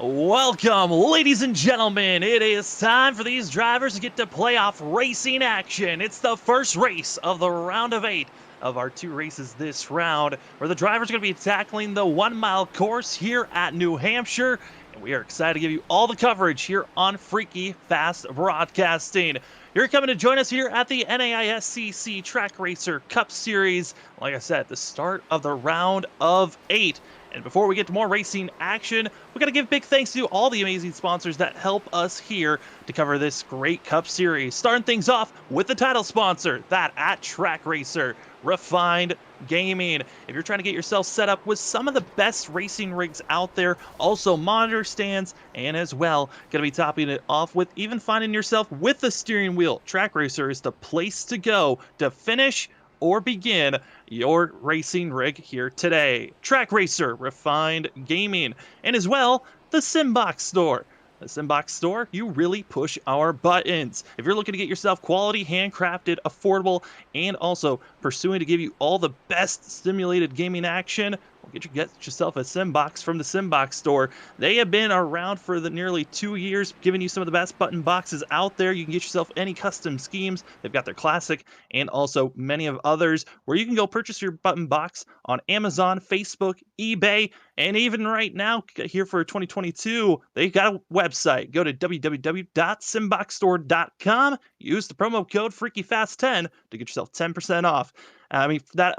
Welcome, ladies and gentlemen. It is time for these drivers to get to playoff racing action. It's the first race of the round of 8 of our 2 races this round, where the drivers are going to be tackling the 1-mile course here at New Hampshire. And we are excited to give you all the coverage here on Freaky Fast Broadcasting. You're coming to join us here at the NAISCC Track Racer Cup Series. Like I said, the start of the round of 8. And before we get to more racing action, we got to give big thanks to all the amazing sponsors that help us here to cover this great Cup Series. Starting things off with the title sponsor, that at Track Racer, Refined Gaming. If you're trying to get yourself set up with some of the best racing rigs out there, also monitor stands, and as well, going to be topping it off with even finding yourself with the steering wheel, Track Racer is the place to go to finish or begin your racing rig here today. Track Racer, Refined Gaming, and as well, the Simbox Store. The Simbox Store, you really push our buttons. If you're looking to get yourself quality, handcrafted, affordable, and also pursuing to give you all the best simulated gaming action, well, get yourself a Simbox from the Simbox Store. They have been around for the nearly 2 years, giving you some of the best button boxes out there. You can get yourself any custom schemes. They've got their classic and also many of others where you can go purchase your button box on Amazon, Facebook, eBay, and even right now, here for 2022, they've got a website. Go to www.simboxstore.com. Use the promo code FreakyFast10 to get yourself 10% off.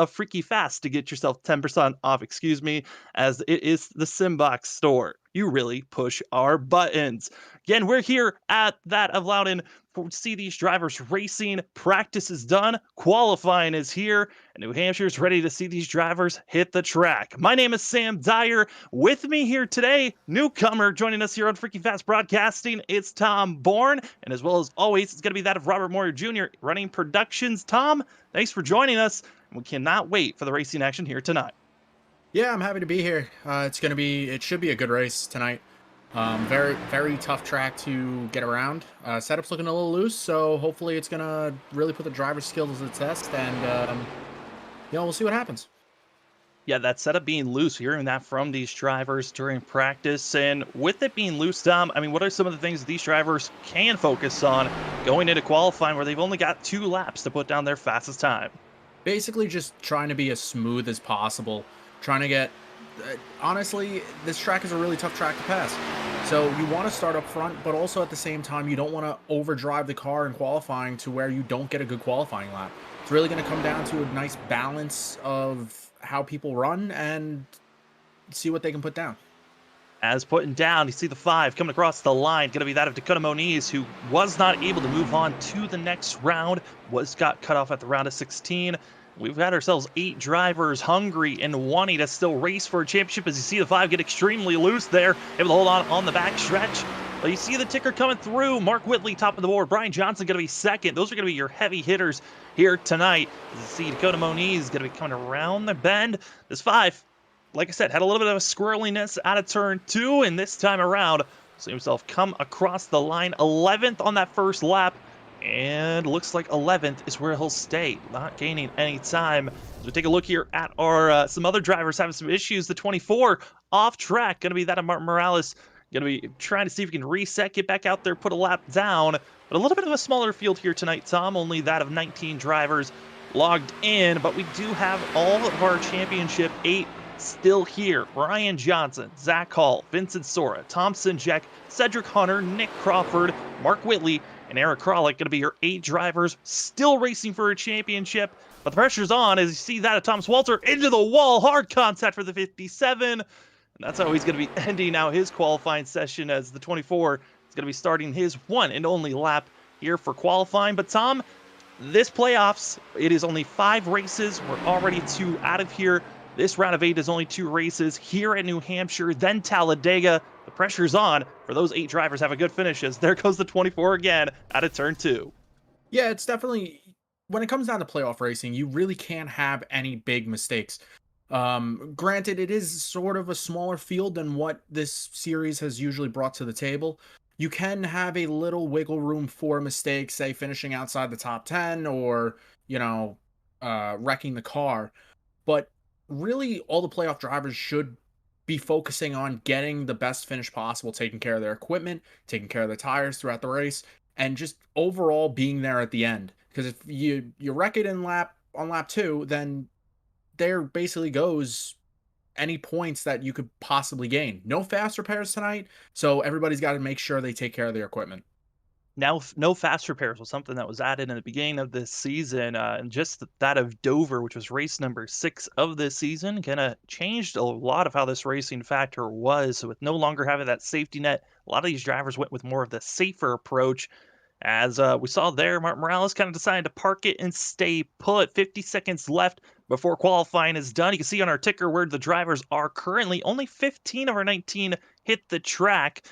Freaky Fast to get yourself 10% off, excuse me, as it is the Simbox Store. You really push our buttons. Again, we're here at that of Loudon to see these drivers racing. Practice is done. Qualifying is here. And New Hampshire is ready to see these drivers hit the track. My name is Sam Dyer. With me here today, newcomer joining us here on Freaky Fast Broadcasting, it's Tom Bourne. And as well as always, it's going to be that of Robert Moyer Jr. running productions. Tom, thanks for joining us. We cannot wait for the racing action here tonight. Yeah, I'm happy to be here. It should be a good race tonight. Very, very tough track to get around. Setup's looking a little loose, so hopefully it's gonna really put the driver's skills to the test, and we'll see what happens. Yeah, that setup being loose, hearing that from these drivers during practice, and with it being loose, Tom, what are some of the things that these drivers can focus on going into qualifying where they've only got 2 laps to put down their fastest time? Basically, just trying to be as smooth as possible. Trying to get. Honestly, this track is a really tough track to pass. So you want to start up front, but also at the same time, you don't want to overdrive the car in qualifying to where you don't get a good qualifying lap. It's really going to come down to a nice balance of how people run and see what they can put down. As putting down, you see the 5 coming across the line, going to be that of Dakota Moniz, who was not able to move on to the next round, got cut off at the round of 16. We've had ourselves 8 drivers hungry and wanting to still race for a championship. As you see the 5 get extremely loose there, able to hold on the back stretch. But you see the ticker coming through. Mark Whitley top of the board. Brian Johnson going to be second. Those are going to be your heavy hitters here tonight. As you see Dakota Moniz going to be coming around the bend. This 5, like I said, had a little bit of a squirreliness out of turn 2, and this time around, see himself come across the line 11th on that first lap. And looks like 11th is where he'll stay, not gaining any time. As we take a look here at our some other drivers having some issues. The 24 off track, going to be that of Martin Morales. Going to be trying to see if he can reset, get back out there, put a lap down. But a little bit of a smaller field here tonight, Tom. Only that of 19 drivers logged in. But we do have all of our championship 8 still here. Ryan Johnson, Zach Hall, Vincent Sora, Thompson Jack, Cedric Hunter, Nick Crawford, Mark Whitley, and Eric Kralik, going to be your 8 drivers still racing for a championship. But the pressure's on as you see that of Thomas Walter into the wall. Hard contact for the 57. And that's how he's going to be ending now his qualifying session, as the 24 is going to be starting his one and only lap here for qualifying. But Tom, this playoffs, it is only 5 races. We're already 2 out of here. This round of 8 is only 2 races here at New Hampshire, then Talladega. The pressure's on for those 8 drivers have a good finish, as there goes the 24 again out of turn 2. Yeah, it's definitely, when it comes down to playoff racing, you really can't have any big mistakes. Granted, it is sort of a smaller field than what this series has usually brought to the table. You can have a little wiggle room for mistakes, say finishing outside the top 10 or, wrecking the car. But really, all the playoff drivers should be focusing on getting the best finish possible, taking care of their equipment, taking care of the tires throughout the race, and just overall being there at the end. Because if you wreck it on lap 2, then there basically goes any points that you could possibly gain. No fast repairs tonight, so everybody's got to make sure they take care of their equipment. Now, no fast repairs was something that was added in the beginning of this season, and just that of Dover, which was race number 6 of this season, kind of changed a lot of how this racing factor was. So with no longer having that safety net, a lot of these drivers went with more of the safer approach. As we saw there, Martin Morales kind of decided to park it and stay put. 50 seconds left before qualifying is done. You can see on our ticker where the drivers are currently. Only 15 of our 19 hit the track.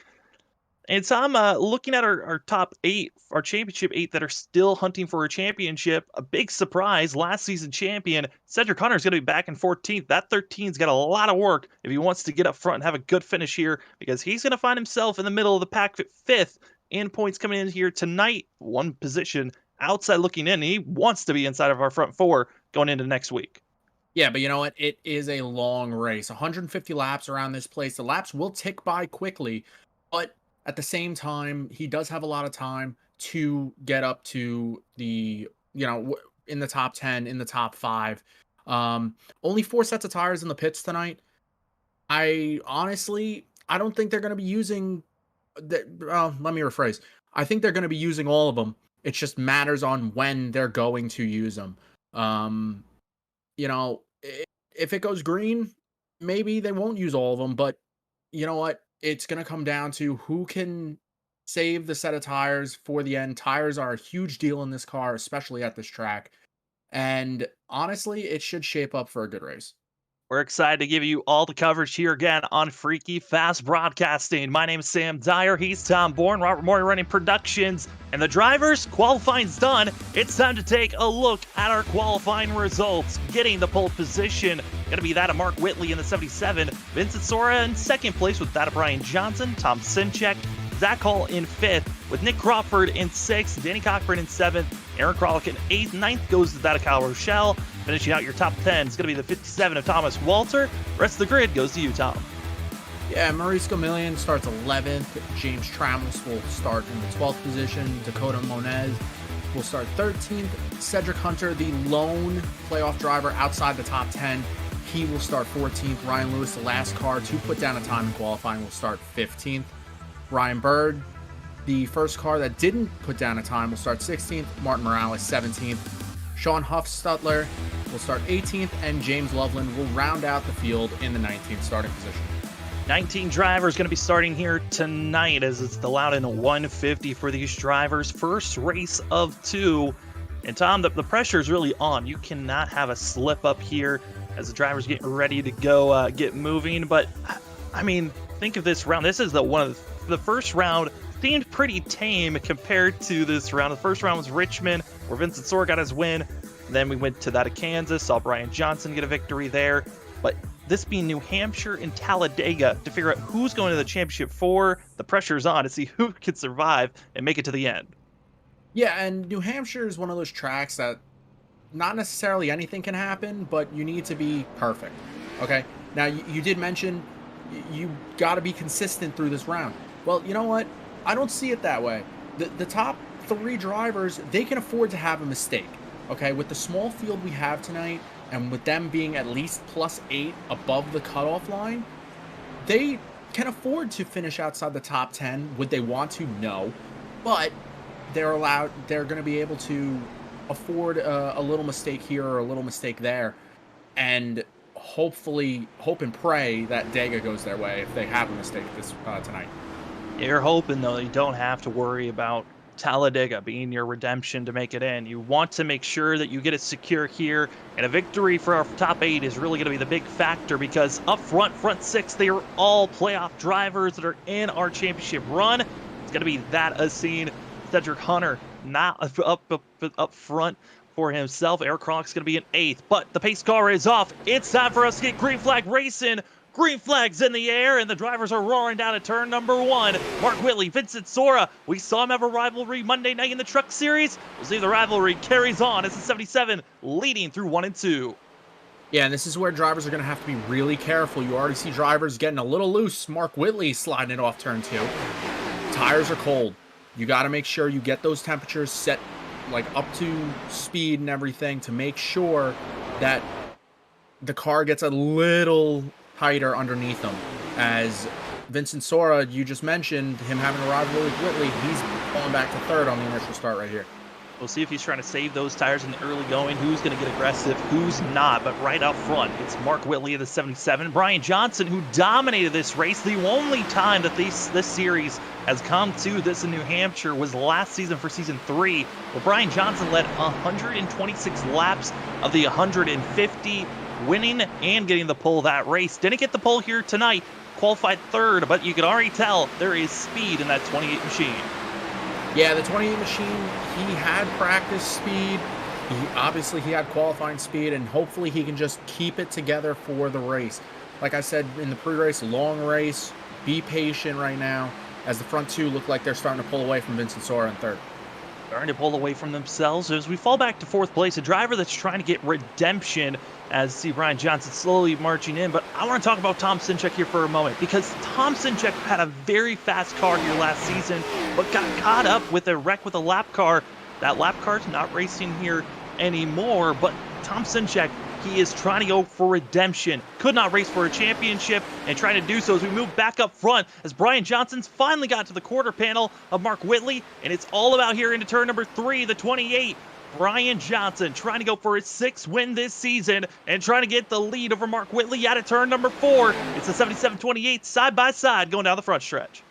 And so I'm looking at our top 8, our championship 8 that are still hunting for a championship. A big surprise, last season champion Cedric Hunter is going to be back in 14th. That 13's got a lot of work if he wants to get up front and have a good finish here, because he's going to find himself in the middle of the pack at 5th in points coming in here tonight. One position outside looking in. He wants to be inside of our front 4 going into next week. Yeah, but you know what? It is a long race. 150 laps around this place. The laps will tick by quickly, but at the same time, he does have a lot of time to get up to the, in the top 10, in the top 5. Only 4 sets of tires in the pits tonight. I don't think they're going to be using let me rephrase. I think they're going to be using all of them. It just matters on when they're going to use them. If it goes green, maybe they won't use all of them, but you know what? It's going to come down to who can save the set of tires for the end. Tires are a huge deal in this car, especially at this track. And honestly, it should shape up for a good race. We're excited to give you all the coverage here again on Freaky Fast Broadcasting. My name is Sam Dyer. He's Tom Bourne. Robert Morey running productions. And the drivers, qualifying's done. It's time to take a look at our qualifying results. Getting the pole position, going to be that of Mark Whitley in the 77. Vincent Sora in 2nd place with that of Brian Johnson. Tom Sinchek. Zach Hall in 5th, with Nick Crawford in 6th, Danny Cochran in 7th, Aaron Kralik in 8th, 9th goes to that of Kyle Rochelle. Finishing out your top 10 is going to be the 57 of Thomas Walter. Rest of the grid goes to you, Tom. Yeah, Maurice Gamillion starts 11th. James Tramos will start in the 12th position. Dakota Monez will start 13th. Cedric Hunter, the lone playoff driver outside the top 10, he will start 14th. Ryan Lewis, the last car to put down a time in qualifying, will start 15th. Ryan Bird, the first car that didn't put down a time, will start 16th. Martin Morales, 17th. Sean Huffstutler will start 18th, and James Loveland will round out the field in the 19th starting position. 19 drivers going to be starting here tonight, as it's the Loudon 150 for these drivers. First race of 2. And Tom, the pressure is really on. You cannot have a slip up here as the drivers get ready to go get moving. But, I mean, think of this round. This is the first round seemed pretty tame compared to this round. The first round was Richmond, where Vincent Sora got his win. Then we went to that of Kansas, saw Brian Johnson get a victory there. But this being New Hampshire and Talladega, to figure out who's going to the championship 4, the pressure's on to see who can survive and make it to the end. Yeah, and New Hampshire is one of those tracks that not necessarily anything can happen, but you need to be perfect. Okay? Now, you did mention you got to be consistent through this round. Well, you know what? I don't see it that way. The top 3 drivers, they can afford to have a mistake. Okay, with the small field we have tonight, and with them being at least +8 above the cutoff line, they can afford to finish outside the top 10. Would they want to? No. But they're going to be able to afford a little mistake here or a little mistake there. And hopefully, hope and pray that Dega goes their way if they have a mistake this tonight. You're hoping, though, you don't have to worry about Talladega being your redemption to make it in. You want to make sure that you get it secure here, and a victory for our top 8 is really going to be the big factor, because up front 6, they are all playoff drivers that are in our championship run. It's going to be that a scene. Cedric Hunter not up front for himself. Eric Krolik's going to be in 8th, but the pace car is off. It's time for us to get green flag racing. Green flag's in the air, and the drivers are roaring down at turn number 1. Mark Whitley, Vincent Sora. We saw him have a rivalry Monday night in the Truck Series. We'll see if the rivalry carries on as the 77 leading through 1 and 2. Yeah, and this is where drivers are going to have to be really careful. You already see drivers getting a little loose. Mark Whitley sliding it off turn 2. Tires are cold. You got to make sure you get those temperatures set like up to speed and everything to make sure that the car gets a little tighter underneath them. As Vincent Sora, you just mentioned him having a rivalry with Whitley, he's falling back to third on the initial start right here. We'll see if he's trying to save those tires in the early going, who's going to get aggressive, who's not. But right out front, it's Mark Whitley of the 77, Brian Johnson, who dominated this race. The only time that this series has come to this in New Hampshire was last season for season 3, where Brian Johnson led 126 laps of the 150, winning and getting the pole that race. Didn't get the pole here tonight, qualified third, but you can already tell there is speed in that 28 machine. Yeah, the 28 machine, he had practice speed. He had qualifying speed, and hopefully he can just keep it together for the race. Like I said in the pre-race, long race, be patient right now, as the front two look like they're starting to pull away from Vincent Sora in third. Starting to pull away from themselves as we fall back to fourth place. A driver that's trying to get redemption as see Brian Johnson slowly marching in. But I want to talk about Tom Sinchek here for a moment, because Tom Sinchek had a very fast car here last season, but got caught up with a wreck with a lap car. That lap car's not racing here anymore, but Tom Sinchek, he is trying to go for redemption. Could not race for a championship, and trying to do so as we move back up front as Brian Johnson's finally got to the quarter panel of Mark Whitley, and it's all about here into turn number 3, the 28. Brian Johnson trying to go for his 6th win this season and trying to get the lead over Mark Whitley out of turn number 4. It's the 77-28 side by side going down the front stretch.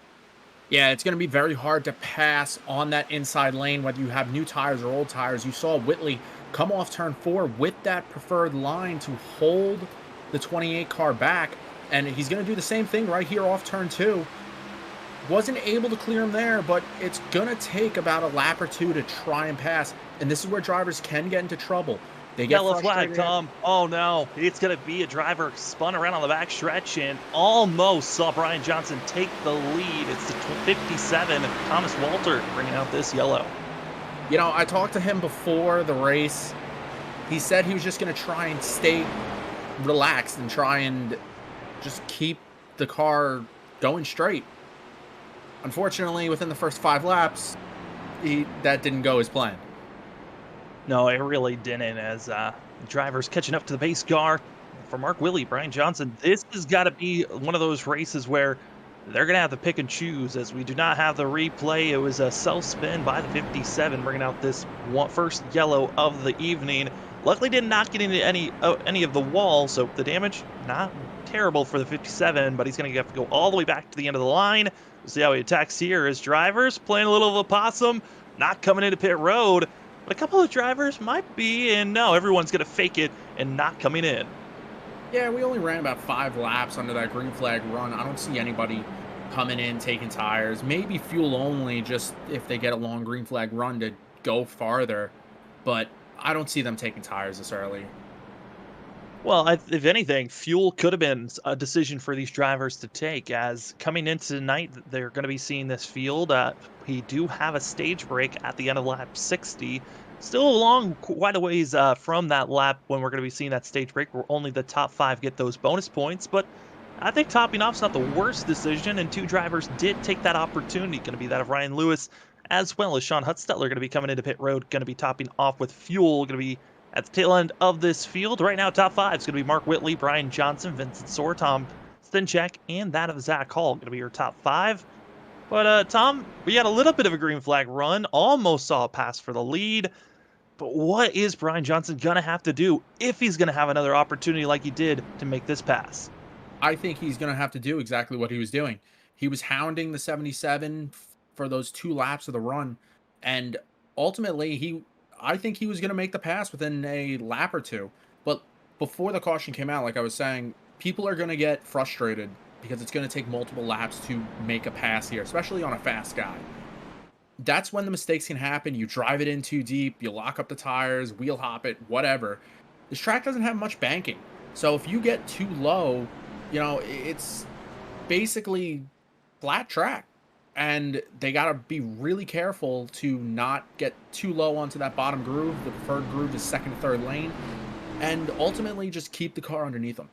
Yeah, it's going to be very hard to pass on that inside lane, whether you have new tires or old tires. You saw Whitley come off turn 4 with that preferred line to hold the 28 car back, and he's going to do the same thing right here off turn 2. Wasn't able to clear him there, but it's going to take about a lap or 2 to try and pass, and this is where drivers can get into trouble. They get Yellow flag, Tom. Oh no, it's going to be a driver spun around on the back stretch and almost saw Brian Johnson take the lead. It's the 57, Thomas Walter, bringing out this yellow. You know, I talked to him before the race. He said he was just going to try and stay relaxed and try and just keep the car going straight. Unfortunately, within the first 5 laps, that didn't go as planned. No, it really didn't, as drivers catching up to the pace car. For Mark Whitley, Brian Johnson, this has got to be one of those races where they're going to have to pick and choose, as we do not have the replay. It was a self-spin by the 57, bringing out this first yellow of the evening. Luckily did not get into any of the wall, so the damage not terrible for the 57, but he's going to have to go all the way back to the end of the line. We'll see how he attacks here as drivers playing a little of a possum, not coming into pit road. But a couple of drivers might be, and no, everyone's going to fake it and not coming in. Yeah, we only ran about 5 laps under that green flag run. I don't see anybody coming in, taking tires. Maybe fuel only, just if they get a long green flag run to go farther. But I don't see them taking tires this early. Well, if anything, fuel could have been a decision for these drivers to take, as coming into tonight, they're going to be seeing this field. We do have a stage break at the end of lap 60. Still along quite a ways from that lap when we're going to be seeing that stage break, where only the top 5 get those bonus points. But I think topping off's not the worst decision, and 2 drivers did take that opportunity. Going to be that of Ryan Lewis, as well as Sean Hutstetler, going to be coming into pit road, going to be topping off with fuel, going to be at the tail end of this field. Right now, top 5 is going to be Mark Whitley, Brian Johnson, Vincent Sora, Tom Sinchek, and that of Zach Hall. Going to be your top 5. But, Tom, we had a little bit of a green flag run. Almost saw a pass for the lead. But what is Brian Johnson going to have to do if he's going to have another opportunity like he did to make this pass? I think he's going to have to do exactly what he was doing. He was hounding the 77 for those 2 laps of the run. And ultimately, I think he was going to make the pass within a lap or 2. But before the caution came out, like I was saying, people are going to get frustrated because it's going to take multiple laps to make a pass here, especially on a fast guy. That's when the mistakes can happen. You drive it in too deep, you lock up the tires, wheel hop it, whatever. This track doesn't have much banking. So if you get too low, you know, it's basically flat track. And they got to be really careful to not get too low onto that bottom groove. The preferred groove is 2nd to 3rd lane. and ultimately just keep the car underneath him.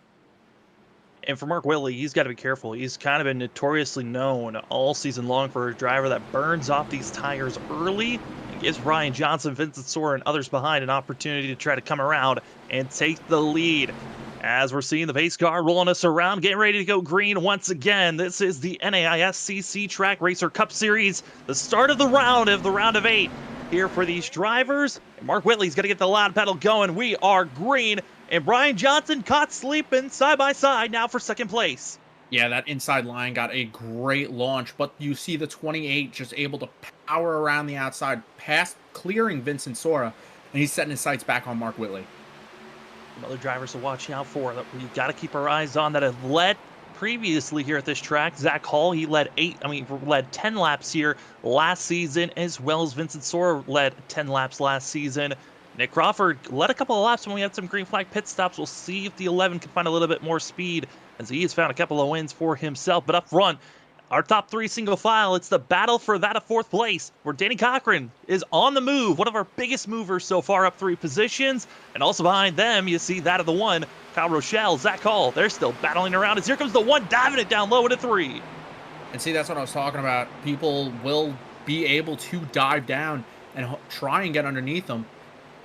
And for Mark Whitley, he's got to be careful. He's kind of been notoriously known all season long for a driver that burns off these tires early and gives Ryan Johnson, Vincent Sora, and others behind an opportunity to try to come around and take the lead. As we're seeing the pace car rolling us around, getting ready to go green once again. This is the NAISCC Track Racer Cup Series, the start of the round of 8 here for these drivers. And Mark Whitley's got to get the loud pedal going. We are green. And Brian Johnson caught sleeping side by side now for second place. Yeah, that inside line got a great launch, but you see the 28 just able to power around the outside, past clearing Vincent Sora, and he's setting his sights back on Mark Whitley. Some other drivers to watch out for that we've got to keep our eyes on that have led previously here at this track. Zach Hall, he led 10 laps here last season, as well as Vincent Sora led 10 laps last season. Nick Crawford led a couple of laps when we had some green flag pit stops. We'll see if the 11 can find a little bit more speed, as he has found a couple of wins for himself. But up front, our top 3 single file, it's the battle for that of 4th place, where Danny Cochran is on the move, one of our biggest movers so far, up 3 positions. And also behind them, you see that of the 1, Kyle Rochelle, Zach Hall. They're still battling around, as here comes the 1, diving it down low into 3. And see, that's what I was talking about. People will be able to dive down and try and get underneath them.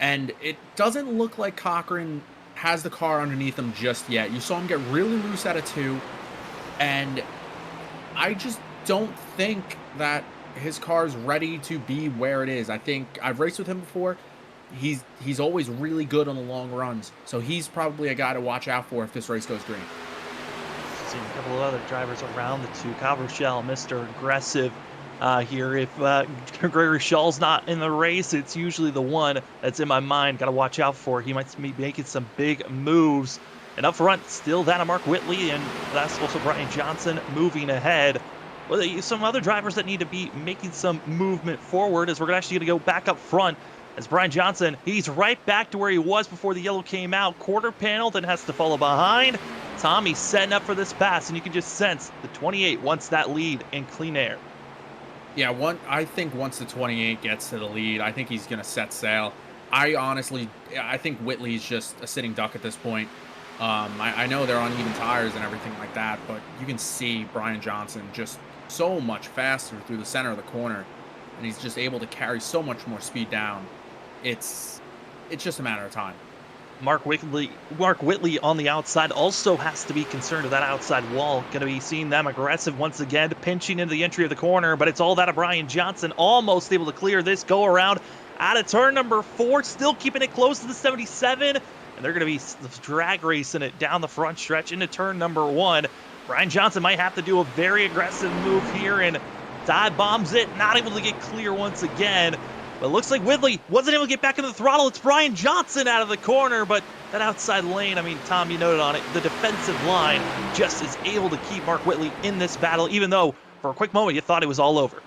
And it doesn't look like Cochran has the car underneath him just yet. You saw him get really loose out of 2, and I just don't think that his car is ready to be where it is. I think I've raced with him before. He's always really good on the long runs, so he's probably a guy to watch out for if this race goes green. Seeing a couple of other drivers around the 2. Kyle Rochelle, Mr. Aggressive. Here, if Gregory Schall's not in the race, it's usually the 1 that's in my mind. Got to watch out for. He might be making some big moves. And up front, still that of Mark Whitley, and that's also Brian Johnson moving ahead. Well, some other drivers that need to be making some movement forward, as we're actually going to go back up front. As Brian Johnson, he's right back to where he was before the yellow came out. Quarter panel, then has to follow behind. Tommy's setting up for this pass, and you can just sense the 28 wants that lead in clean air. Yeah, I think once the 28 gets to the lead, I think he's going to set sail. I think Whitley's just a sitting duck at this point. I know they're on even tires and everything like that, but you can see Brian Johnson just so much faster through the center of the corner, and he's just able to carry so much more speed down. It's just a matter of time. Mark Whitley on the outside also has to be concerned with that outside wall. Going to be seeing them aggressive once again, pinching into the entry of the corner, but it's all that of Brian Johnson, almost able to clear this go around out of turn number 4, still keeping it close to the 77, and they're going to be drag racing it down the front stretch into turn number 1. Brian Johnson might have to do a very aggressive move here and dive bombs it, not able to get clear once again. But it looks like Whitley wasn't able to get back into the throttle. It's Brian Johnson out of the corner, but that outside lane, Tom, you noted on it, the defensive line just is able to keep Mark Whitley in this battle, even though for a quick moment you thought it was all over.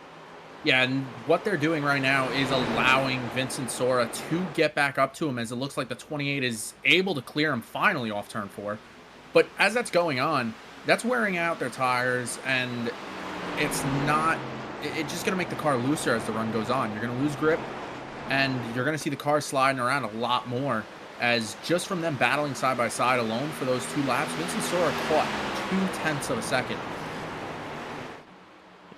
Yeah, and what they're doing right now is allowing Vincent Sora to get back up to him, as it looks like the 28 is able to clear him finally off turn 4. But as that's going on, that's wearing out their tires, and it's just going to make the car looser as the run goes on. You're going to lose grip, and you're going to see the car sliding around a lot more, as just from them battling side by side alone for those 2 laps, Vincent Sora caught 0.2 of a second.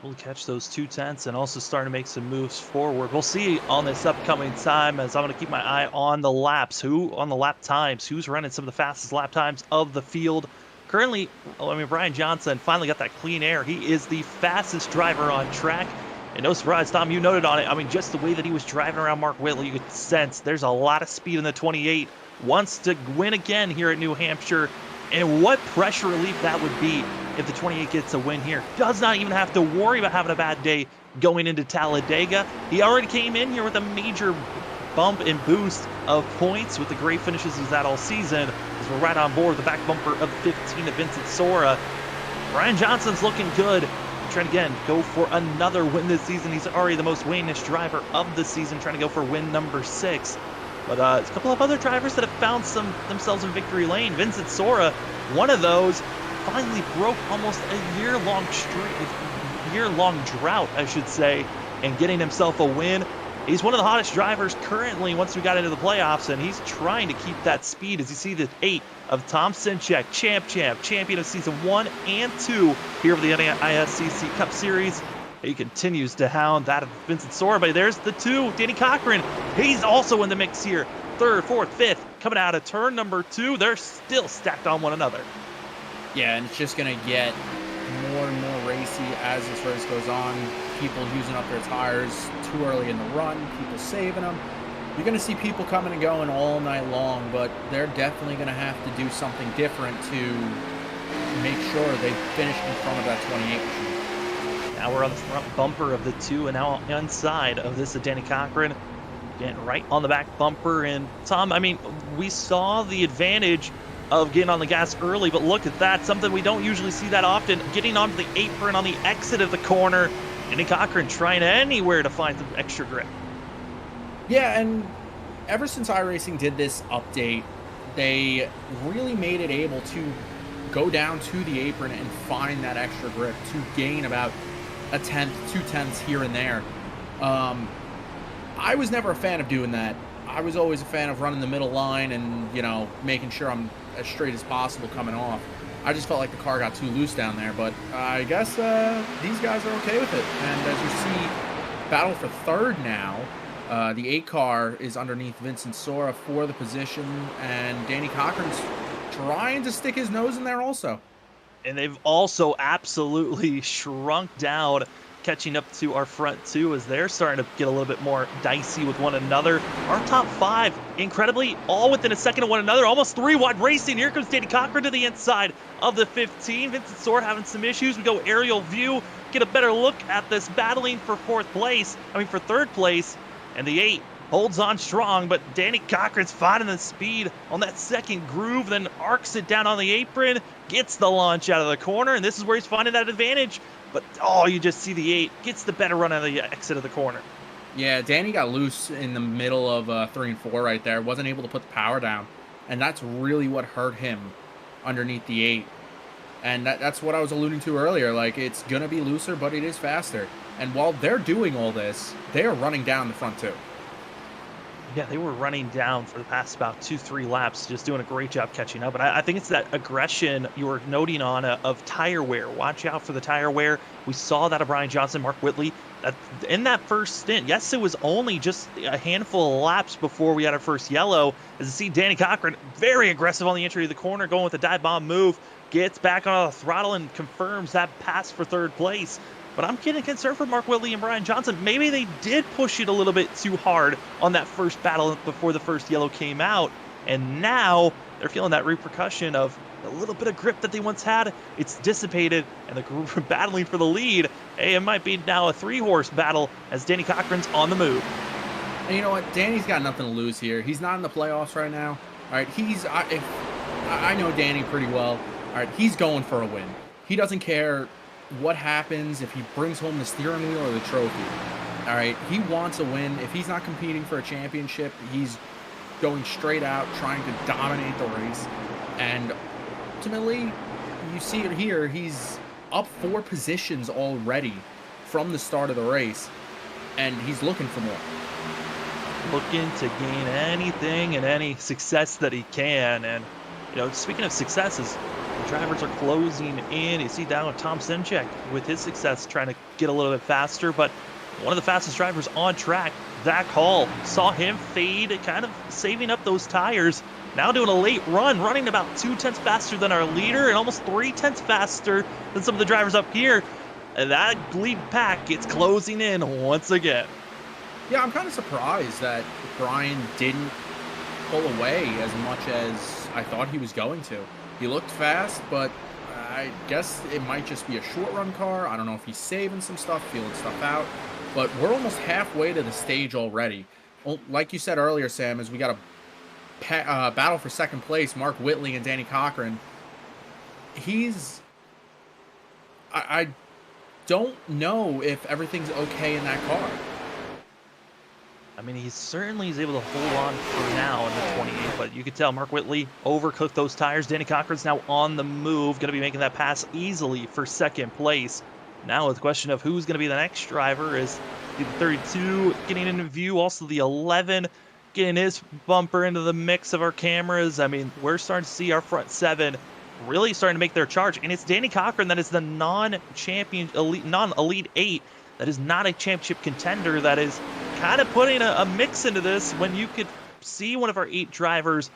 We'll catch those 0.2 and also start to make some moves forward. We'll see on this upcoming time, as I'm going to keep my eye on the laps. On the lap times, who's running some of the fastest lap times of the field. Currently, Brian Johnson finally got that clean air. He is the fastest driver on track. And no surprise, Tom, you noted on it. Just the way that he was driving around Mark Whitley, you could sense there's a lot of speed in the 28. Wants to win again here at New Hampshire. And what pressure relief that would be if the 28 gets a win here. Does not even have to worry about having a bad day going into Talladega. He already came in here with a major bump and boost of points with the great finishes he's had all season, as we're right on board the back bumper of the 15 of Vincent Sora. Brian Johnson's looking good. Trying to, again, go for another win this season. He's already the most winning driver of the season, trying to go for win number 6. But a couple of other drivers that have found themselves in victory lane. Vincent Sora, one of those, finally broke almost a year-long drought, I should say, and getting himself a win. He's one of the hottest drivers currently once we got into the playoffs, and he's trying to keep that speed. As you see the 8 of Tom Sinchek, champion of Season 1 and 2 here for the NAISCC Cup Series. He continues to hound that of Vincent Sora, but there's the 2, Danny Cochran. He's also in the mix here. 3rd, 4th, 5th, coming out of turn number 2. They're still stacked on one another. Yeah, and it's just going to get more and more racy as this race goes on. People using up their tires too early in the run, people saving them. You're going to see people coming and going all night long, but they're definitely going to have to do something different to make sure they finish in front of that 28 machine. Now we're on the front bumper of the 2, and now inside of this of Danny Cochran. Getting right on the back bumper. And Tom, I mean, we saw the advantage of getting on the gas early, but look at that, something we don't usually see that often. Getting onto the apron on the exit of the corner. Danny Cochran trying anywhere to find some extra grip. Yeah, and ever since iRacing did this update, they really made it able to go down to the apron and find that extra grip to gain about a tenth, 2 tenths here and there. I was never a fan of doing that. I was always a fan of running the middle line and, you know, making sure I'm as straight as possible coming off. I just felt like the car got too loose down there, but I guess these guys are okay with it. And as you see, battle for 3rd now. The 8 car is underneath Vincent Sora for the position, and Danny Cochran's trying to stick his nose in there also. And they've also absolutely shrunk down, catching up to our front 2 as they're starting to get a little bit more dicey with one another. Our top 5, incredibly, all within a second of one another, almost 3 wide racing. Here comes Danny Cochran to the inside of the 15. Vincent Sora having some issues. We go aerial view, get a better look at this battling for 3rd place. And the 8 holds on strong, but Danny Cochran's finding the speed on that second groove, then arcs it down on the apron, gets the launch out of the corner, and this is where he's finding that advantage. But, oh, you just see the 8 gets the better run out of the exit of the corner. Yeah, Danny got loose in the middle of 3 and 4 right there. Wasn't able to put the power down, and that's really what hurt him underneath the 8. And that's what I was alluding to earlier. Like, it's going to be looser, but it is faster. And while they're doing all this, they are running down the front 2. Yeah, they were running down for the past about 2-3 laps, just doing a great job catching up. But I think it's that aggression you were noting on of tire wear. Watch out for the tire wear. We saw that of Brian Johnson, Mark Whitley. In that first stint, yes, it was only just a handful of laps before we had our first yellow. As you see Danny Cochran, very aggressive on the entry of the corner, going with a dive bomb move, gets back on the throttle and confirms that pass for 3rd place. But I'm getting concerned for Mark Whitley and Brian Johnson. Maybe they did push it a little bit too hard on that first battle before the first yellow came out. And now they're feeling that repercussion of a little bit of grip that they once had. It's dissipated, and the group are battling for the lead. Hey, it might be now a 3-horse battle as Danny Cochran's on the move. And you know what? Danny's got nothing to lose here. He's not in the playoffs right now. All right, I know Danny pretty well. All right, he's going for a win. He doesn't care what happens, if he brings home the steering wheel or the trophy. All right, he wants a win. If he's not competing for a championship, he's going straight out, trying to dominate the race. And ultimately, you see it here, he's up 4 positions already from the start of the race, and he's looking for more. Looking to gain anything and any success that he can. And, you know, speaking of successes, the drivers are closing in. You see down with Tom Sinchek with his success trying to get a little bit faster, but one of the fastest drivers on track, Zach Hall, saw him fade, kind of saving up those tires. Now doing a late run, running about 2 tenths faster than our leader and almost 3 tenths faster than some of the drivers up here. And that lead pack gets closing in once again. Yeah, I'm kind of surprised that Brian didn't pull away as much as I thought he was going to. He looked fast, but I guess it might just be a short-run car. I don't know if he's saving some stuff, feeling stuff out. But we're almost halfway to the stage already. Like you said earlier, Sam, is we got a battle for 2nd place, Mark Whitley and Danny Cochran. I don't know if everything's okay in that car. I mean, he certainly is able to hold on for now in the 28, but you could tell Mark Whitley overcooked those tires. Danny Cochran's now on the move, going to be making that pass easily for 2nd place. Now the question of who's going to be the next driver is the 32 getting into view, also the 11 getting his bumper into the mix of our cameras. I mean, we're starting to see our front 7 really starting to make their charge, and it's Danny Cochran that is the non-champion elite, non-elite 8 that is not a championship contender that is kind of putting a mix into this when you could see one of our 8 drivers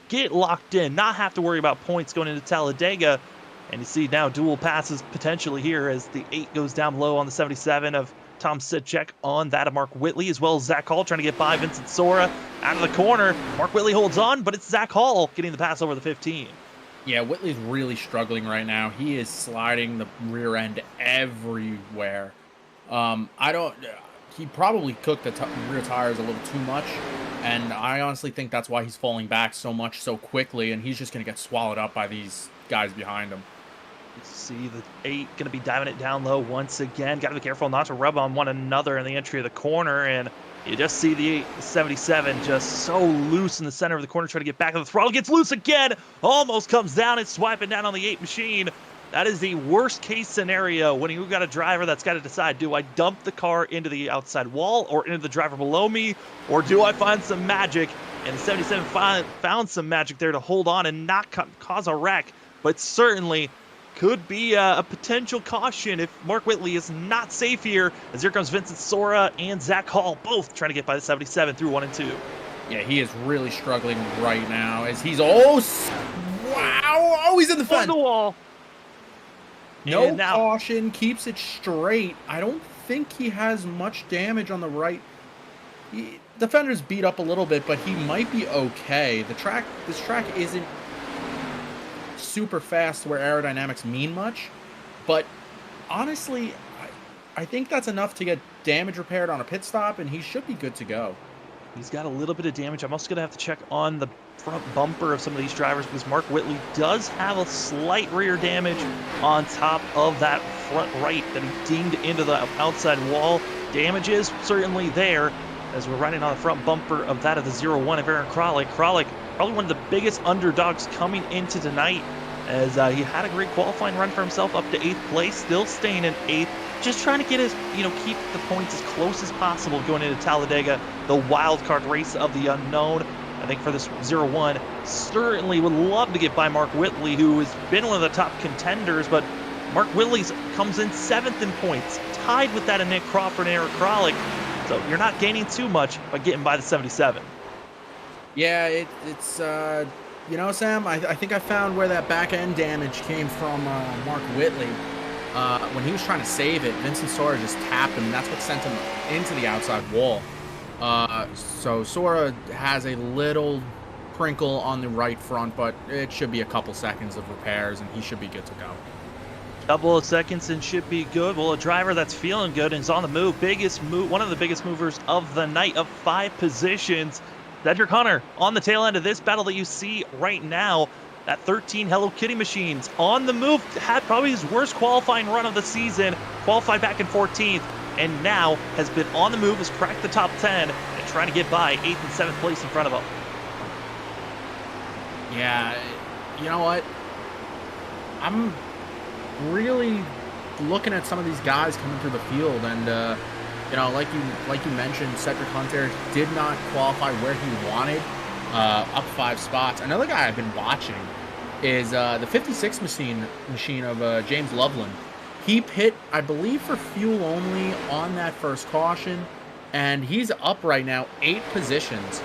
get locked in, not have to worry about points going into Talladega. And you see now dual passes potentially here as the 8 goes down low on the 77 of Tom Sidchek on that of Mark Whitley, as well as Zach Hall trying to get by Vincent Sora out of the corner. Mark Whitley holds on, but it's Zach Hall getting the pass over the 15. Yeah, Whitley's really struggling right now. He is sliding the rear end everywhere. He probably cooked the rear tires a little too much, and I honestly think that's why he's falling back so much so quickly, and he's just going to get swallowed up by these guys behind him. You see the 8 going to be diving it down low once again. Got to be careful not to rub on one another in the entry of the corner, and you just see the 77 just so loose in the center of the corner, trying to get back on the throttle. Gets loose again, almost comes down and swiping down on the 8 machine. That is the worst case scenario when you've got a driver that's got to decide, do I dump the car into the outside wall or into the driver below me, or do I find some magic? And the 77 found some magic there to hold on and not cause a wreck, but certainly could be a potential caution if Mark Whitley is not safe here, as here comes Vincent Sora and Zach Hall, both trying to get by the 77 through 1 and 2. Yeah, he is really struggling right now as he's, wow, oh, he's in the fence. On the wall. No caution, keeps it straight. I don't think he has much damage on the right. The fender's beat up a little bit, but he might be okay. This track isn't super fast where aerodynamics mean much, but honestly, I think that's enough to get damage repaired on a pit stop, and he should be good to go. He's got a little bit of damage. I'm also going to have to check on the front bumper of some of these drivers because Mark Whitley does have a slight rear damage on top of that front right that he dinged into the outside wall. Damage is certainly there as we're riding on the front bumper of that of the 0-1 of Aaron Kralik. Kralik, probably one of the biggest underdogs coming into tonight, as he had a great qualifying run for himself up to 8th place, still staying in 8th, just trying to get his, keep the points as close as possible going into Talladega, the wild card race of the unknown. I think for this 0-1, certainly would love to get by Mark Whitley, who has been one of the top contenders, but Mark Whitley comes in 7th in points, tied with that of Nick Crawford and Eric Kralik, so you're not gaining too much by getting by the 77. Yeah, it's Sam, I think I found where that back end damage came from Mark Whitley. When he was trying to save it, Vincent Sora just tapped him, and that's what sent him into the outside wall. So Sora has a little crinkle on the right front, but it should be a couple seconds of repairs, and he should be good to go. Couple of seconds and should be good. Well, a driver that's feeling good and is on the move, one of the biggest movers of the night, of 5 positions. Cedric Hunter on the tail end of this battle that you see right now. That 13 Hello Kitty machines on the move, had probably his worst qualifying run of the season, qualified back in 14th, and now has been on the move, has cracked the top 10, and trying to get by 8th and 7th place in front of him. Yeah, you know what? I'm really looking at some of these guys coming through the field, and like you mentioned, Cedric Hunter did not qualify where he wanted, up 5 spots. Another guy I've been watching is the 56 machine of James Loveland. He pit, I believe, for fuel only on that first caution, and he's up right now 8 positions,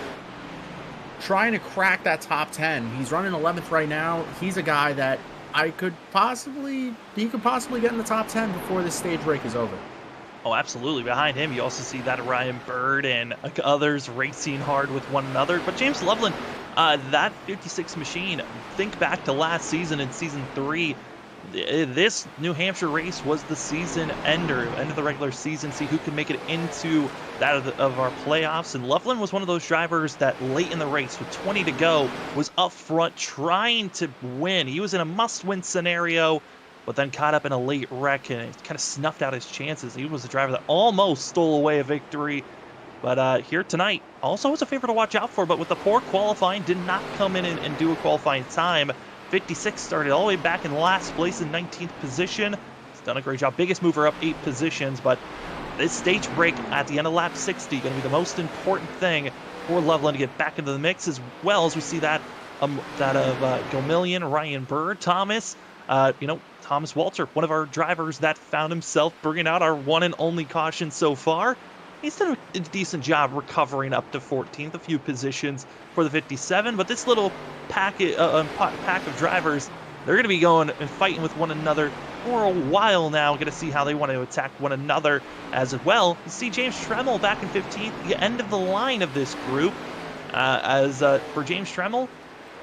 trying to crack that top 10. He's running 11th right now. He's a guy that he could possibly get in the top 10 before this stage break is over. Oh, absolutely. Behind him, you also see that Ryan Bird and others racing hard with one another. But James Loveland, that 56 machine, think back to last season in Season 3. This New Hampshire race was the season ender, end of the regular season, see who can make it into that of our playoffs. And Loveland was one of those drivers that late in the race, with 20 to go, was up front trying to win. He was in a must-win scenario, but then caught up in a late wreck and it kind of snuffed out his chances. He was the driver that almost stole away a victory. But here tonight, also was a favorite to watch out for, but with the poor qualifying, did not come in and do a qualifying time. 56 started all the way back in last place in 19th position. done a great job. Biggest mover up 8 positions, but this stage break at the end of lap 60 going to be the most important thing for Loveland to get back into the mix, as well as we see that of Gomillion, Ryan Burr, Thomas, Thomas Walter, one of our drivers that found himself bringing out our one and only caution so far. He's done a decent job recovering up to 14th, a few positions for the 57, but this little pack of drivers, they're going to be going and fighting with one another for a while now. Going to see how they want to attack one another as well. You see James Tremmel back in 15th, the end of the line of this group. For James Tremmel,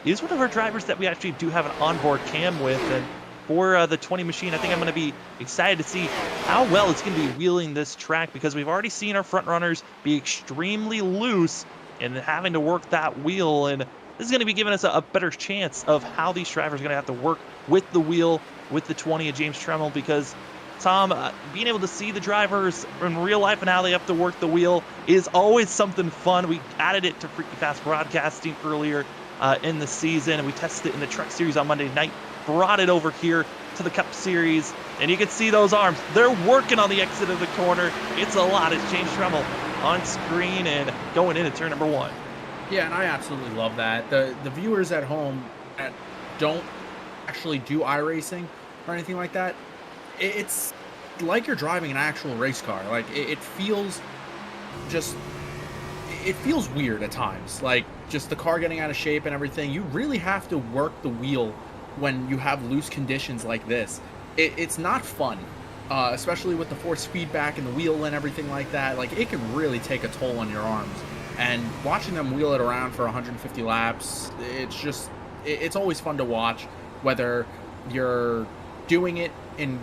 he's one of our drivers that we actually do have an onboard cam with, and for the 20 machine, I think I'm going to be excited to see how well it's going to be wheeling this track, because we've already seen our front runners be extremely loose and having to work that wheel, and this is going to be giving us a better chance of how these drivers are going to have to work with the wheel, with the 20 of James Tremmel, because Tom, being able to see the drivers in real life and how they have to work the wheel is always something fun. We added it to Freaky Fast Broadcasting earlier in the season, and we tested it in the Truck Series on Monday night, brought it over here to the Cup Series, and you can see those arms. They're working on the exit of the corner. It's a lot. It's James Tremmel on screen and going into turn number 1. Yeah, and I absolutely love that. The viewers at home that don't actually do iRacing or anything like that, it's like you're driving an actual race car. Like, it feels weird at times. Like, just the car getting out of shape and everything. You really have to work the wheel when you have loose conditions like this. It's not fun, especially with the force feedback and the wheel and everything like that. Like, it can really take a toll on your arms. And watching them wheel it around for 150 laps, it's always fun to watch, whether you're doing it in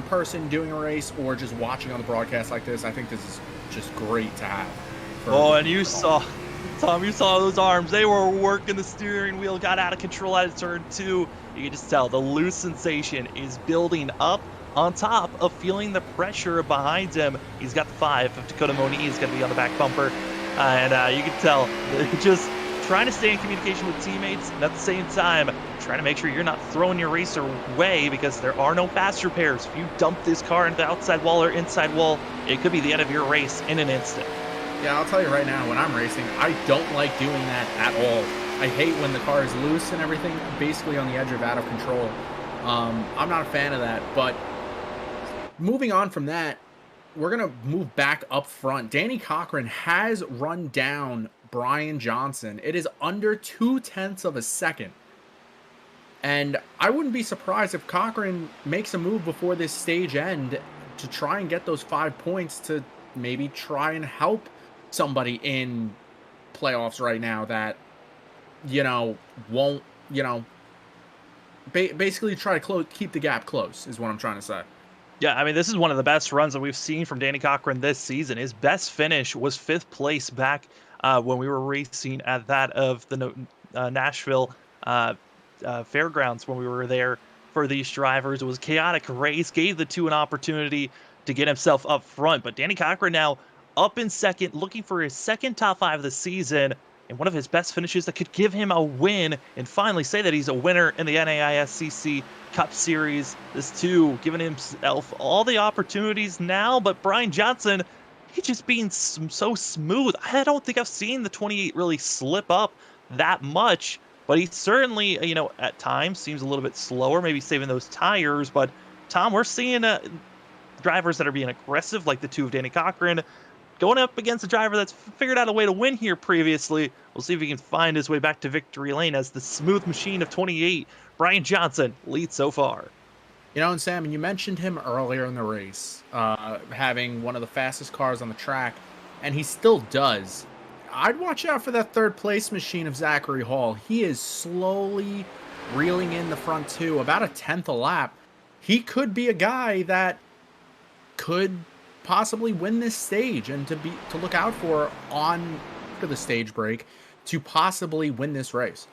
person, doing a race, or just watching on the broadcast like this. I think this is just great to have. And you saw, Tom, you saw those arms. They were working the steering wheel, got out of control out of turn 2. You can just tell the loose sensation is building up on top of feeling the pressure behind him. He's got the 5 of Dakota Moniz. He's going to be on the back bumper. And you can tell they're just trying to stay in communication with teammates, and at the same time trying to make sure you're not throwing your racer away, because there are no fast repairs. If you dump this car into the outside wall or inside wall, it could be the end of your race in an instant. Yeah, I'll tell you right now, when I'm racing, I don't like doing that at all. I hate when the car is loose and everything, basically on the edge of out of control. I'm not a fan of that. But moving on from that, we're going to move back up front. Danny Cochran has run down Brian Johnson. It is under 0.2 of a second. And I wouldn't be surprised if Cochran makes a move before this stage end to try and get those 5 points to maybe try and help somebody in playoffs right now that, won't, basically try to keep the gap close is what I'm trying to say. Yeah, I mean, this is one of the best runs that we've seen from Danny Cochran this season. His best finish was 5th place back when we were racing at that of the Nashville Fairgrounds when we were there for these drivers. It was a chaotic race, gave the 2 an opportunity to get himself up front. But Danny Cochran now up in 2nd, looking for his 2nd top 5 of the season, and one of his best finishes that could give him a win and finally say that he's a winner in the NAISCC Cup Series. This too, giving himself all the opportunities now, but Brian Johnson, he's just being so smooth. I don't think I've seen the 28 really slip up that much, but he certainly, at times seems a little bit slower, maybe saving those tires. But Tom, we're seeing drivers that are being aggressive, like the 2 of Danny Cochran, going up against a driver that's figured out a way to win here previously. We'll see if he can find his way back to victory lane as the smooth machine of 28, Brian Johnson, leads so far. And Sam, you mentioned him earlier in the race, having one of the fastest cars on the track, and he still does. I'd watch out for that 3rd place machine of Zachary Hall. He is slowly reeling in the front 2, about 1/10 a lap. He could be a guy that could possibly win this stage, and to look out for after the stage break to possibly win this race.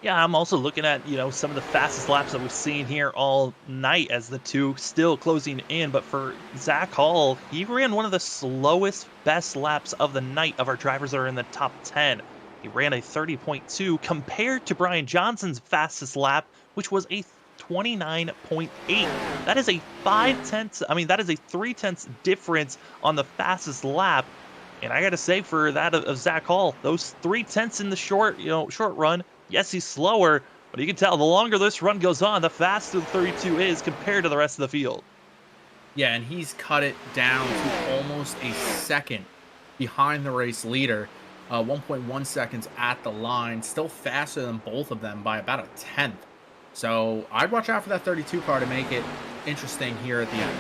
Yeah, I'm also looking at, some of the fastest laps that we've seen here all night as the 2 still closing in. But for Zach Hall, he ran one of the slowest best laps of the night of our drivers that are in the top 10. He ran a 30.2 compared to Brian Johnson's fastest lap, which was a 29.8. That is a 5/10, I mean, that is a 3/10 difference on the fastest lap. And I got to say, for that of Zach Hall, those 3/10 in the short run, yes, he's slower, but you can tell the longer this run goes on, the faster the 32 is compared to the rest of the field. Yeah, and he's cut it down to almost a second behind the race leader. 1.1 seconds at the line, still faster than both of them by about a tenth. So I'd watch out for that 32 car to make it interesting here at the end.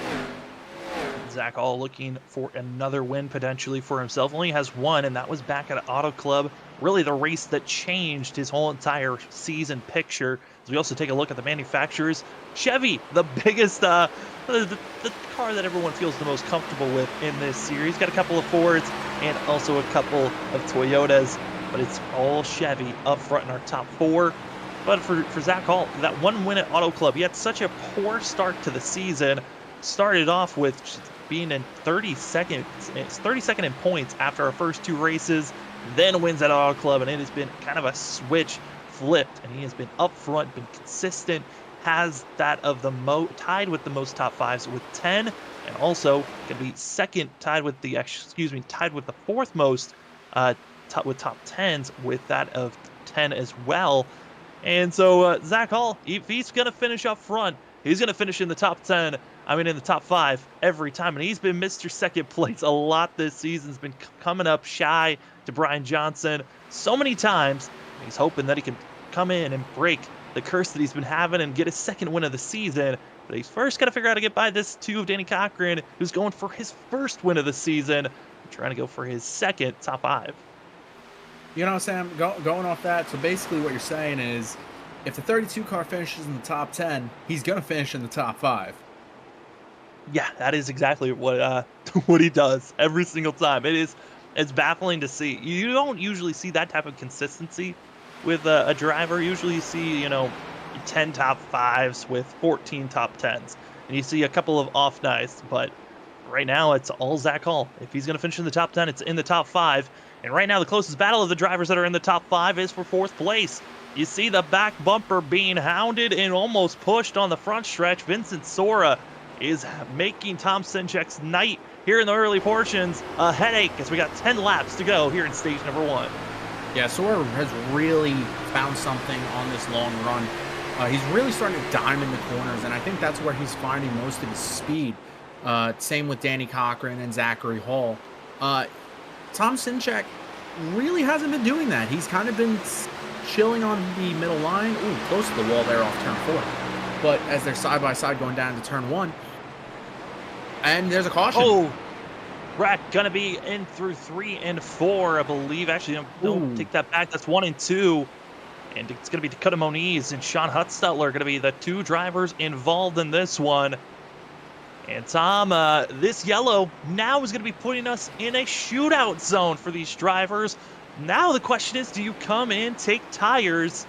Zach Hall looking for another win potentially for himself. Only has one, and that was back at Auto Club. Really the race that changed his whole entire season picture. As we also take a look at the manufacturers. Chevy, the biggest, the car that everyone feels the most comfortable with in this series. Got a couple of Fords and also a couple of Toyotas, but it's all Chevy up front in our top four. But for Zach Hall, that one win at Auto Club, he had such a poor start to the season. Started off with being in 32nd in points after our first two races, then wins at Auto Club, and it has been kind of a switch flipped, and he has been up front, been consistent, has that of the tied with the most top fives with 10, and also can be second, tied with the fourth most with top 10s with that of 10 as well. And so Zach Hall, if he's going to finish up front, he's going to finish in the top 10. I mean, in the top 5 every time. And he's been Mr. Second Place a lot this season. He's been coming up shy to Brian Johnson so many times. He's hoping that he can come in and break the curse that he's been having and get his second win of the season. But he's first got to figure out how to get by this 2 of Danny Cochran, who's going for his first win of the season, trying to go for his second top 5. You know, Sam, going off that, so basically what you're saying is if the 32 car finishes in the top 10, he's going to finish in the top 5. Yeah, that is exactly what what he does every single time. It's baffling to see. You don't usually see that type of consistency with a driver. Usually you see, 10 top 5s with 14 top 10s. And you see a couple of off nights, but right now it's all Zach Hall. If he's going to finish in the top 10, it's in the top 5. And right now the closest battle of the drivers that are in the top 5 is for 4th place. You see the back bumper being hounded and almost pushed on the front stretch. Vincent Sora is making Tom Sinchek's night here in the early portions a headache as we got 10 laps to go here in stage number 1. Yeah, Sora has really found something on this long run. He's really starting to diamond the corners, and I think that's where he's finding most of his speed. Same with Danny Cochran and Zachary Hall. Tom Sinchek really hasn't been doing that. He's kind of been chilling on the middle line. Ooh, close to the wall there off turn 4. But as they're side by side going down to turn 1, and there's a caution. Oh, Rack gonna be in through 3 and 4, I believe. Actually, don't take that back. That's 1 and 2. And it's gonna be Dakota Moniz and Sean Hutztetler gonna be the 2 drivers involved in this one. And Tom, this yellow now is going to be putting us in a shootout zone for these drivers. Now the question is, do you come in, take tires,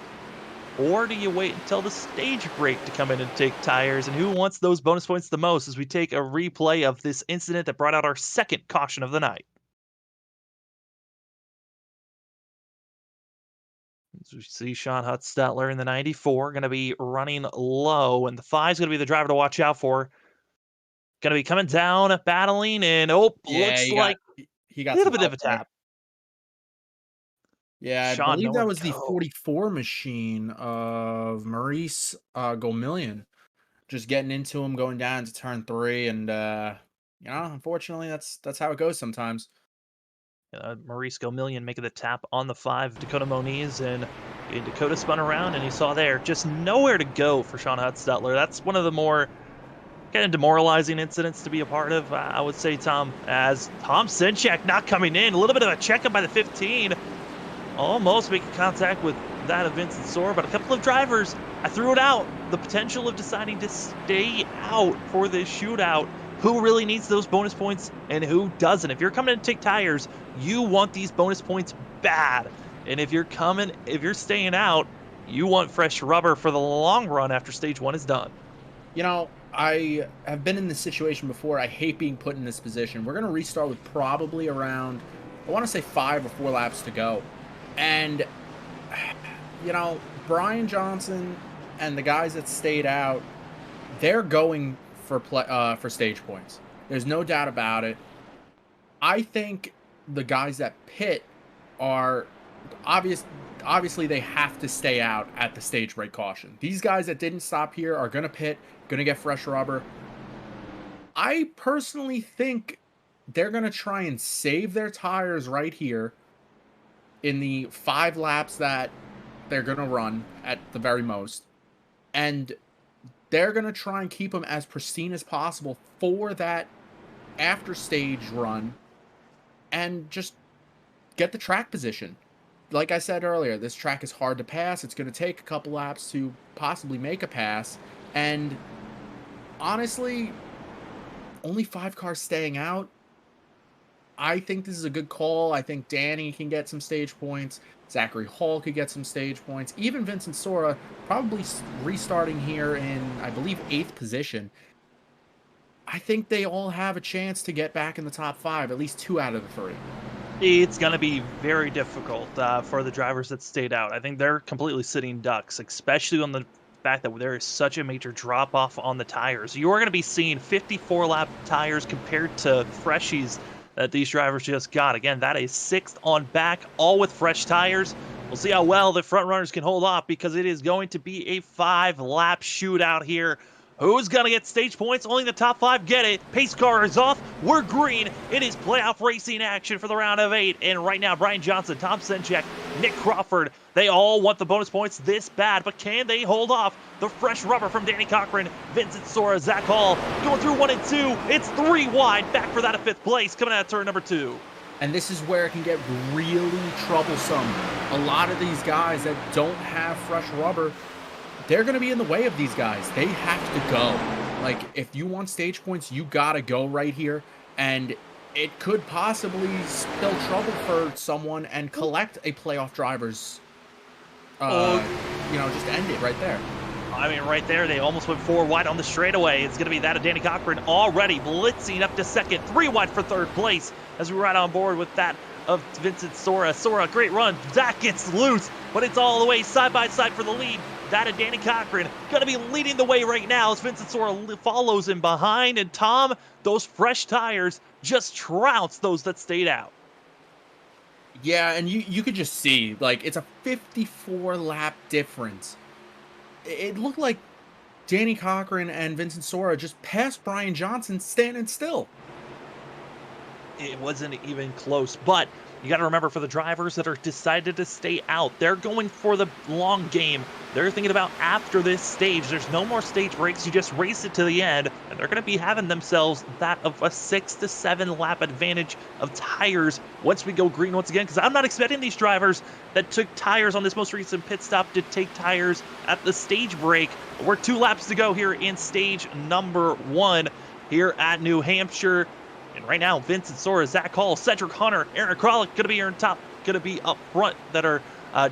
or do you wait until the stage break to come in and take tires? And who wants those bonus points the most as we take a replay of this incident that brought out our second caution of the night? As we see Sean Hutztetler in the 94 going to be running low, and the 5 is going to be the driver to watch out for. Going to be coming down, battling, and looks like he got a little bit of a tap. Yeah, I believe that was the 44 machine of Maurice Gomillion. Just getting into him, going down to turn 3, and unfortunately, that's how it goes sometimes. Maurice Gomillion making the tap on the 5, Dakota Moniz, and Dakota spun around, and you saw there just nowhere to go for Sean Hutztetler. That's one of the more kind of demoralizing incidents to be a part of, I would say, Tom, as Tom Sinchek not coming in. A little bit of a checkup by the 15. Almost making contact with that of Vincent Sora, but a couple of drivers, I threw it out. The potential of deciding to stay out for this shootout. Who really needs those bonus points and who doesn't? If you're coming in to take tires, you want these bonus points bad. And if you're staying out, you want fresh rubber for the long run after stage 1 is done. I have been in this situation before. I hate being put in this position. We're going to restart with probably around, I want to say 5 or 4 laps to go. And, Brian Johnson and the guys that stayed out, they're going for stage points. There's no doubt about it. I think the guys that pit are obvious. Obviously, they have to stay out at the stage break caution. These guys that didn't stop here are going to pit, going to get fresh rubber. I personally think they're going to try and save their tires right here in the 5 laps that they're going to run at the very most. And they're going to try and keep them as pristine as possible for that after stage run and just get the track position. Like I said earlier, this track is hard to pass. It's going to take a couple laps to possibly make a pass. And honestly, only 5 cars staying out. I think this is a good call. I think Danny can get some stage points. Zachary Hall could get some stage points. Even Vincent Sora probably restarting here in, I believe, 8th position. I think they all have a chance to get back in the top 5, at least 2 out of the 3. It's going to be very difficult for the drivers that stayed out. I think they're completely sitting ducks, especially on the fact that there is such a major drop-off on the tires. You're going to be seeing 54-lap tires compared to freshies that these drivers just got. Again, that is 6th on back, all with fresh tires. We'll see how well the front runners can hold off because it is going to be a 5-lap shootout here. Who's going to get stage points? Only the top 5 get it. Pace car is off. We're green. It is playoff racing action for the round of 8. And right now, Brian Johnson, Tom Senchek, Nick Crawford, they all want the bonus points this bad. But can they hold off the fresh rubber from Danny Cochran, Vincent Sora, Zach Hall, going through 1 and 2. It's 3 wide. Back for that at 5th place, coming out of turn number 2. And this is where it can get really troublesome. A lot of these guys that don't have fresh rubber, they're going to be in the way of these guys. They have to go. Like, if you want stage points, you got to go right here. And it could possibly spill trouble for someone and collect a playoff driver's, just end it right there. I mean, right there, they almost went 4 wide on the straightaway. It's going to be that of Danny Cochran already blitzing up to 2nd, 3 wide for 3rd place as we ride on board with that of Vincent Sora. Sora, great run. Zach gets loose, but it's all the way side by side for the lead. That of Danny Cochran going to be leading the way right now as Vincent Sora follows him behind. And Tom, those fresh tires just trounce those that stayed out. Yeah, and you could just see, like, it's a 54-lap difference. It looked like Danny Cochran and Vincent Sora just passed Brian Johnson standing still. It wasn't even close, but you got to remember, for the drivers that are decided to stay out, they're going for the long game. They're thinking about after this stage. There's no more stage breaks. You just race it to the end, and they're going to be having themselves that of a 6 to 7 lap advantage of tires once we go green once again, because I'm not expecting these drivers that took tires on this most recent pit stop to take tires at the stage break. We're 2 laps to go here in stage number 1 here at New Hampshire. And right now, Vincent Sora, Zach Hall, Cedric Hunter, Aaron Kralik going to be here in top, going to be up front, that are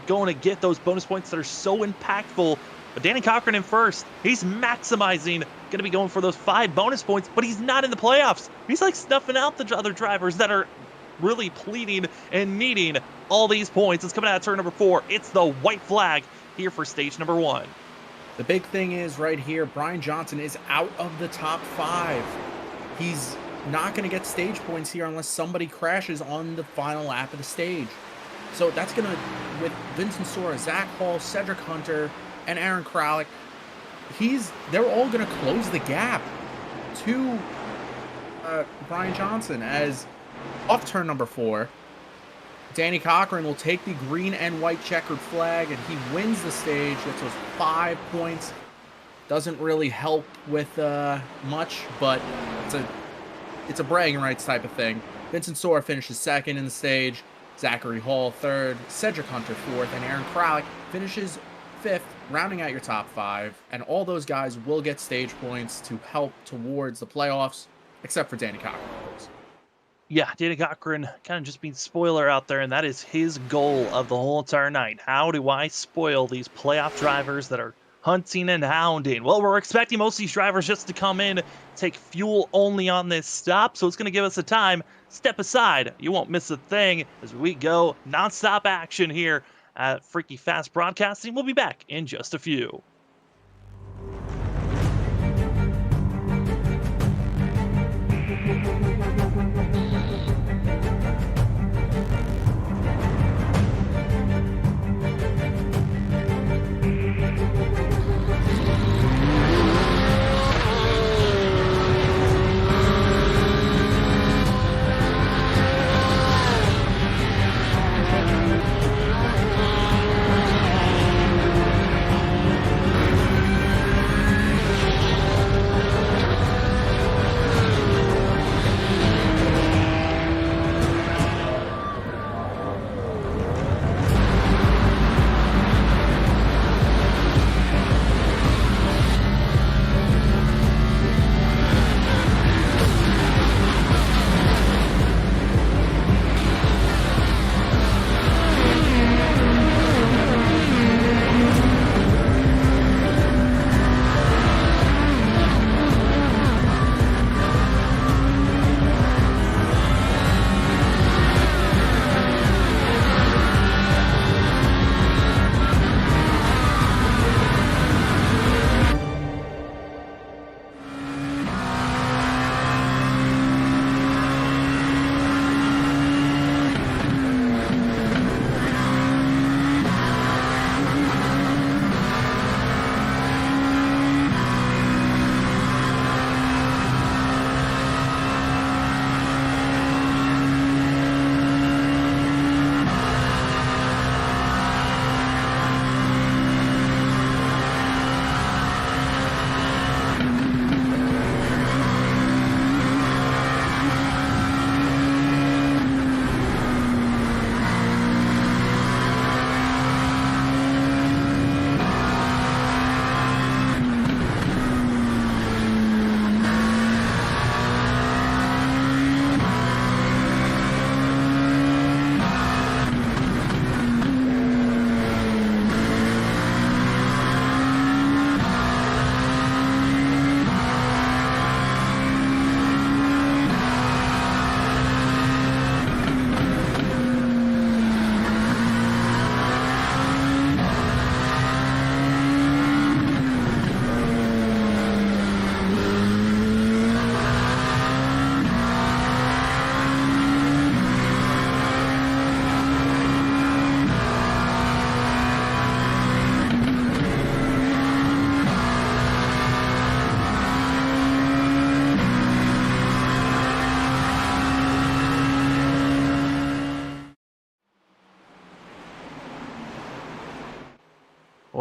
going to get those bonus points that are so impactful. But Danny Cochran in first. He's maximizing, going to be going for those 5 bonus points, but he's not in the playoffs. He's like snuffing out the other drivers that are really pleading and needing all these points. It's coming out of turn number 4. It's the white flag here for stage number 1. The big thing is right here, Brian Johnson is out of the top 5. He's not going to get stage points here unless somebody crashes on the final lap of the stage. So that's going to, with Vincent Sora, Zach Hall, Cedric Hunter, and Aaron Kralik, they're all going to close the gap to Brian Johnson. As off turn number 4, Danny Cochran will take the green and white checkered flag, and he wins the stage. Gets those 5 points. Doesn't really help with much, but it's a bragging rights type of thing. Vincent Sora finishes 2nd in the stage, Zachary Hall 3rd, Cedric Hunter 4th, and Aaron Kralik finishes 5th, rounding out your top 5. And all those guys will get stage points to help towards the playoffs, except for Danny Cochran, of course. Yeah, Danny Cochran kind of just being spoiler out there, and that is his goal of the whole entire night. How do I spoil these playoff drivers that are hunting and hounding? Well, we're expecting most of these drivers just to come in, take fuel only on this stop, so it's going to give us a time. Step aside. You won't miss a thing as we go nonstop action here at Freaky Fast Broadcasting. We'll be back in just a few.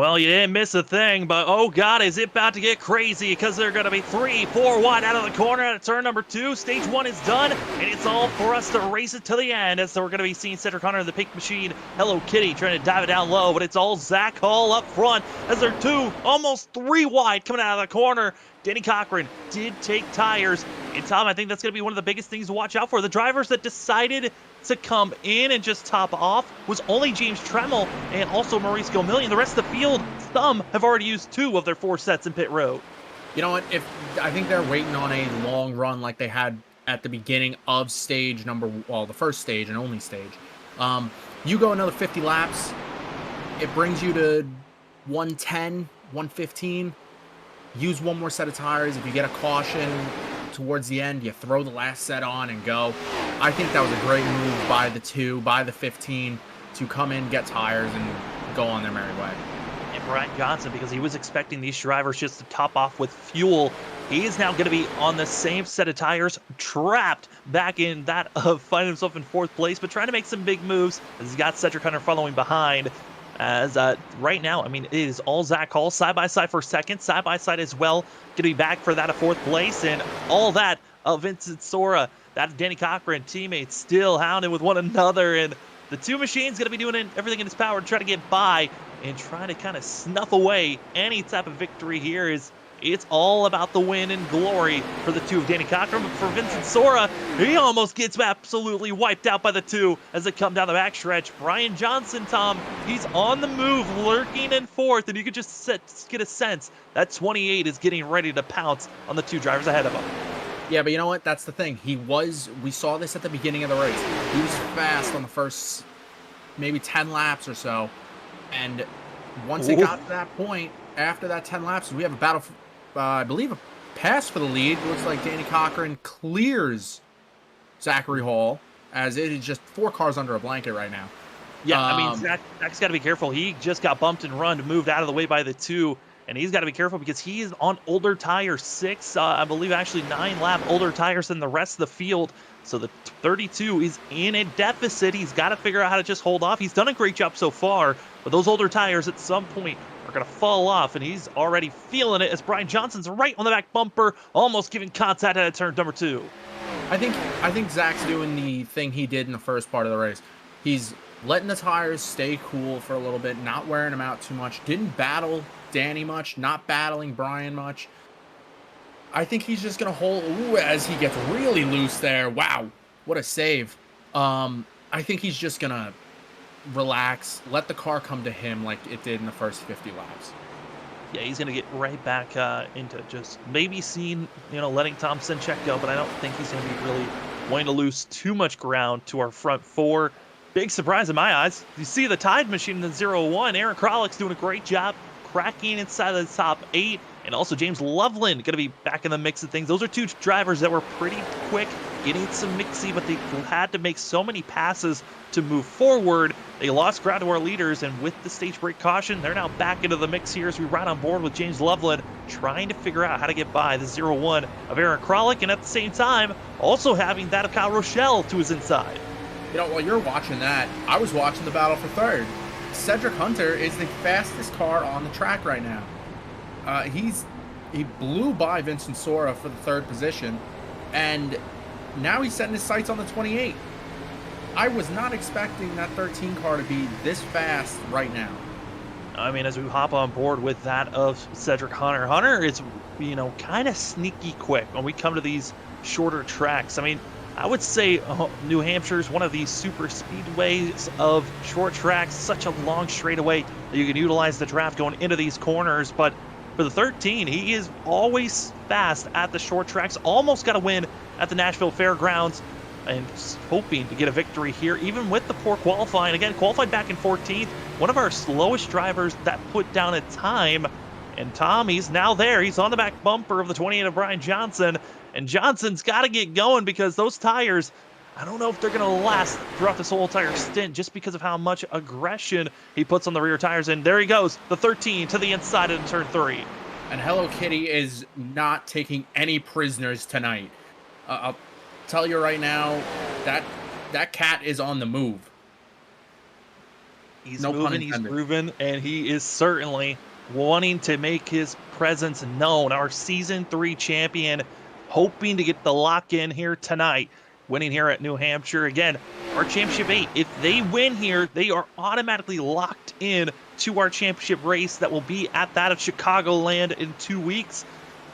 Well, you didn't miss a thing, but oh god, is it about to get crazy, because they're going to be 3, 4 wide out of the corner at turn number 2. Stage 1 is done, and it's all for us to race it to the end, as we're going to be seeing Cedric Hunter in the pink machine. Hello Kitty trying to dive it down low, but it's all Zach Hall up front, as they're 2, almost 3 wide coming out of the corner. Danny Cochran did take tires, and Tom, I think that's going to be one of the biggest things to watch out for. The drivers that decided to come in and just top off was only James Tremmel and also Maurice Gomillion. The rest of the field, some have already used 2 of their 4 sets in pit road. You know what? I think they're waiting on a long run like they had at the beginning of stage the first stage and only stage. You go another 50 laps, it brings you to 110, 115. Use 1 more set of tires. If you get a caution towards the end, you throw the last set on and go. I think that was a great move by the 15 to come in, get tires, and go on their merry way. And Brian Johnson, because he was expecting these drivers just to top off with fuel, he is now going to be on the same set of tires, trapped back in that of finding himself in 4th place, but trying to make some big moves as he's got Cedric Hunter following behind. As right now, I mean, it is all Zach Hall, side-by-side for 2nd, side-by-side as well, going to be back for that of 4th place, and all that of Vincent Sora, that Danny Cochran teammates still hounding with one another, and the 2 machines going to be doing everything in its power to try to get by and trying to kind of snuff away any type of victory here. It's all about the win and glory for the 2 of Danny Cochran, but for Vincent Sora, he almost gets absolutely wiped out by the 2 as they come down the backstretch. Brian Johnson, Tom, he's on the move, lurking in 4th, and you could just get a sense that 28 is getting ready to pounce on the 2 drivers ahead of him. Yeah, but you know what? That's the thing. We saw this at the beginning of the race. He was fast on the first maybe 10 laps or so, and once it got to that point, after that 10 laps, we have a battle I believe a pass for the lead. It looks like Danny Cochran clears Zachary Hall, as it is just 4 cars under a blanket right now. Yeah, I mean, Zach's got to be careful. He just got bumped and run, moved out of the way by the 2, and he's got to be careful because he is on older tires, 6, I believe actually 9 lap older tires than the rest of the field. So the 32 is in a deficit. He's got to figure out how to just hold off. He's done a great job so far, but those older tires at some point are going to fall off, and he's already feeling it as Brian Johnson's right on the back bumper, almost giving contact at turn number 2. I think Zach's doing the thing he did in the first part of the race. He's letting the tires stay cool for a little bit, not wearing them out too much. Didn't battle Danny much, not battling Brian much. I think he's just going to hold as he gets really loose there. Wow, what a save. I think he's just going to relax, let the car come to him like it did in the first 50 laps. Yeah, he's going to get right back into just maybe letting Tom Sinchek go, but I don't think he's going to be really wanting to lose too much ground to our front 4. Big surprise in my eyes. You see the Tide machine in the 0-1. Aaron Krolick's doing a great job cracking inside of the top 8. And also James Loveland going to be back in the mix of things. Those are 2 drivers that were pretty quick, getting some mixy, but they had to make so many passes to move forward. They lost ground to our leaders, and with the stage break caution, they're now back into the mix here as we ride on board with James Loveland, trying to figure out how to get by the 0-1 of Aaron Krolick, and at the same time, also having that of Kyle Rochelle to his inside. You know, while you're watching that, I was watching the battle for 3rd. Cedric Hunter is the fastest car on the track right now. He blew by Vincent Sora for the 3rd position, and now he's setting his sights on the 28. I was not expecting that 13 car to be this fast right now. I mean, as we hop on board with that of Cedric Hunter, Hunter is, kind of sneaky quick when we come to these shorter tracks. I mean, I would say New Hampshire is one of these super speedways of short tracks, such a long straightaway that you can utilize the draft going into these corners, but for the 13, he is always fast at the short tracks. Almost got a win at the Nashville Fairgrounds, and hoping to get a victory here, even with the poor qualifying. Again, qualified back in 14th, one of our slowest drivers that put down a time. And Tom, he's now there. He's on the back bumper of the 28 of Brian Johnson, and Johnson's got to get going because those tires, I don't know if they're going to last throughout this whole entire stint just because of how much aggression he puts on the rear tires. And there he goes, the 13 to the inside in turn 3. And Hello Kitty is not taking any prisoners tonight. I'll tell you right now, that cat is on the move. He's No pun moving, he's intended. grooving, and he is certainly wanting to make his presence known. Our Season 3 champion, hoping to get the lock in here tonight, winning here at New Hampshire. Again, our Championship 8, if they win here, they are automatically locked in to our championship race that will be at that of Chicagoland in 2 weeks.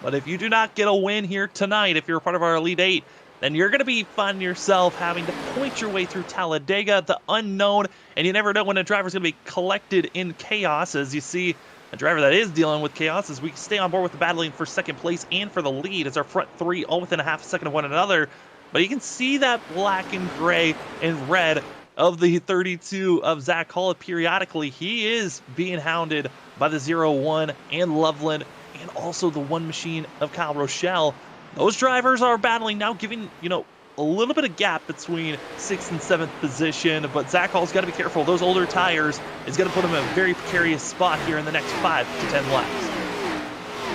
But if you do not get a win here tonight, if you're a part of our Elite 8, then you're going to be finding yourself having to point your way through Talladega, the unknown, and you never know when a driver's going to be collected in chaos. As you see, a driver that is dealing with chaos as we stay on board with the battling for second place and for the lead as our front three all within a half a second of one another. But you can see that black and gray and red of the 32 of Zach Hall periodically. He is being hounded by the 0-1 and Loveland and also the one machine of Kyle Rochelle. Those drivers are battling now, giving, a little bit of gap between 6th and 7th position, but Zach Hall's got to be careful. Those older tires is going to put him in a very precarious spot here in the next 5 to 10 laps.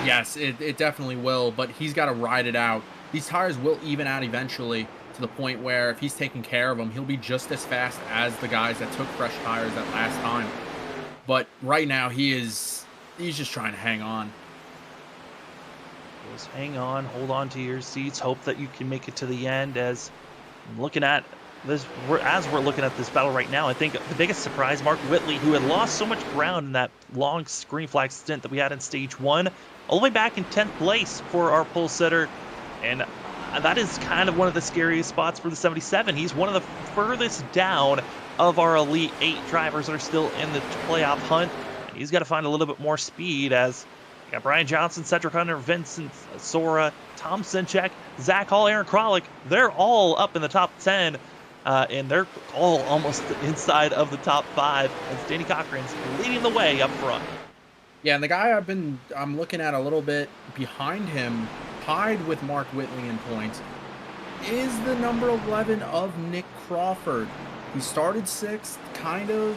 Yes, it definitely will, but he's got to ride it out. These tires will even out eventually to the point where if he's taking care of them, he'll be just as fast as the guys that took fresh tires that last time. But right now, he's just trying to hang on. Just hang on, hold on to your seats, hope that you can make it to the end. As I'm looking at this, as we're looking at this battle right now, I think the biggest surprise, Mark Whitley, who had lost so much ground in that long green flag stint that we had in stage 1, all the way back in 10th place for our pole sitter. And that is kind of one of the scariest spots for the 77. He's one of the furthest down of our Elite 8 drivers that are still in the playoff hunt. And he's got to find a little bit more speed as you got Brian Johnson, Cedric Hunter, Vincent Sora, Tom Sinchek, Zach Hall, Aaron Kralik. They're all up in the top 10, and they're all almost inside of the top 5 as Danny Cochran's leading the way up front. Yeah, and the guy I'm looking at a little bit behind him, tied with Mark Whitley in points, is the number 11 of Nick Crawford. He started 6th, kind of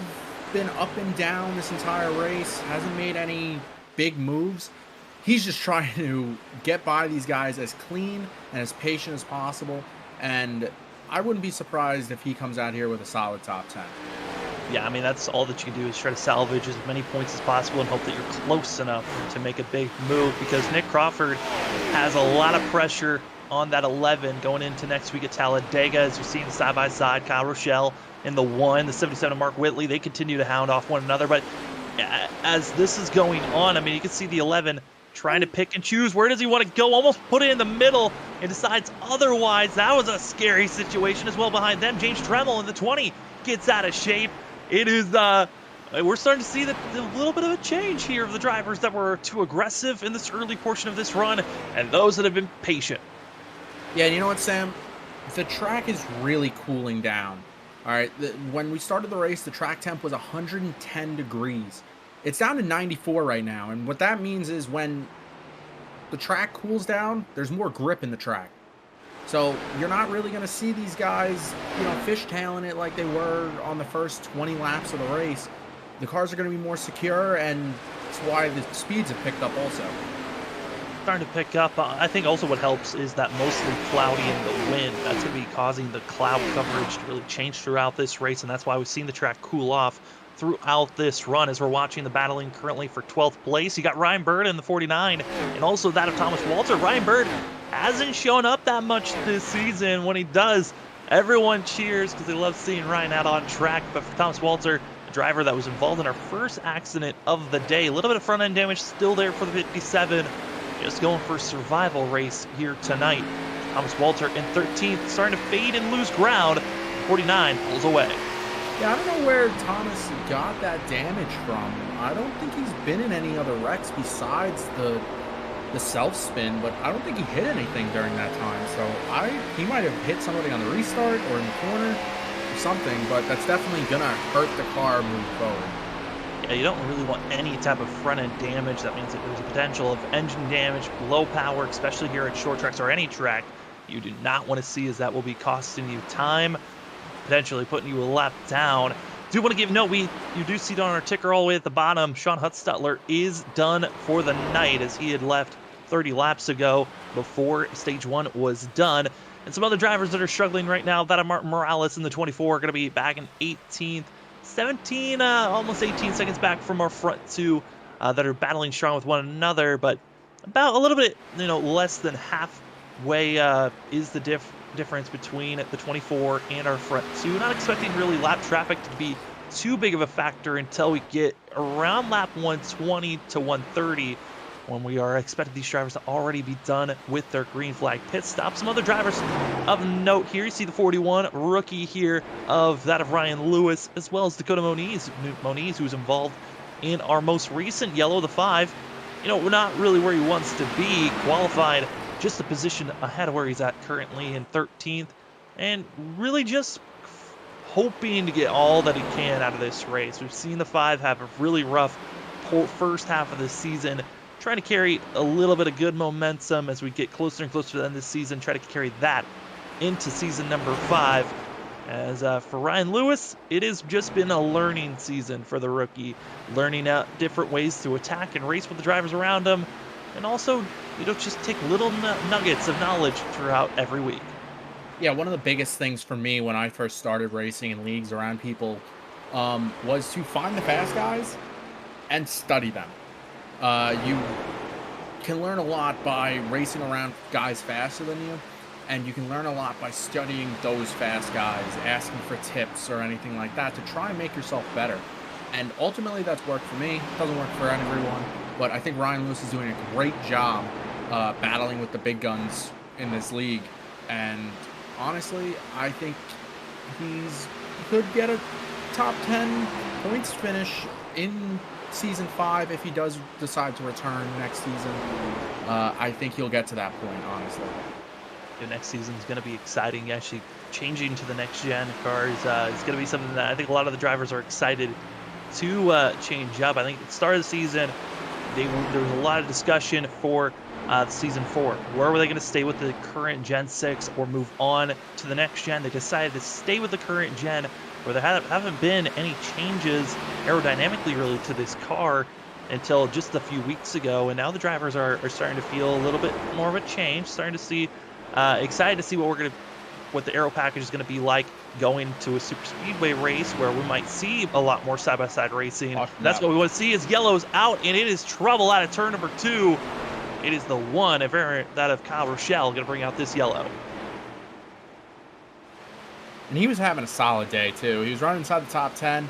been up and down this entire race, hasn't made any big moves. He's just trying to get by these guys as clean and as patient as possible, and I wouldn't be surprised if he comes out here with a solid top 10. Yeah, I mean, that's all that you can do is try to salvage as many points as possible and hope that you're close enough to make a big move, because Nick Crawford has a lot of pressure on that 11 going into next week at Talladega. As you're seeing side-by-side, Kyle Rochelle in the 1, the 77 of Mark Whitley, they continue to hound off one another. But as this is going on, I mean, you can see the 11 trying to pick and choose. Where does he want to go? Almost put it in the middle and decides otherwise. That was a scary situation as well behind them. James Tremmel in the 20 gets out of shape. It is, we're starting to see a little bit of a change here of the drivers that were too aggressive in this early portion of this run and those that have been patient. Yeah, and you know what, Sam? The track is really cooling down. All right, when we started the race, the track temp was 110 degrees. It's down to 94 right now, and what that means is when the track cools down, there's more grip in the track. So you're not really going to see these guys, fishtailing it like they were on the first 20 laps of the race. The cars are going to be more secure, and that's why the speeds have picked up also. Starting to pick up. I think also what helps is that mostly cloudy in the wind. That's going to be causing the cloud coverage to really change throughout this race, and that's why we've seen the track cool off throughout this run as we're watching the battling currently for 12th place. You got Ryan Bird in the 49 and also that of Thomas Walter. Ryan Bird hasn't shown up that much this season. When he does, everyone cheers because they love seeing Ryan out on track. But for Thomas Walter, a driver that was involved in our first accident of the day, a little bit of front end damage still there for the 57. Just going for a survival race here tonight. Thomas Walter in 13th, starting to fade and lose ground. 49 pulls away. Yeah, I don't know where Thomas got that damage from. I don't think he's been in any other wrecks besides the self-spin, but I don't think he hit anything during that time. So he might have hit somebody on the restart or in the corner or something, but that's definitely going to hurt the car moving forward. Yeah, you don't really want any type of front-end damage. That means that there's a potential of engine damage, low power, especially here at short tracks or any track. You do not want to see, as that will be costing you time, potentially putting you a lap down. Do want to give note, you do see it on our ticker all the way at the bottom, Sean Hutzstutler is done for the night, as he had left 30 laps ago before stage 1 was done. And some other drivers that are struggling right now, that of Martin Morales in the 24, going to be back in 18th. 17, almost 18 seconds back from our front two that are battling strong with one another, but about a little bit, less than halfway is the difference between the 24 and our front two. Not expecting really lap traffic to be too big of a factor until we get around lap 120 to 130, when we are expecting these drivers to already be done with their green flag pit stop. Some other drivers of note here, you see the 41 rookie here of Ryan Lewis, as well as Dakota Moniz, who's involved in our most recent yellow, the 5. Not really where he wants to be, qualified just a position ahead of where he's at currently in 13th, and really just hoping to get all that he can out of this race. We've seen the 5 have a really rough first half of the season, trying to carry a little bit of good momentum as we get closer and closer to the end of the season, try to carry that into season number 5. As for Ryan Lewis, it has just been a learning season for the rookie, learning out different ways to attack and race with the drivers around him, and also, just take little nuggets of knowledge throughout every week. Yeah, one of the biggest things for me when I first started racing in leagues around people was to find the fast guys and study them. You can learn a lot by racing around guys faster than you, and you can learn a lot by studying those fast guys, asking for tips or anything like that to try and make yourself better. And ultimately, that's worked for me. It doesn't work for everyone, but I think Ryan Lewis is doing a great job battling with the big guns in this league. And honestly, I think he could get a top 10 points finish in season 5 if he does decide to return next season. I think he'll get to that point, honestly. The next season is going to be exciting. Actually, changing to the next gen cars is going to be something that I think a lot of the drivers are excited to change up. I think at the start of the season, there was a lot of discussion for season 4. Where were they going to stay with the current Gen 6 or move on to the next gen? They decided to stay with the current gen, where there haven't been any changes aerodynamically really to this car until just a few weeks ago, and now the drivers are starting to feel a little bit more of a change, starting to see, excited to see what the aero package is going to be like going to a super speedway race, where we might see a lot more side-by-side racing. That's what we want to see. Is yellow's out, and it is trouble out of turn number 2. It is the one, that of Kyle Rochelle, going to bring out this yellow. And he was having a solid day, too. He was running inside the top 10.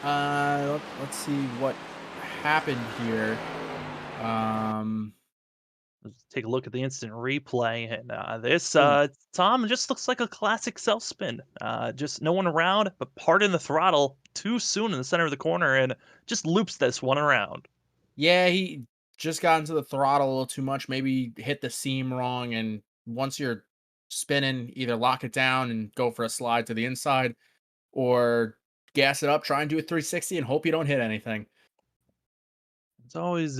Let's see what happened here. Let's take a look at the instant replay. And this, Tom, just looks like a classic self-spin. Just no one around, but parting the throttle too soon in the center of the corner and just loops this one around. Yeah, he just got into the throttle a little too much, maybe hit the seam wrong, and once you're spinning, either lock it down and go for a slide to the inside, or gas it up, try and do a 360 and hope you don't hit anything. It's always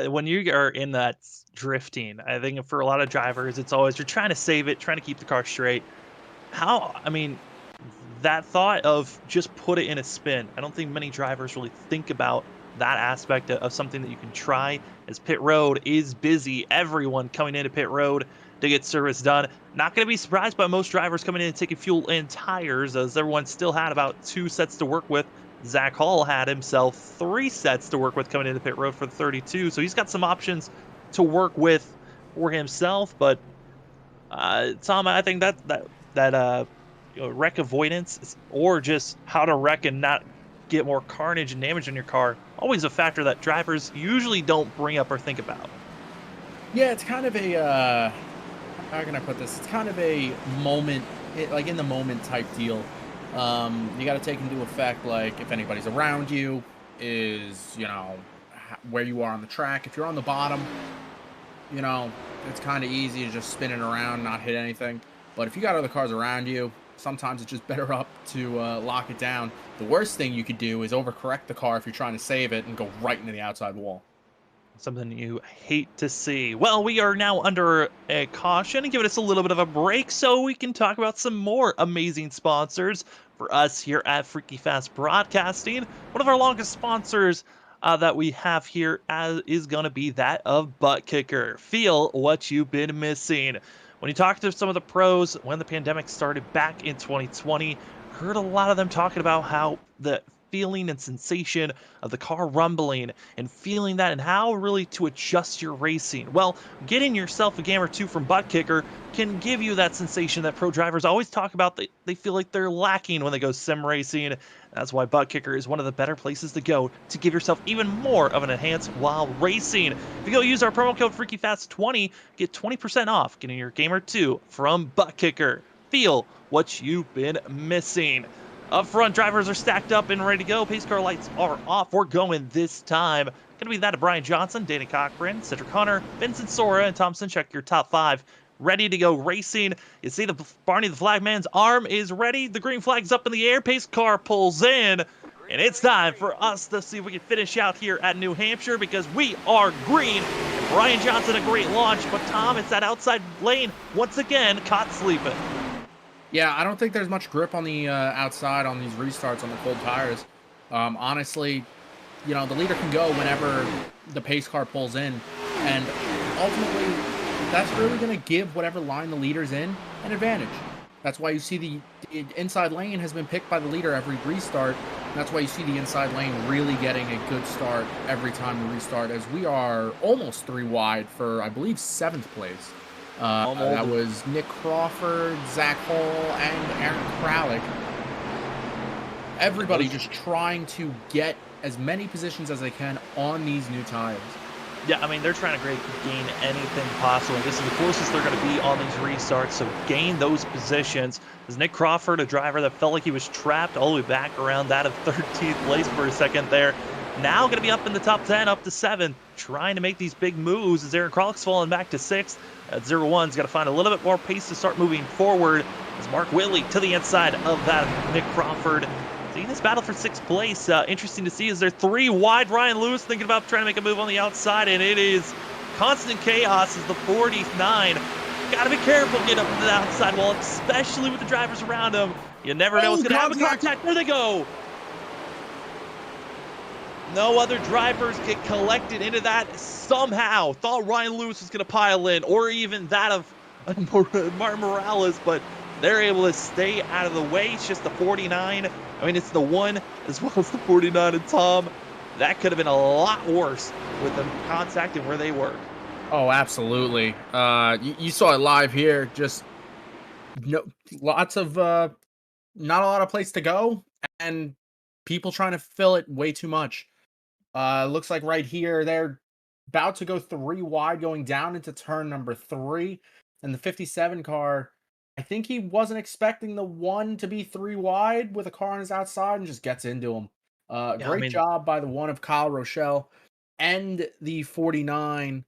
when you are in that drifting, I think for a lot of drivers, it's always you're trying to save it, trying to keep the car straight. That thought of just put it in a spin, I don't think many drivers really think about that aspect of something that you can try, as pit road is busy. Everyone coming into pit road to get service done. Not going to be surprised by most drivers coming in and taking fuel and tires, as everyone still had about 2 sets to work with. Zach Hall had himself 3 sets to work with coming into pit road for the 32, so he's got some options to work with for himself. But Tom, I think that wreck avoidance, or just how to wreck and not get more carnage and damage in your car, always a factor that drivers usually don't bring up or think about. Yeah, it's kind of a how can I put this? It's kind of a moment, like in the moment type deal. You got to take into effect, like, if anybody's around you, is, where you are on the track. If you're on the bottom, it's kind of easy to just spin it around, not hit anything. But if you got other cars around you, sometimes it's just better up to lock it down. The worst thing you could do is overcorrect the car if you're trying to save it and go right into the outside wall. Something you hate to see. Well, we are now under a caution and giving us a little bit of a break so we can talk about some more amazing sponsors for us here at Freaky Fast Broadcasting. One of our longest sponsors that we have here is going to be that of ButtKicker. Feel what you've been missing. When you talk to some of the pros, when the pandemic started back in 2020, heard a lot of them talking about how the feeling and sensation of the car rumbling and feeling that and how really to adjust your racing. Well, getting yourself a game or two from ButtKicker can give you that sensation that pro drivers always talk about. They feel like they're lacking when they go sim racing. That's why ButtKicker is one of the better places to go to give yourself even more of an enhance while racing. If you go use our promo code FreakyFast20, get 20% off getting your game or two from ButtKicker. Feel what you've been missing. Up front, drivers are stacked up and ready to go. Pace car lights are off. We're going this time. Gonna be that of Brian Johnson, Danny Cochran, Cedric Hunter, Vincent Sora, and Thompson. Check your top 5. Ready to go racing. You see the Barney the Flagman's arm is ready. The green flag's up in the air. Pace car pulls in. And it's time for us to see if we can finish out here at New Hampshire because we are green. And Brian Johnson, a great launch. But Tom, it's that outside lane once again caught sleeping. Yeah, I don't think there's much grip on the outside on these restarts on the cold tires. Honestly, the leader can go whenever the pace car pulls in, and ultimately, that's really going to give whatever line the leader's in an advantage. That's why you see the inside lane has been picked by the leader every restart. That's why you see the inside lane really getting a good start every time we restart, as we are almost 3 wide for, I believe, 7th place. That was Nick Crawford, Zach Hall, and Aaron Kralik. Everybody just trying to get as many positions as they can on these new tires. Yeah, I mean, they're trying to gain anything possible. This is the closest they're going to be on these restarts, so gain those positions. As Nick Crawford, a driver that felt like he was trapped all the way back around that of 13th place for a second there. Now going to be up in the top 10, up to 7, trying to make these big moves as Aaron Kralik's falling back to 6th. At 0-1's got to find a little bit more pace to start moving forward as Mark Whitley to the inside of that Nick Crawford. Seeing this battle for 6th place, interesting to see as they're 3 wide. Ryan Lewis thinking about trying to make a move on the outside, and it is constant chaos as the 49. Got to be careful getting up to the outside wall, especially with the drivers around him. You never know what's going to happen. Contact, there they go. No other drivers get collected into that somehow. Thought Ryan Lewis was going to pile in, or even that of Martin Morales, but they're able to stay out of the way. It's just the 49. I mean, it's the 1 as well as the 49 and Tom. That could have been a lot worse with them contacting where they were. Oh, absolutely. You saw it live here. Just lots of not a lot of place to go, and people trying to fill it way too much. Looks like right here they're about to go 3 wide, going down into turn number 3, and the 57 car. I think he wasn't expecting the 1 to be 3 wide with a car on his outside and just gets into him. Great job by the 1 of Kyle Rochelle and the 49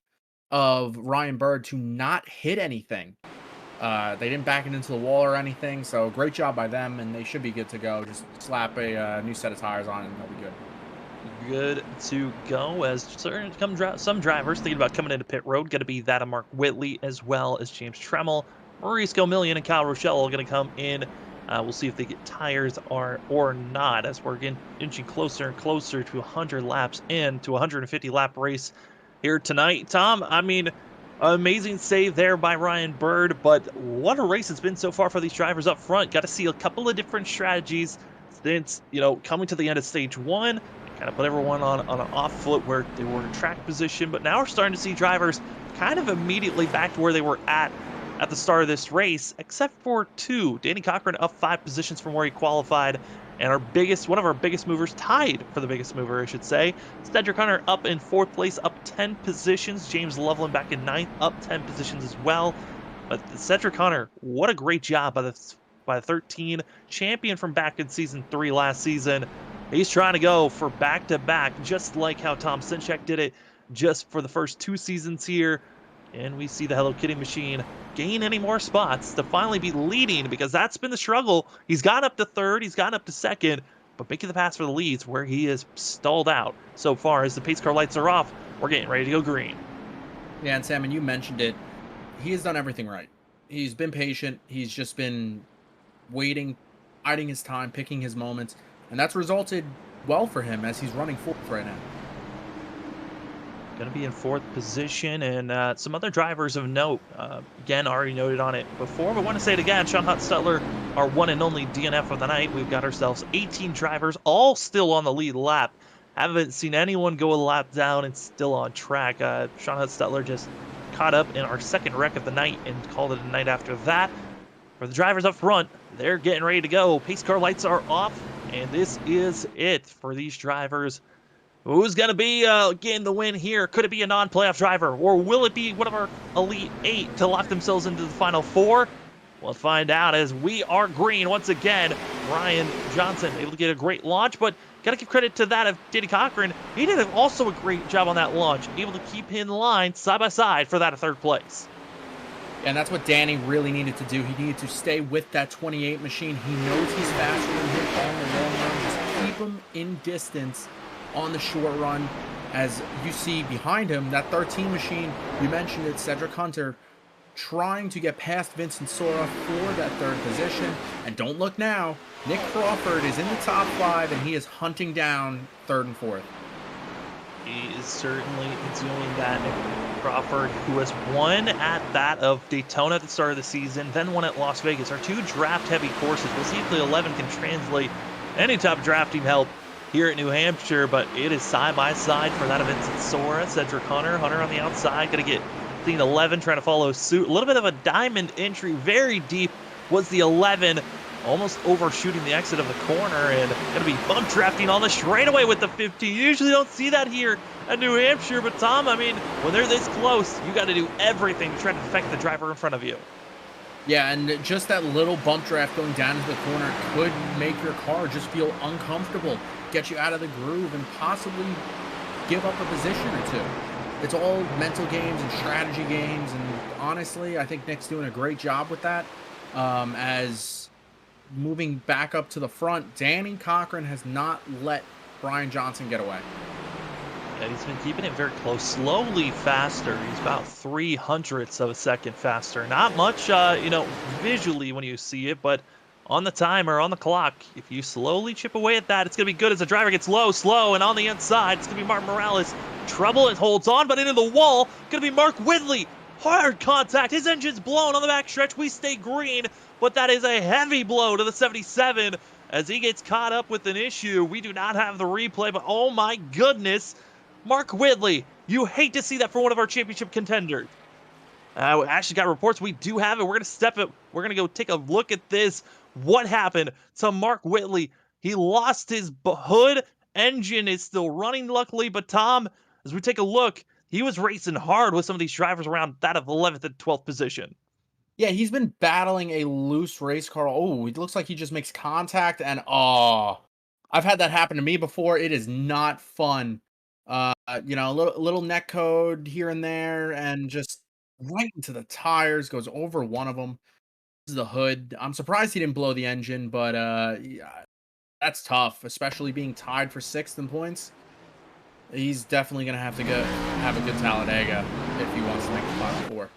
of Ryan Bird to not hit anything. They didn't back it into the wall or anything, so great job by them, and they should be good to go. Just slap a new set of tires on and they'll be good. Good to go as some drivers thinking about coming into pit road. Going to be that of Mark Whitley as well as James Tremmel. Maurice Gomillion and Kyle Rochelle are going to come in. We'll see if they get tires or not as we're getting inching closer and closer to 100 laps in to 150 lap race here tonight. Tom, I mean, amazing save there by Ryan Bird, but what a race it's been so far for these drivers up front. Got to see a couple of different strategies since, coming to the end of stage 1. Kind of put everyone on an off foot where they were in track position, but now we're starting to see drivers kind of immediately back to where they were at the start of this race, except for 2. Danny Cochran up 5 positions from where he qualified, and one of our biggest movers, tied for the biggest mover, I should say. Cedric Hunter up in 4th place, up 10 positions. James Loveland back in 9th, up 10 positions as well. But Cedric Hunter, what a great job by the 13 champion from back in season 3 last season. He's trying to go for back-to-back, just like how Tom Sinchek did it just for the first 2 seasons here. And we see the Hello Kitty machine gain any more spots to finally be leading, because that's been the struggle. He's gotten up to 3rd, he's gotten up to 2nd, but making the pass for the leads where he is stalled out so far as the pace car lights are off. We're getting ready to go green. Yeah, and Sam, and you mentioned it. He has done everything right. He's been patient. He's just been waiting, biding his time, picking his moments. And that's resulted well for him as he's running 4th right now. Going to be in fourth position, and some other drivers of note. Again, already noted on it before, but want to say it again. Sean Huttstutler, our one and only DNF of the night. We've got ourselves 18 drivers, all still on the lead lap. Haven't seen anyone go a lap down and still on track. Sean Huttstutler just caught up in our second wreck of the night and called it a night after that. For the drivers up front, they're getting ready to go. Pace car lights are off, and this is it for these drivers. Who's going to be getting the win here? Could it be a non-playoff driver, or will it be one of our Elite 8 to lock themselves into the Final 4? We'll find out as we are green once again. Brian Johnson able to get a great launch, but got to give credit to that of Danny Cochran. He did also a great job on that launch, able to keep in line side by side for that third place. And that's what Danny really needed to do. He needed to stay with that 28 machine. He knows he's faster than him on the long run. Just keep him in distance on the short run. As you see behind him, that 13 machine, you mentioned it, Cedric Hunter, trying to get past Vincent Sora for that third position. And don't look now, Nick Crawford is in the top 5, and he is hunting down third and fourth. He is certainly doing that. Nick Crawford, who has won at that of Daytona at the start of the season, then won at Las Vegas, are two draft-heavy courses. We'll see if the 11 can translate any type of drafting help here at New Hampshire, but it is side by side for that of Vincent Sora. Cedric Hunter on the outside, gonna get clean 11, trying to follow suit. A little bit of a diamond entry, very deep was the 11, almost overshooting the exit of the corner, and gonna be bump drafting on the straightaway with the 15. You usually don't see that here at New Hampshire, but Tom, I mean, when they're this close, you got to do everything to try to affect the driver in front of you. Yeah, and just that little bump draft going down into the corner could make your car just feel uncomfortable, get you out of the groove, and possibly give up a position or two. It's all mental games and strategy games, and honestly, I think Nick's doing a great job with that. As moving back up to the front, Danny Cochran has not let Brian Johnson get away. And he's been keeping it very close, slowly faster. He's about 0.03 of a second faster. Not much, visually when you see it, but on the timer, on the clock, if you slowly chip away at that, it's going to be good as the driver gets slow, and on the inside, it's going to be Martin Morales. Trouble, it holds on, but into the wall, going to be Mark Whitley. Hard contact, his engine's blown on the backstretch. We stay green, but that is a heavy blow to the 77 as he gets caught up with an issue. We do not have the replay, but oh my goodness. Mark Whitley, you hate to see that for one of our championship contenders. We actually got reports. We do have it. We're going to step it. We're going to go take a look at this. What happened to Mark Whitley? He lost his hood. Engine is still running, luckily. But Tom, as we take a look, he was racing hard with some of these drivers around that of 11th and 12th position. Yeah, he's been battling a loose race car. Oh, it looks like he just makes contact, and oh, I've had that happen to me before. It is not fun. A little neck code here and there, and just right into the tires, goes over one of them. This is the hood. I'm surprised he didn't blow the engine, but yeah, that's tough, especially being tied for 6th in points. He's definitely going to have to have a good Talladega if he wants to make the Final 4.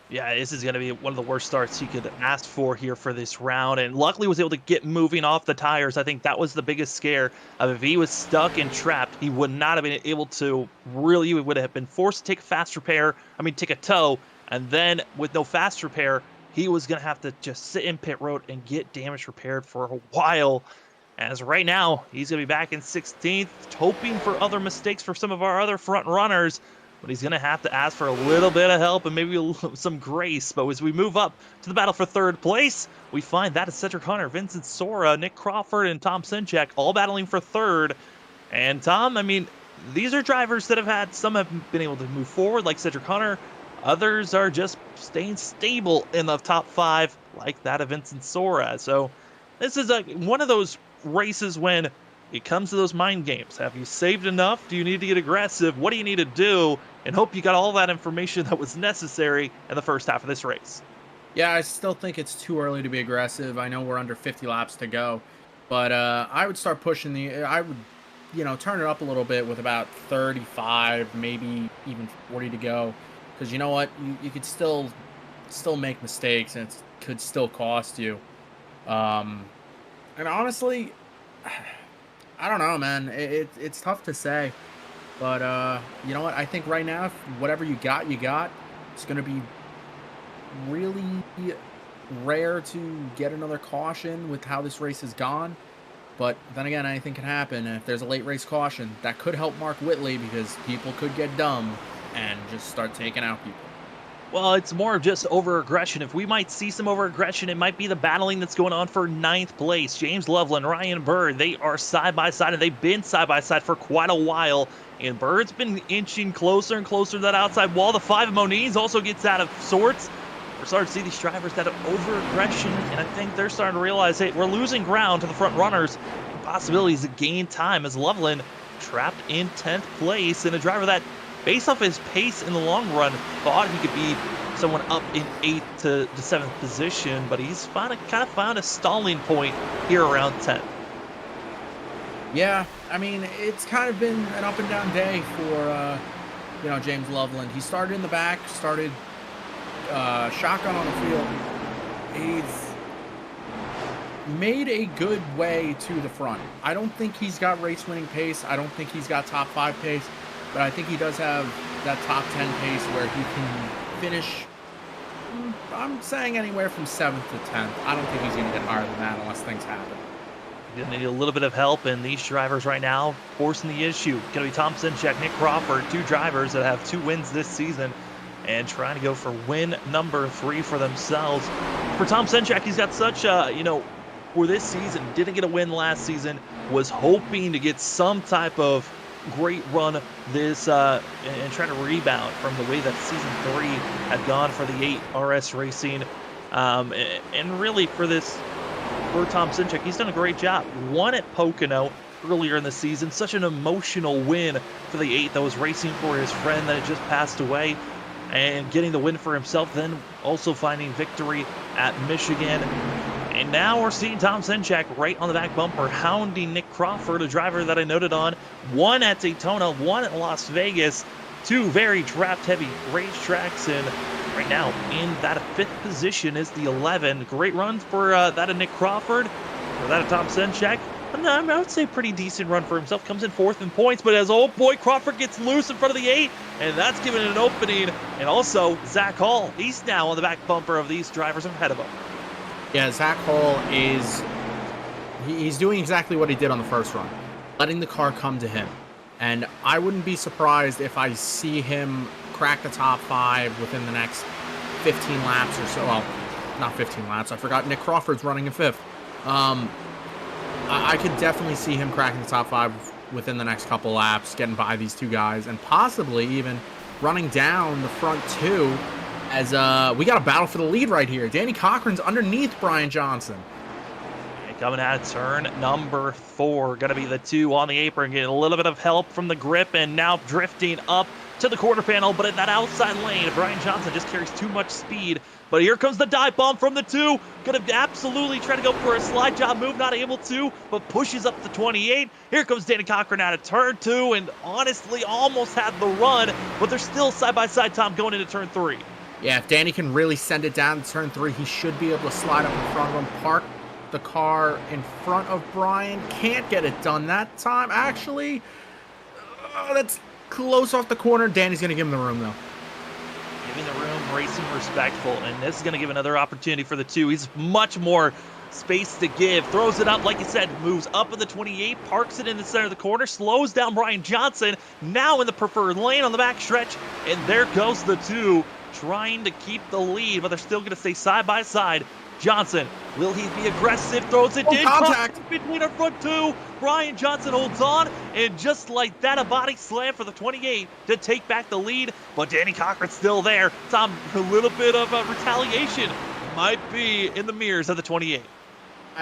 Yeah, this is going to be one of the worst starts he could ask for here for this round, and luckily was able to get moving off the tires. I think that was the biggest scare. If he was stuck and trapped, he would not have been able to really, he would have been forced to take take a tow, and then with no fast repair, he was going to have to just sit in pit road and get damage repaired for a while. As right now, he's going to be back in 16th, hoping for other mistakes for some of our other front runners. But he's going to have to ask for a little bit of help and maybe some grace. But as we move up to the battle for third place, we find that is Cedric Hunter, Vincent Sora, Nick Crawford, and Tom Sinchek all battling for third. And Tom, I mean, these are drivers that some have been able to move forward, like Cedric Hunter. Others are just staying stable in the top 5, like that of Vincent Sora. So this is one of those races when it comes to those mind games. Have you saved enough? Do you need to get aggressive? What do you need to do? And hope you got all that information that was necessary in the first half of this race. Yeah, I still think it's too early to be aggressive. I know we're under 50 laps to go, but I would start pushing I would, turn it up a little bit with about 35, maybe even 40 to go. Because you know what? You could still make mistakes, and it could still cost you. And honestly, I don't know, man. It's tough to say. But you know what? I think right now, if whatever you got, you got. It's going to be really rare to get another caution with how this race has gone. But then again, anything can happen. And if there's a late race caution, that could help Mark Whitley because people could get dumb and just start taking out people. Well, it's more of just over-aggression. If we might see some over-aggression, it might be the battling that's going on for 9th place. James Loveland, Ryan Bird, they are side-by-side, and they've been side-by-side for quite a while. And Bird's been inching closer and closer to that outside wall. The 5 of Moniz also gets out of sorts. We're starting to see these drivers that have over-aggression, and I think they're starting to realize, hey, we're losing ground to the front runners. And possibilities to gain time as Loveland trapped in 10th place, and a driver that, based off his pace in the long run, thought he could be someone up in 8th to the 7th position, but he's kind of found a stalling point here around 10th. Yeah, I mean, it's kind of been an up and down day for, James Loveland. He started in the back, started shotgun on the field. He's made a good way to the front. I don't think he's got race-winning pace. I don't think he's got top 5 pace. But I think he does have that top 10 pace where he can finish, I'm saying anywhere from 7th to 10th. I don't think he's going to get higher than that unless things happen. Going to need a little bit of help, and these drivers right now forcing the issue. Going to be Tom Sinchek, Nick Crawford, 2 drivers that have 2 wins this season and trying to go for win number 3 for themselves. For Tom Sinchek, he's got such a, for this season, didn't get a win last season, was hoping to get some type of great run this and try to rebound from the way that season 3 had gone for the 8 RS Racing, and really for Tom Sinchek, he's done a great job. Won at Pocono earlier in the season, such an emotional win for the 8 that was racing for his friend that had just passed away, and getting the win for himself, then also finding victory at Michigan. And now we're seeing Tom Sinchek right on the back bumper, hounding Nick Crawford, a driver that I noted on. 1 at Daytona, 1 at Las Vegas. 2 very draft-heavy racetracks, and right now in that 5th position is the 11. Great run for that of Nick Crawford, for that of Tom Sinchek. I would say pretty decent run for himself. Comes in 4th in points, but as old boy Crawford gets loose in front of the 8, and that's giving it an opening. And also Zach Hall, he's now on the back bumper of these drivers ahead of him. Yeah, Zach Hall he's doing exactly what he did on the first run, letting the car come to him. And I wouldn't be surprised if I see him crack the top 5 within the next 15 laps or so. Well, not 15 laps. I forgot Nick Crawford's running in 5th. I could definitely see him cracking the top 5 within the next couple laps, getting by these 2 guys, and possibly even running down the front 2. As we got a battle for the lead right here. Danny Cochran's underneath Brian Johnson. And coming out of turn number 4, going to be the 2 on the apron, getting a little bit of help from the grip, and now drifting up to the quarter panel, but in that outside lane, Brian Johnson just carries too much speed. But here comes the dive bomb from the 2. Going to absolutely try to go for a slide job move, not able to, but pushes up the 28. Here comes Danny Cochran out of turn 2, and honestly almost had the run, but they're still side-by-side, Tom, going into turn 3. Yeah, if Danny can really send it down to turn 3, he should be able to slide up in front of him, park the car in front of Brian. Can't get it done that time. Actually, that's close off the corner. Danny's going to give him the room, though. Giving the room, racing respectful, and this is going to give another opportunity for the 2. He's much more space to give. Throws it up, like you said, moves up in the 28, parks it in the center of the corner, slows down Brian Johnson, now in the preferred lane on the back stretch, and there goes the 2. Trying to keep the lead, but they're still going to stay side by side. Johnson, will he be aggressive? Throws it in. Contact Between our front 2. Brian Johnson holds on, and just like that, a body slam for the 28 to take back the lead. But Danny Cochran's still there. Tom, a little bit of retaliation might be in the mirrors of the 28.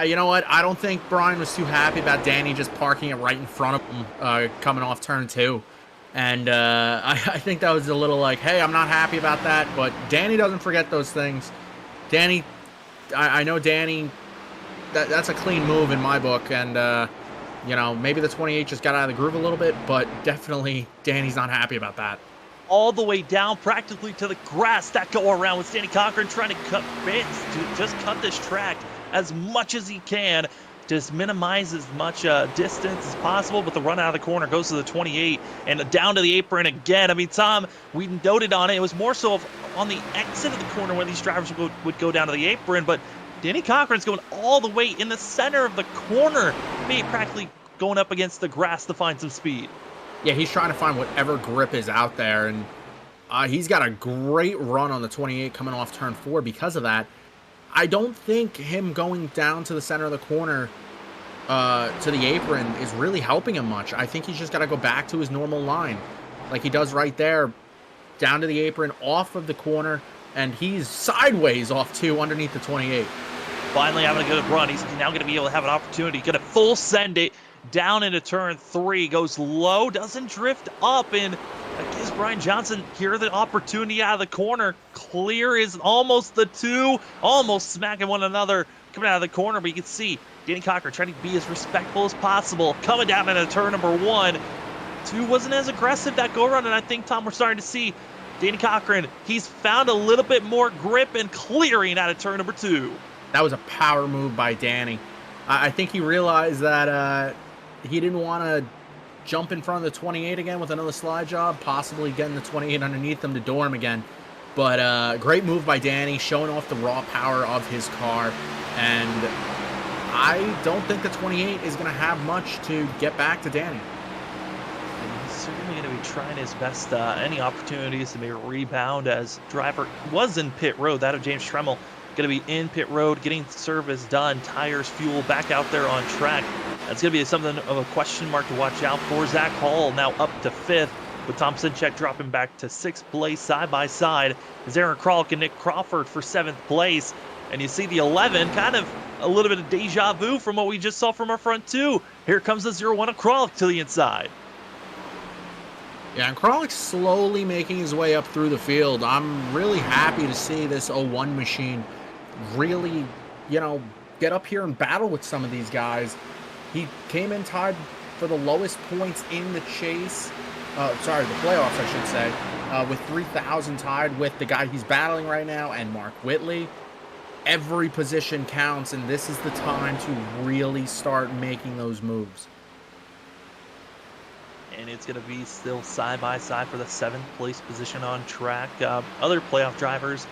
You know what? I don't think Brian was too happy about Danny just parking it right in front of him, coming off turn 2. And I think that was a little like, hey, I'm not happy about that. But Danny doesn't forget those things. Danny, I know Danny, that's a clean move in my book. And, maybe the 28 just got out of the groove a little bit. But definitely Danny's not happy about that. All the way down practically to the grass. That go around with Danny Cochran trying to cut bits to just cut this track as much as he can. just minimize as much distance as possible, but the run out of the corner goes to the 28 and down to the apron again. I mean, Tom, we noted on it, it was more so on the exit of the corner where these drivers would go down to the apron, but Danny Cochran's going all the way in the center of the corner, maybe practically going up against the grass to find some speed. Yeah, he's trying to find whatever grip is out there, and he's got a great run on the 28 coming off turn 4 because of that. I don't think him going down to the center of the corner to the apron is really helping him much. I think he's just got to go back to his normal line like he does right there, down to the apron, off of the corner, and he's sideways off too underneath the 28. Finally having a good run. He's now going to be able to have an opportunity. Going to full send it down into turn 3. Goes low, doesn't drift up, and that gives Brian Johnson here the opportunity out of the corner. Clear is almost the 2, almost smacking one another coming out of the corner, but you can see Danny Cochran trying to be as respectful as possible. Coming down into turn number 1. 2 wasn't as aggressive that go around, and I think, Tom, we're starting to see Danny Cochran, he's found a little bit more grip and clearing out of turn number 2. That was a power move by Danny. I think he realized that he didn't want to jump in front of the 28 again with another slide job, possibly getting the 28 underneath him to door him again. But great move by Danny, showing off the raw power of his car. And I don't think the 28 is going to have much to get back to Danny. And he's certainly going to be trying his best, any opportunities to maybe rebound, as driver was in pit road, that of James Tremmel. Going to be in pit road, getting service done, tires, fuel, back out there on track. That's going to be something of a question mark to watch out for. Zach Hall now up to 5th, with Tom Sinchek dropping back to 6th place side by side. As Aaron Kralik and Nick Crawford for 7th place. And you see the 11, kind of a little bit of deja vu from what we just saw from our front 2. Here comes the 0-1 of Kralik to the inside. Yeah, and Kralik's slowly making his way up through the field. I'm really happy to see this 01 machine really, get up here and battle with some of these guys. He came in tied for the lowest points in the chase. The playoffs, I should say, with 3,000 tied with the guy he's battling right now and Mark Whitley. Every position counts, and this is the time to really start making those moves. And it's going to be still side by side for the 7th place position on track. Other playoff drivers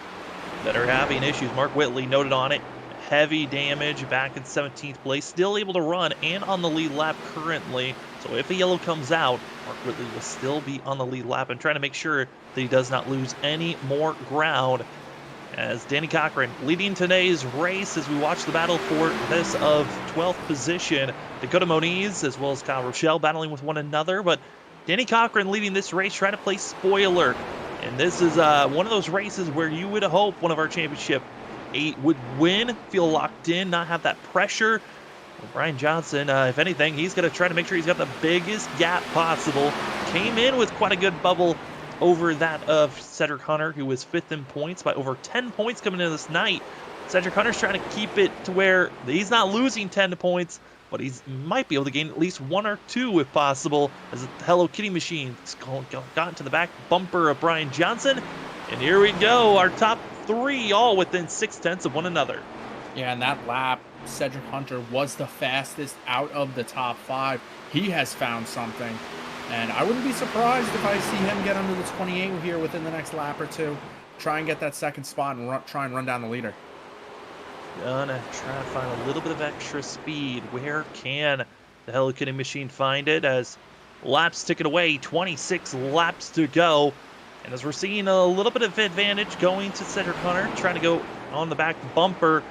that are having issues. Mark Whitley noted on it. Heavy damage back in 17th place. Still able to run and on the lead lap currently. So if the yellow comes out, Mark Whitley will still be on the lead lap and trying to make sure that he does not lose any more ground. As Danny Cochran leading today's race as we watch the battle for this of 12th position. Dakota Moniz as well as Kyle Rochelle battling with one another. But Danny Cochran leading this race, trying to play spoiler. And this is one of those races where you would hope one of our championship 8 would win, feel locked in, not have that pressure. Well, Brian Johnson, if anything, he's going to try to make sure he's got the biggest gap possible. Came in with quite a good bubble over that of Cedric Hunter, who was 5th in points by over 10 points coming into this night. Cedric Hunter's trying to keep it to where he's not losing 10 points, but he might be able to gain at least 1 or 2 if possible, as the Hello Kitty machine got into the back bumper of Brian Johnson. And here we go, our top 3 all within 0.6 of one another. Yeah, and that lap, Cedric Hunter was the fastest out of the top 5. He has found something. And I wouldn't be surprised if I see him get under the 28 here within the next lap or 2. Try and get that 2nd spot and try and run down the leader. Gonna try to find a little bit of extra speed. Where can the Hello Kitty machine find it? As laps tick it away, 26 laps to go. And as we're seeing a little bit of advantage going to Cedric Hunter, trying to go on the back bumper.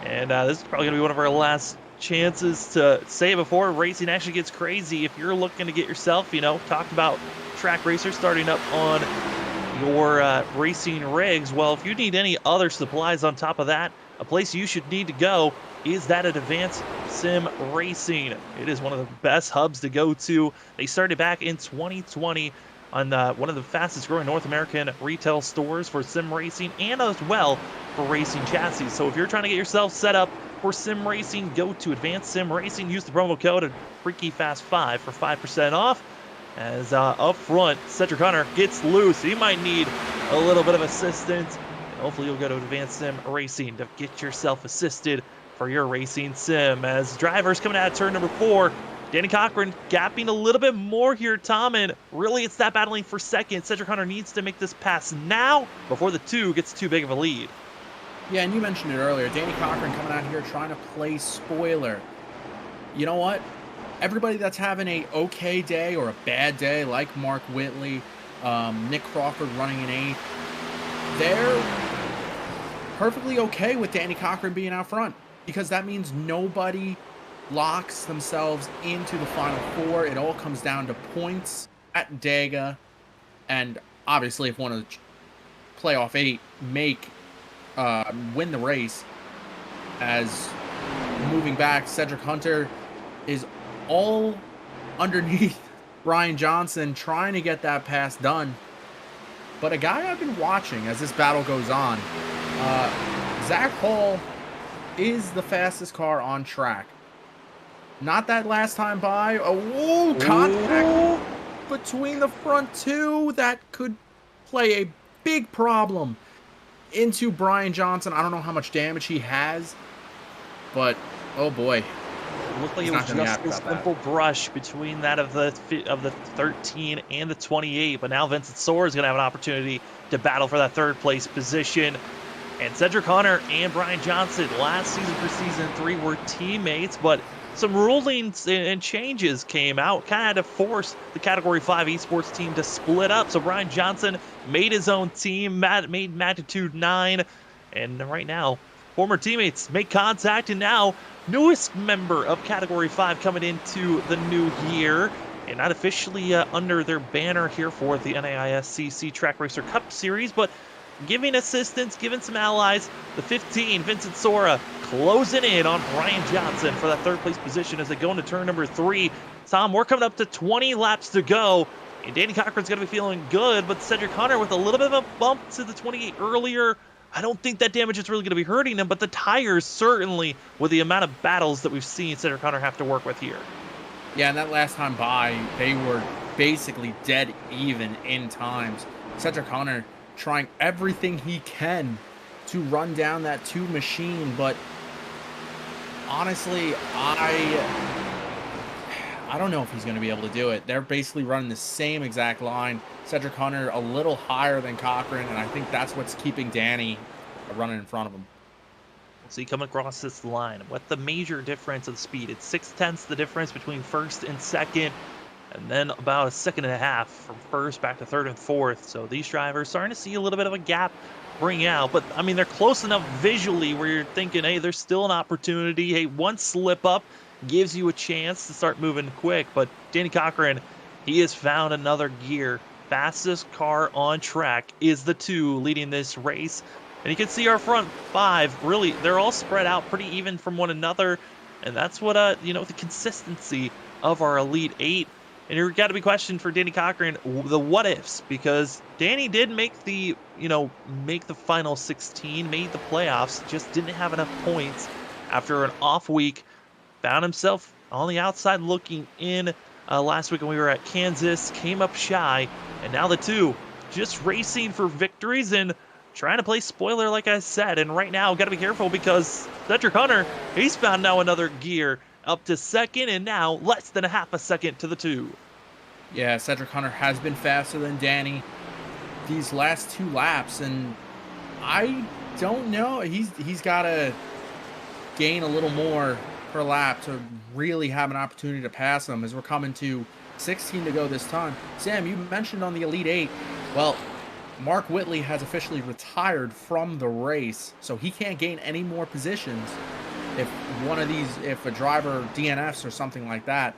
And this is probably going to be one of our last chances to say it before racing actually gets crazy. If you're looking to get yourself, talked about track racers starting up on your racing rigs. Well, if you need any other supplies on top of that, a place you should need to go is that at Advanced Sim Racing. It is one of the best hubs to go to. They started back in 2020 on one of the fastest growing North American retail stores for sim racing and as well for racing chassis. So if you're trying to get yourself set up for sim racing, go to Advanced Sim Racing. Use the promo code FreakyFast5 for 5% off. As up front, Cedric Hunter gets loose. He might need a little bit of assistance. And hopefully you'll go to Advanced Sim Racing to get yourself assisted for your racing sim. As drivers coming out of turn number 4, Danny Cochran gapping a little bit more here, Tom, and really it's that battling for second. Cedric Hunter needs to make this pass now before the 2 gets too big of a lead. Yeah, and you mentioned it earlier. Danny Cochran coming out here trying to play spoiler. You know what? Everybody that's having a okay day or a bad day, like Mark Whitley, Nick Crawford running an 8th, they're perfectly okay with Danny Cochran being out front, because that means nobody locks themselves into the final 4. It all comes down to points at Dega, and obviously if one of the playoff 8 win the race. As moving back, Cedric Hunter is all underneath Brian Johnson trying to get that pass done. But a guy I've been watching as this battle goes on, Zach Hall is the fastest car on track. Not that last time by. Oh, contact between the front 2. That could play a big problem into Brian Johnson. I don't know how much damage he has, but oh boy. It looked like it was just a simple brush between that of the 13 and the 28, but now Vincent Soar is going to have an opportunity to battle for that 3rd place position. And Cedric Hunter and Brian Johnson last season for season 3 were teammates, but some rulings and changes came out, kind of had to force the Category 5 esports team to split up. So Brian Johnson made his own team, made Magnitude 9, and right now, former teammates make contact, and now newest member of Category 5 coming into the new year, and not officially under their banner here for the NAISCC Track Racer Cup Series, but giving assistance, giving some allies. The 15, Vincent Sora, closing in on Brian Johnson for that 3rd place position as they go into turn number 3. Tom, we're coming up to 20 laps to go, and Danny Cochran's going to be feeling good, but Cedric Hunter with a little bit of a bump to the 28 earlier. I don't think that damage is really going to be hurting him, but the tires certainly, with the amount of battles that we've seen Cedric Hunter have to work with here. Yeah, and that last time by, they were basically dead even in times. Cedric Hunter trying everything he can to run down that 2 machine, but honestly, I don't know if he's going to be able to do it. They're basically running the same exact line. Cedric Hunter a little higher than Cochran, and I think that's what's keeping Danny running in front of him. We'll see coming across this line. What the major difference of speed? It's 0.6 the difference between 1st and 2nd, and then about a 1.5 seconds from 1st back to 3rd and 4th. So these drivers starting to see a little bit of a gap bring out, but I mean, they're close enough visually where you're thinking, hey, there's still an opportunity. Hey, one slip up gives you a chance to start moving quick. But Danny Cochran, he has found another gear. Fastest car on track is the 2 leading this race. And you can see our front 5, really, they're all spread out pretty even from one another. And that's what, the consistency of our Elite 8. And you've got to be questioned for Danny Cochran, the what ifs, because Danny did make the, make the final 16, made the playoffs, just didn't have enough points after an off week. Found himself on the outside looking in last week when we were at Kansas, came up shy, and now the 2 just racing for victories and trying to play spoiler, like I said. And right now, got to be careful because Cedric Hunter, he's found now another gear up to 2nd, and now less than a 0.5 seconds to the 2. Yeah, Cedric Hunter has been faster than Danny these last 2 laps, and I don't know. He's got to gain a little more per lap to really have an opportunity to pass him, as we're coming to 16 to go this time. Sam, you mentioned on the Elite 8, well, Mark Whitley has officially retired from the race, so he can't gain any more positions if a driver DNFs or something like that.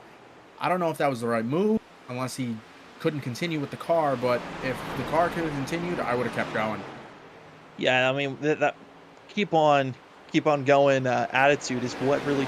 I don't know if that was the right move, unless he couldn't continue with the car, but if the car could have continued, I would have kept going. Yeah, I mean, that keep on going attitude is what really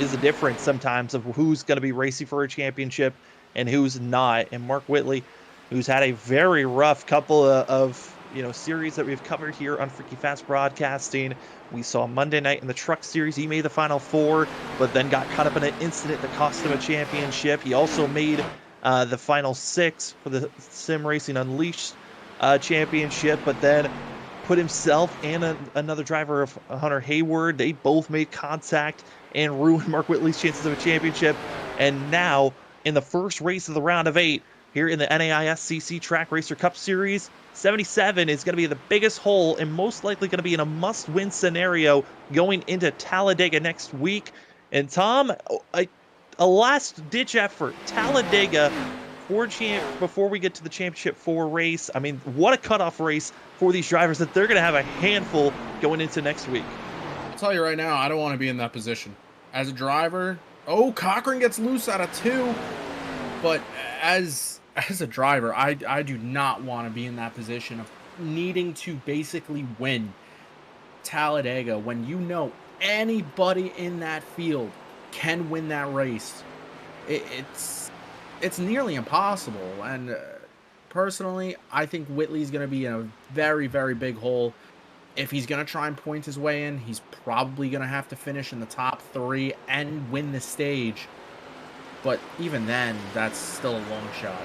is the difference sometimes of who's going to be racing for a championship and who's not. And Mark Whitley, who's had a very rough couple of series that we've covered here on Freaky Fast Broadcasting. We saw Monday night in the Truck Series, he made the Final 4, but then got caught up in an incident that cost him a championship. He also made the Final 6 for the Sim Racing Unleashed championship, but then put himself and another driver of Hunter Hayward, they both made contact and ruined Mark Whitley's chances of a championship. And now, in the first race of the round of 8, here in the NAISCC Track Racer Cup Series, 77 is going to be the biggest hole and most likely going to be in a must-win scenario going into Talladega next week. And Tom, a last-ditch effort, Talladega before we get to the Championship 4 race. I mean, what a cutoff race for these drivers that they're going to have a handful going into next week. I'll tell you right now, I don't want to be in that position. As a driver, Cochran gets loose out of 2, but as a driver, I do not want to be in that position of needing to basically win Talladega when you know anybody in that field can win that race. It's nearly impossible, and personally, I think Whitley's going to be in a very, very big hole. If he's going to try and point his way in, he's probably going to have to finish in the top 3 and win the stage. But even then, that's still a long shot.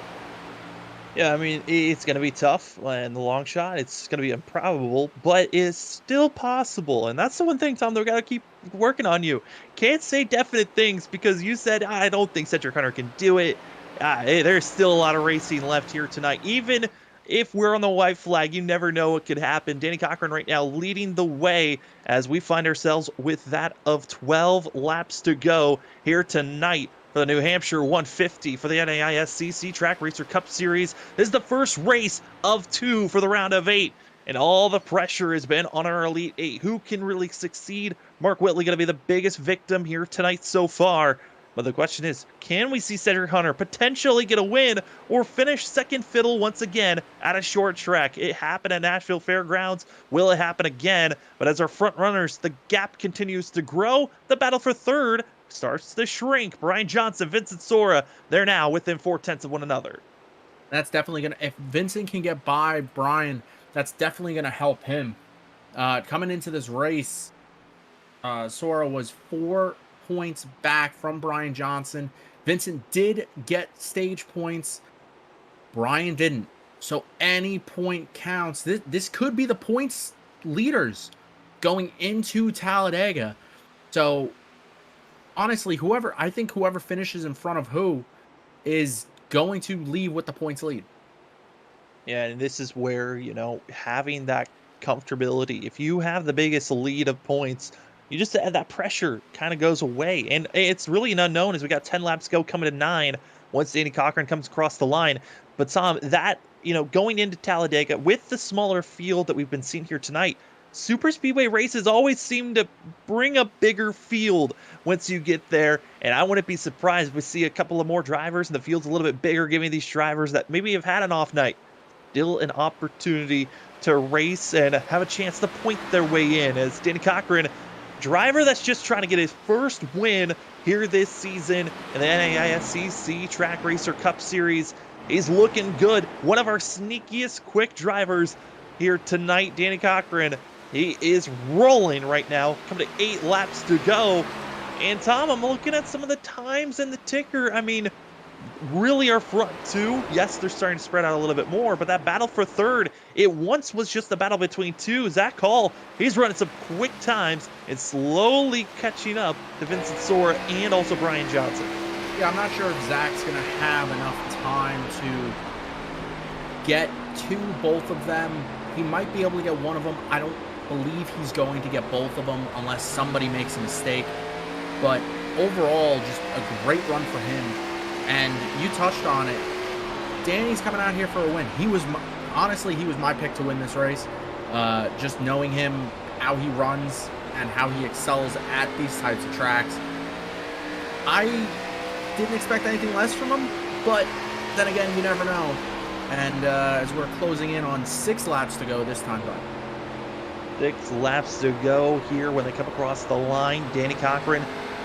Yeah, I mean, it's going to be tough in the long shot. It's going to be improbable, but it's still possible. And that's the one thing, Tom, that we got to keep working on you. Can't say definite things because you said, I don't think Cedric Hunter can do it. There's still a lot of racing left here tonight. Even if we're on the white flag, you never know what could happen. Danny Cochran right now leading the way as we find ourselves with that of 12 laps to go here tonight for the New Hampshire 150 for the NAISCC Track Racer Cup Series. This is the first race of 2 for the round of 8. And all the pressure has been on our Elite 8. Who can really succeed? Mark Whitley going to be the biggest victim here tonight so far. But the question is, can we see Cedric Hunter potentially get a win or finish second fiddle once again at a short track? It happened at Nashville Fairgrounds. Will it happen again? But as our front runners, the gap continues to grow. The battle for third starts to shrink. Brian Johnson, Vincent Sora, they're now within 4/10 of one another. That's definitely going to, if Vincent can get by Brian, that's definitely going to help him. Coming into this race, Sora was 4 points back from Brian Johnson. Vincent did get stage points. Brian didn't. So any point counts. This could be the points leaders going into Talladega. So honestly, I think whoever finishes in front of who is going to leave with the points lead. Yeah, and this is where, having that comfortability, if you have the biggest lead of points, you just that pressure kind of goes away. And it's really an unknown as we got 10 laps to go coming to 9 once Danny Cochran comes across the line. But Tom, that, going into Talladega with the smaller field that we've been seeing here tonight, super speedway races always seem to bring a bigger field once you get there. And I wouldn't be surprised if we see a couple of more drivers and the field's a little bit bigger, giving these drivers that maybe have had an off night still an opportunity to race and have a chance to point their way in, as Danny Cochran, driver that's just trying to get his first win here this season in the NAISCC Track Racer Cup Series. He's looking good. One of our sneakiest quick drivers here tonight, Danny Cochran. He is rolling right now, coming to 8 laps to go. And Tom, I'm looking at some of the times in the ticker. I mean, really our front 2, yes, they're starting to spread out a little bit more, but that battle for third, it once was just a battle between 2. Zach Hall, he's running some quick times and slowly catching up to Vincent Sora and also Brian Johnson. Yeah, I'm not sure if Zach's going to have enough time to get to both of them. He might be able to get one of them. I don't believe he's going to get both of them unless somebody makes a mistake. But overall, just a great run for him. And you touched on it. Danny's coming out here for a win. Honestly, he was my pick to win this race. Just knowing him, how he runs, and how he excels at these types of tracks. I didn't expect anything less from him, but then again, you never know. And as we're closing in on 6 laps to go this time, Bud. 6 laps to go here when they come across the line. Danny Cochran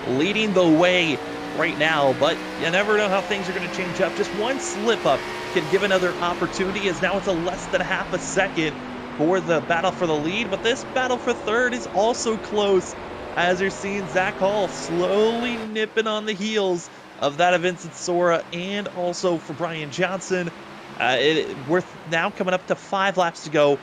leading the way right now, but you never know how things are going to change up. Just one slip up can give another opportunity, as now it's a less than half a second for the battle for the lead. But this battle for third is also close, as you're seeing Zach Hall slowly nipping on the heels of that of Vincent Sora and also for Brian Johnson. We're now coming up to 5 laps to go.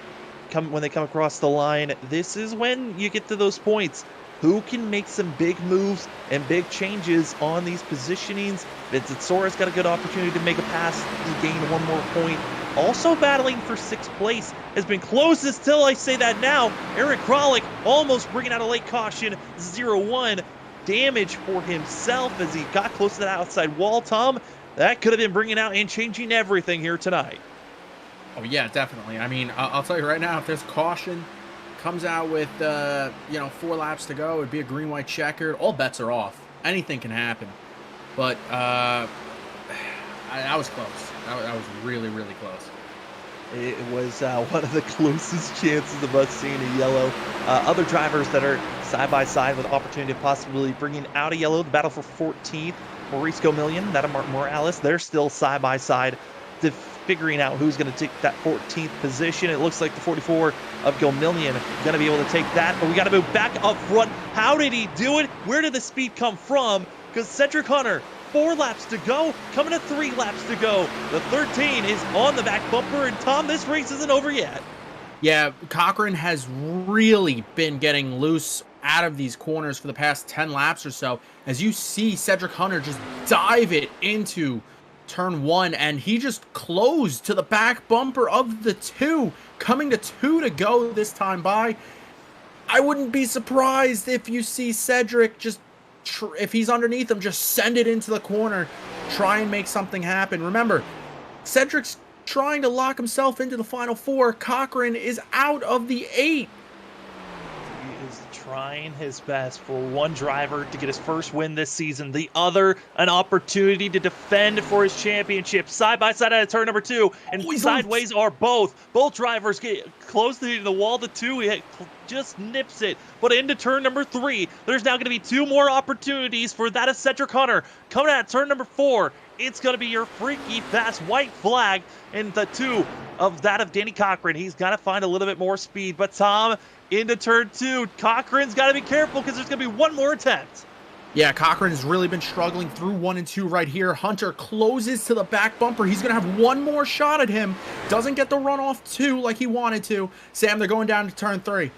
when they come across the line, this is when you get to those points. Who can make some big moves and big changes on these positionings? Vincent Sora's got a good opportunity to make a pass to gain one more point. Also battling for 6th place has been closest till I say that now. Eric Kralik almost bringing out a late caution, 0-1. Damage for himself as he got close to that outside wall. Tom, that could have been bringing out and changing everything here tonight. Oh, yeah, definitely. I mean, I'll tell you right now, if there's caution, comes out with, 4 laps to go, it'd be a green-white checkered. All bets are off. Anything can happen. But that was close. That was really, really close. It was one of the closest chances of us seeing a yellow. Other drivers that are side-by-side with opportunity of possibly bringing out a yellow. The battle for 14th, Maurice Gomillion, that of Mark Morales. They're still side-by-side figuring out who's going to take that 14th position. It looks like the 44 of Gomillion going to be able to take that, but we got to move back up front. How did he do it? Where did the speed come from? Because Cedric Hunter, 4 laps to go, coming to 3 laps to go. The 13 is on the back bumper, and Tom, this race isn't over yet. Yeah, Cochran has really been getting loose out of these corners for the past 10 laps or so. As you see Cedric Hunter just dive it into turn 1, and he just closed to the back bumper of the 2, coming to 2 to go this time by. I wouldn't be surprised if you see Cedric just, if he's underneath him, just send it into the corner, try and make something happen. Remember, Cedric's trying to lock himself into the final 4. Cochran is out of the 8. He is trying his best for one driver to get his first win this season. The other, an opportunity to defend for his championship. Side by side out of turn number 2, and sideways are both. Both drivers get close to the wall. The 2 he just nips it, but into turn number 3, there's now going to be 2 more opportunities for that of Cedric Hunter. Coming out of turn number 4, it's going to be your freaky fast white flag, and the 2 of that of Danny Cochran. He's got to find a little bit more speed, but Tom, into turn 2, Cochran's got to be careful because there's going to be one more attempt. Yeah, Cochran has really been struggling through 1 and 2 right here. Hunter closes to the back bumper. He's going to have one more shot at him. Doesn't get the run off 2 like he wanted to. Sam, they're going down to turn 3.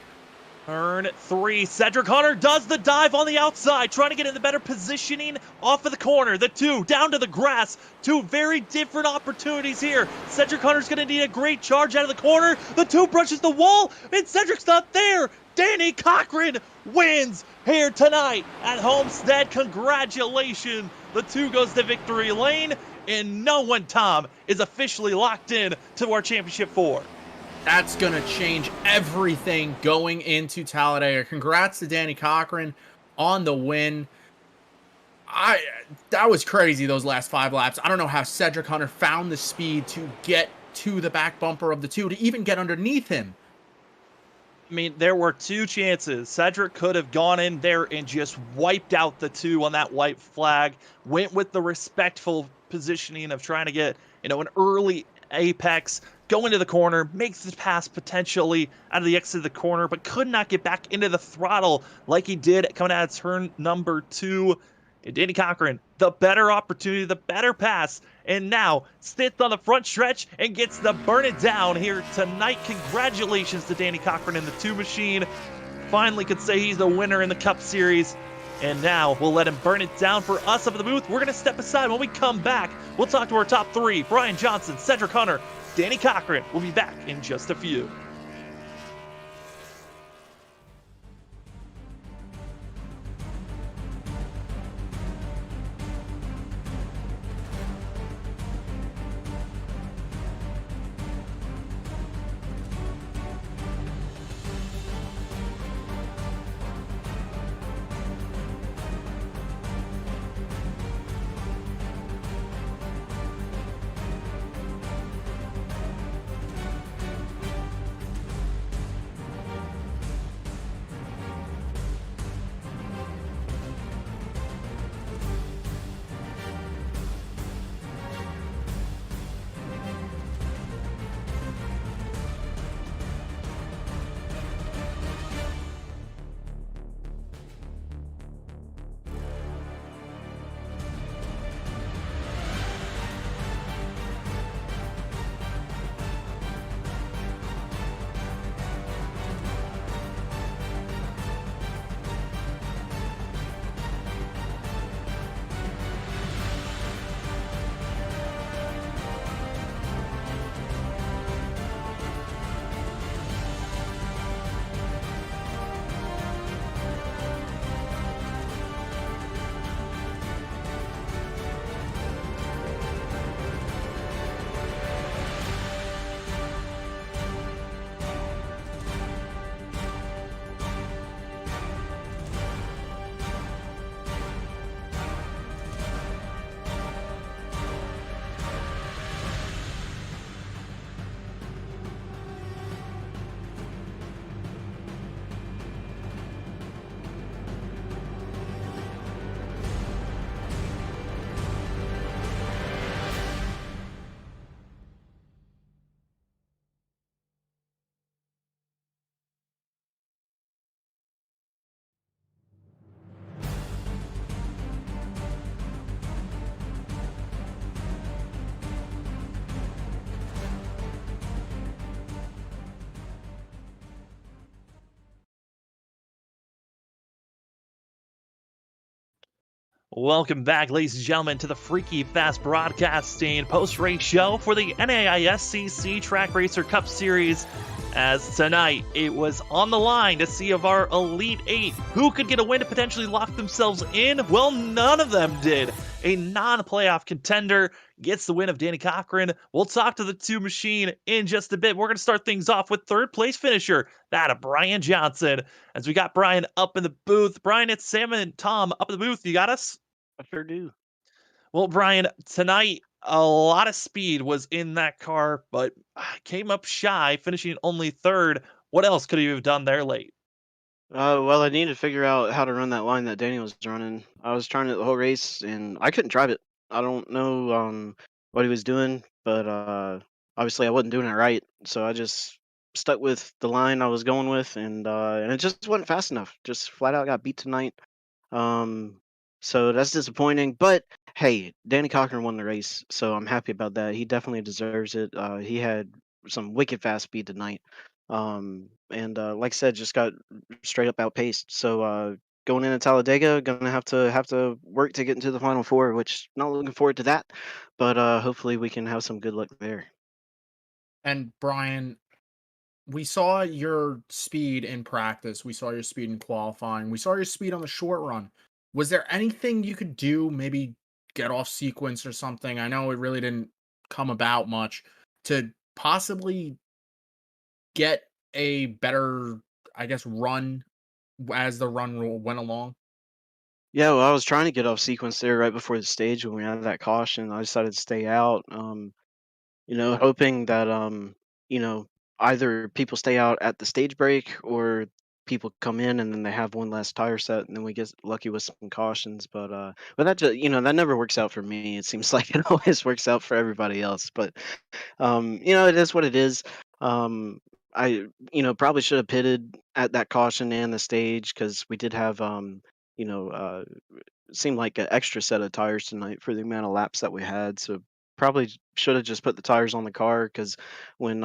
Turn 3, Cedric Hunter does the dive on the outside, trying to get in the better positioning off of the corner. The 2 down to the grass. 2 very different opportunities here. Cedric Hunter's going to need a great charge out of the corner. The 2 brushes the wall, and Cedric's not there. Danny Cochran wins here tonight at Homestead. Congratulations. The 2 goes to victory lane, and no one, Tom, is officially locked in to our championship 4. That's going to change everything going into Talladega. Congrats to Danny Cochran on the win. That was crazy, those last 5 laps. I don't know how Cedric Hunter found the speed to get to the back bumper of the 2, to even get underneath him. I mean, there were 2 chances. Cedric could have gone in there and just wiped out the 2 on that white flag. Went with the respectful positioning of trying to get, an early apex, go into the corner, makes the pass potentially out of the exit of the corner, but could not get back into the throttle like he did coming out of turn number 2. And Danny Cochran, the better opportunity, the better pass, and now sits on the front stretch and gets to burn it down here tonight. Congratulations to Danny Cochran and the 2 machine. Finally could say he's the winner in the Cup Series. And now we'll let him burn it down for us up at the booth. We're going to step aside. When we come back, we'll talk to our top 3, Brian Johnson, Cedric Hunter, Danny Cochran. We'll be back in just a few. Welcome back, ladies and gentlemen, to the Freaky Fast Broadcasting post-race show for the NAISCC Track Racer Cup Series. As tonight, it was on the line to see of our Elite 8 who could get a win to potentially lock themselves in. Well, none of them did. A non-playoff contender gets the win of Danny Cochran. We'll talk to the two machine in just a bit. We're going to start things off with third place finisher, that of Brian Johnson. As we got Brian up in the booth. Brian, it's Sam and Tom up in the booth. You got us? I sure do. Well, Brian, tonight a lot of speed was in that car, but came up shy, finishing only third. What else could you have done there late? Well, I need to figure out how to run that line that Danny was running. I was trying it the whole race, and I couldn't drive it. I don't know what he was doing, but obviously I wasn't doing it right. So I just stuck with the line I was going with, and it just wasn't fast enough. Just flat out got beat tonight. Um, so that's disappointing. But hey, Danny Cochran won the race, so I'm happy about that. He definitely deserves it. He had some wicked fast speed tonight. And like I said, just got straight up outpaced. So going into Talladega, gonna have to work to get into the final four, which not looking forward to that. But hopefully we can have some good luck there. And Brian, we saw your speed in practice. We saw your speed in qualifying. We saw your speed on the short run. Was there anything you could do, maybe get off sequence or something? I know it really didn't come about much to possibly get a better, I guess, run as the run went along. Yeah, well, I was trying to get off sequence there right before the stage when we had that caution. I decided to stay out. Hoping that you know, either people stay out at the stage break or people come in and then they have one last tire set and then we get lucky with some cautions. But that just that never works out for me. It seems like it always works out for everybody else. But it is what it is. Um, I probably should have pitted at that caution and the stage because we did have you know uh seemed like an extra set of tires tonight for the amount of laps that we had. So probably should have just put the tires on the car because when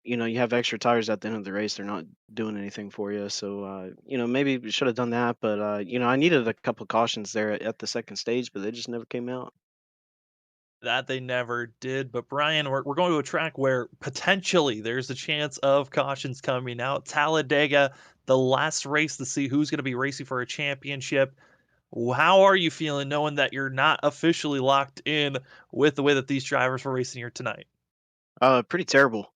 you have extra tires at the end of the race, they're not doing anything for you. So maybe we should have done that. But I needed a couple cautions there at the second stage, but they just never came out. That they never did. But Brian, we're going to a track where potentially there's a chance of cautions coming out. Talladega, the last race to see who's going to be racing for a championship. How are you feeling knowing that you're not officially locked in with the way that these drivers were racing here tonight? Pretty terrible.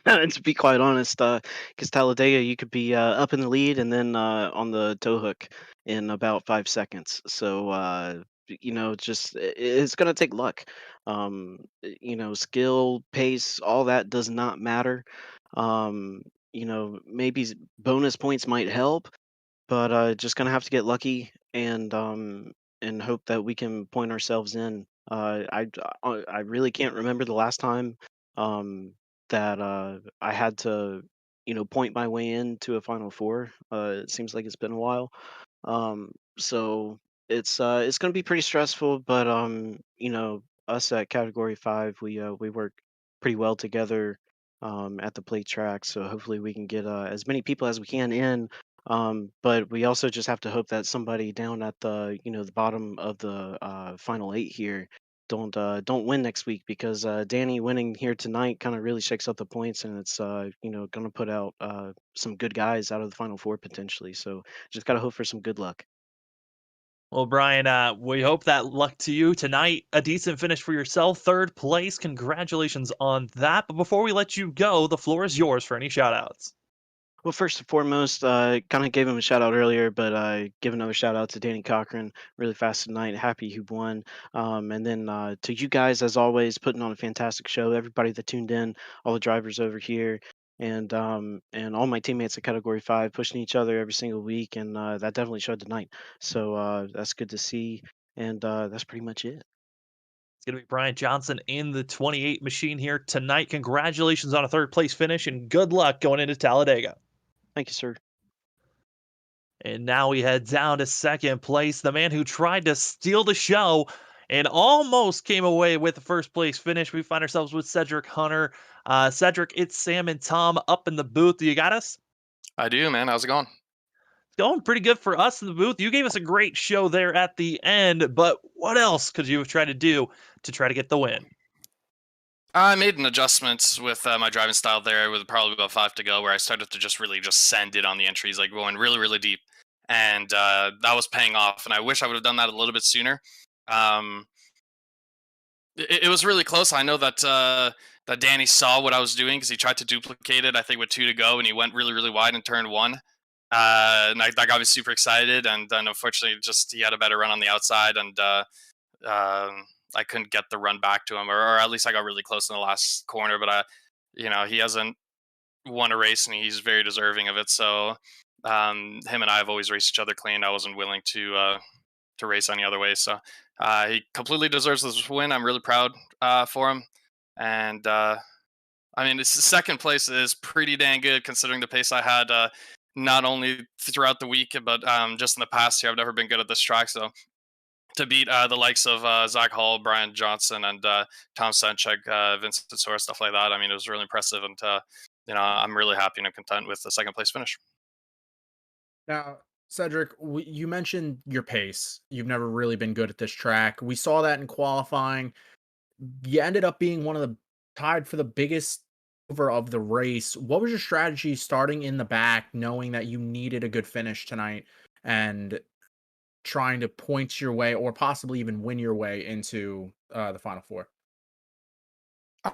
To be quite honest, because Talladega, you could be up in the lead and then on the tow hook in about 5 seconds. So it's gonna take luck. Skill, pace, all that does not matter. Maybe bonus points might help, but just gonna have to get lucky and hope that we can point ourselves in. I really can't remember the last time um, that I had to point my way into a Final Four. It seems like it's been a while. So it's gonna be pretty stressful, but us at Category 5, we work pretty well together at the plate track. So hopefully we can get as many people as we can in. But we also just have to hope that somebody down at the bottom of the final eight here don't win next week because Danny winning here tonight kind of really shakes up the points and it's going to put out some good guys out of the final four potentially. So just got to hope for some good luck. Well, Brian, we hope that luck to you tonight. A decent finish for yourself, third place. Congratulations on that. But before we let you go, the floor is yours for any shout outs. Well, first and foremost, kind of gave him a shout out earlier, but give another shout out to Danny Cochran, really fast tonight. Happy he won. And then to you guys, as always, putting on a fantastic show. Everybody that tuned in, all the drivers over here, and all my teammates at Category 5 pushing each other every single week. And that definitely showed tonight. So that's good to see. And that's pretty much it. It's going to be Brian Johnson in the 28 machine here tonight. Congratulations on a third place finish and good luck going into Talladega. Thank you, sir. And now we head down to second place. The man who tried to steal the show and almost came away with the first place finish. We find ourselves with Cedric Hunter. Cedric, it's Sam and Tom up in the booth. You got us? I do, man. How's it going? Going pretty good for us in the booth. You gave us a great show there at the end, but what else could you have tried to do to try to get the win? I made an adjustment with my driving style there with probably about 5 to go, where I started to just really just send it on the entries, like going really, really deep. And that was paying off. And I wish I would have done that a little bit sooner. It was really close. I know that that Danny saw what I was doing because he tried to duplicate it, I think, with 2 to go, and he went really, really wide in turn 1. And that got me super excited. And then unfortunately, just he had a better run on the outside, and I couldn't get the run back to him, or at least I got really close in the last corner. But he hasn't won a race, and he's very deserving of it. So him and I have always raced each other clean. I wasn't willing to race any other way. So he completely deserves this win. I'm really proud for him. And I mean, this second place is pretty dang good considering the pace I had not only throughout the week, but just in the past year. I've never been good at this track. So to beat the likes of Zach Hall, Brian Johnson, and Tom Senchek, Vincent Sora, stuff like that, I mean, it was really impressive. And, I'm really happy and content with the second place finish. Now, Cedric, you mentioned your pace. You've never really been good at this track. We saw that in qualifying. You ended up being one of the tied for the biggest over of the race. What was your strategy starting in the back, knowing that you needed a good finish tonight and trying to point your way or possibly even win your way into the Final Four?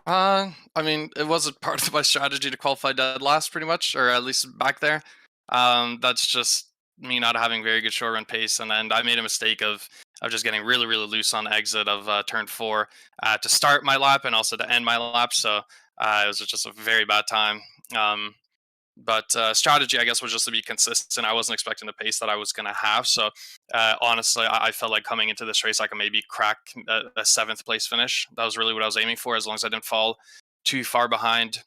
I mean, it wasn't part of my strategy to qualify dead last, pretty much, or at least back there. That's just me not having very good short run pace, and then I made a mistake of just getting really, really loose on exit of turn 4 to start my lap and also to end my lap. So it was just a very bad time. But strategy, I guess, was just to be consistent. I wasn't expecting the pace that I was going to have. So honestly, I felt like coming into this race, I could maybe crack a 7th place finish. That was really what I was aiming for, as long as I didn't fall too far behind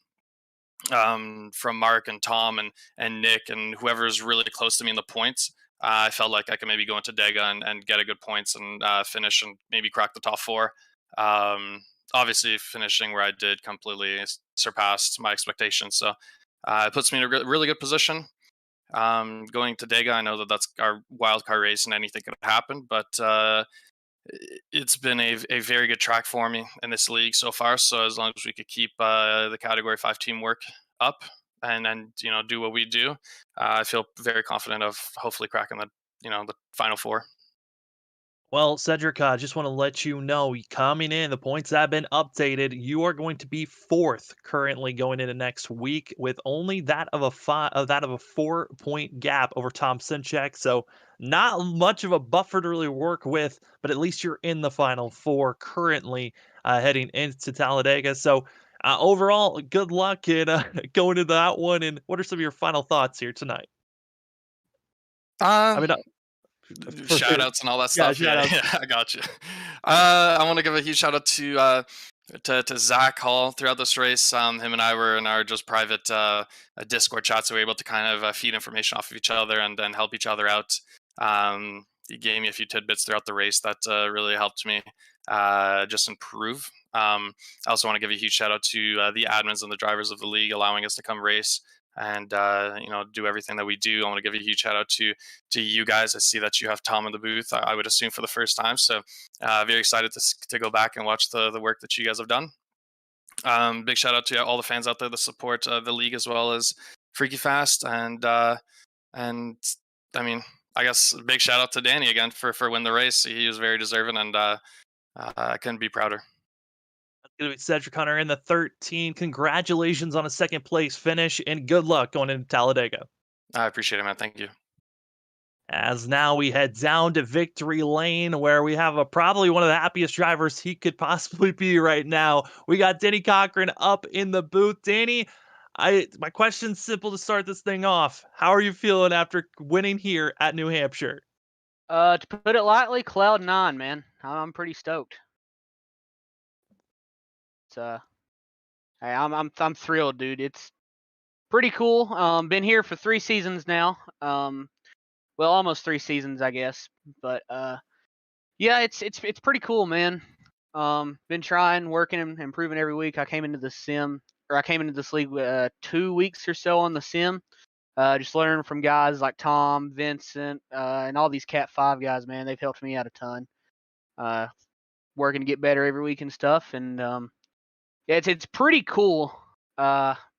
from Mark and Tom and Nick and whoever's really close to me in the points. I felt like I could maybe go into Dega and get a good points and finish and maybe crack the top 4. Obviously, finishing where I did completely surpassed my expectations. So it puts me in a really good position. Going to Dega, I know that that's our wild card race and anything could happen, but it's been a very good track for me in this league so far. So as long as we could keep the Category 5 teamwork up and do what we do, I feel very confident of hopefully cracking the Final 4. Well, Cedric, I just want to let you know, coming in, the points have been updated. You are going to be 4th currently going into next week, with only that of a 4-point gap over Tom Sinchek. So not much of a buffer to really work with, but at least you're in the Final 4 currently, heading into Talladega. So overall, good luck in going into that one. And what are some of your final thoughts here tonight? I mean, Shout outs and all that stuff. Yeah, I got you. I want to give a huge shout out to Zach Hall throughout this race. Him and I were in our just private Discord chat, so we were able to kind of feed information off of each other and then help each other out. He gave me a few tidbits throughout the race that really helped me just improve. I also want to give a huge shout out to the admins and the drivers of the league, allowing us to come race and do everything that we do. I want to give a huge shout out to you guys. I see that you have Tom in the booth, I would assume for the first time, so very excited to go back and watch the work that you guys have done. Big shout out to all the fans out there that support the league as well as Freaky Fast, and I mean, I guess a big shout out to Danny again for winning the race. He was very deserving, and I couldn't be prouder. Going to be Cedric Hunter in the 13. Congratulations on a 2nd place finish, and good luck going into Talladega. I appreciate it, man. Thank you. As now we head down to victory lane, where we have probably one of the happiest drivers he could possibly be right now. We got Danny Cochran up in the booth. Danny, my question's simple to start this thing off. How are you feeling after winning here at New Hampshire? To put it lightly, cloud 9, man. I'm pretty stoked. Hey, I'm thrilled, dude. It's pretty cool. Been here for 3 seasons now. Well, almost 3 seasons, I guess. But yeah, it's pretty cool, man. Been trying, working, and improving every week. I came into this league 2 weeks or so on the sim. Just learning from guys like Tom, Vincent, and all these Cat 5 guys, man. They've helped me out a ton. Working to get better every week and stuff. And yeah, it's pretty cool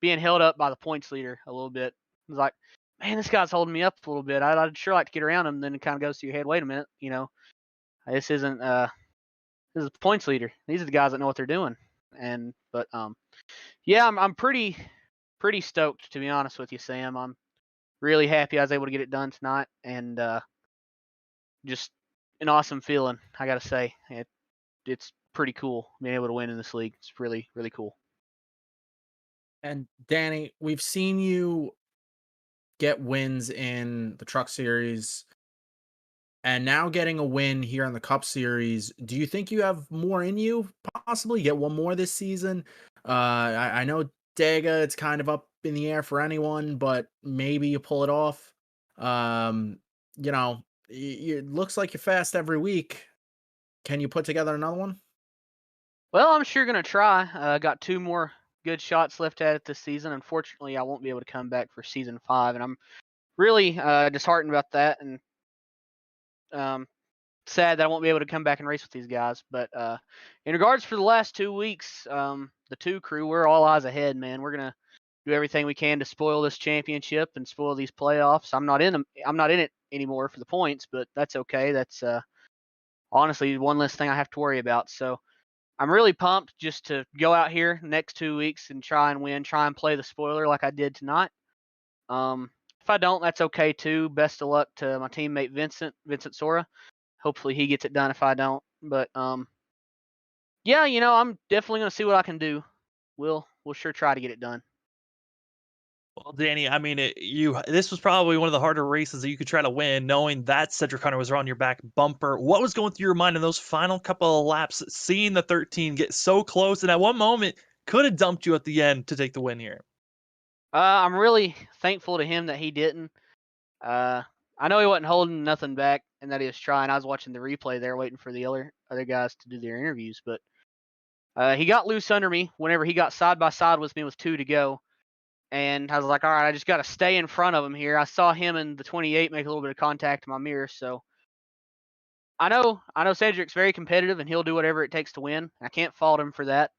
being held up by the points leader a little bit. It's like, man, this guy's holding me up a little bit. I'd sure like to get around him. Then it kind of goes to your head. Wait a minute, this isn't this is the points leader. These are the guys that know what they're doing. But yeah, I'm pretty stoked, to be honest with you, Sam. I'm really happy I was able to get it done tonight, and just an awesome feeling, I gotta say. It's pretty cool being able to win in this league. It's really, really cool. And Danny, we've seen you get wins in the Truck Series and now getting a win here in the Cup Series. Do you think you have more in you? Possibly get one more this season? I know Dega, it's kind of up in the air for anyone, but maybe you pull it off. It looks like you're fast every week. Can you put together another one? Well, I'm sure going to try. Got 2 more good shots left at it this season. Unfortunately, I won't be able to come back for season 5, and I'm really disheartened about that, and sad that I won't be able to come back and race with these guys. But in regards for the last 2 weeks, the 2 crew, we're all eyes ahead, man. We're going to do everything we can to spoil this championship and spoil these playoffs. I'm not in it anymore for the points, but that's okay. That's honestly one less thing I have to worry about. So I'm really pumped just to go out here next 2 weeks and try and win, try and play the spoiler like I did tonight. If I don't, that's okay too. Best of luck to my teammate Vincent Sora. Hopefully he gets it done if I don't. But yeah, I'm definitely gonna see what I can do. We'll sure try to get it done. Well, Danny, I mean, this was probably one of the harder races that you could try to win, knowing that Cedric Hunter was on your back bumper. What was going through your mind in those final couple of laps, seeing the 13 get so close, and at one moment could have dumped you at the end to take the win here? I'm really thankful to him that he didn't. I know he wasn't holding nothing back and that he was trying. I was watching the replay there, waiting for the other guys to do their interviews, but he got loose under me whenever he got side by side with me with 2 to go. And I was like, all right, I just got to stay in front of him here. I saw him in the 28 make a little bit of contact in my mirror. So I know Cedric's very competitive and he'll do whatever it takes to win. I can't fault him for that.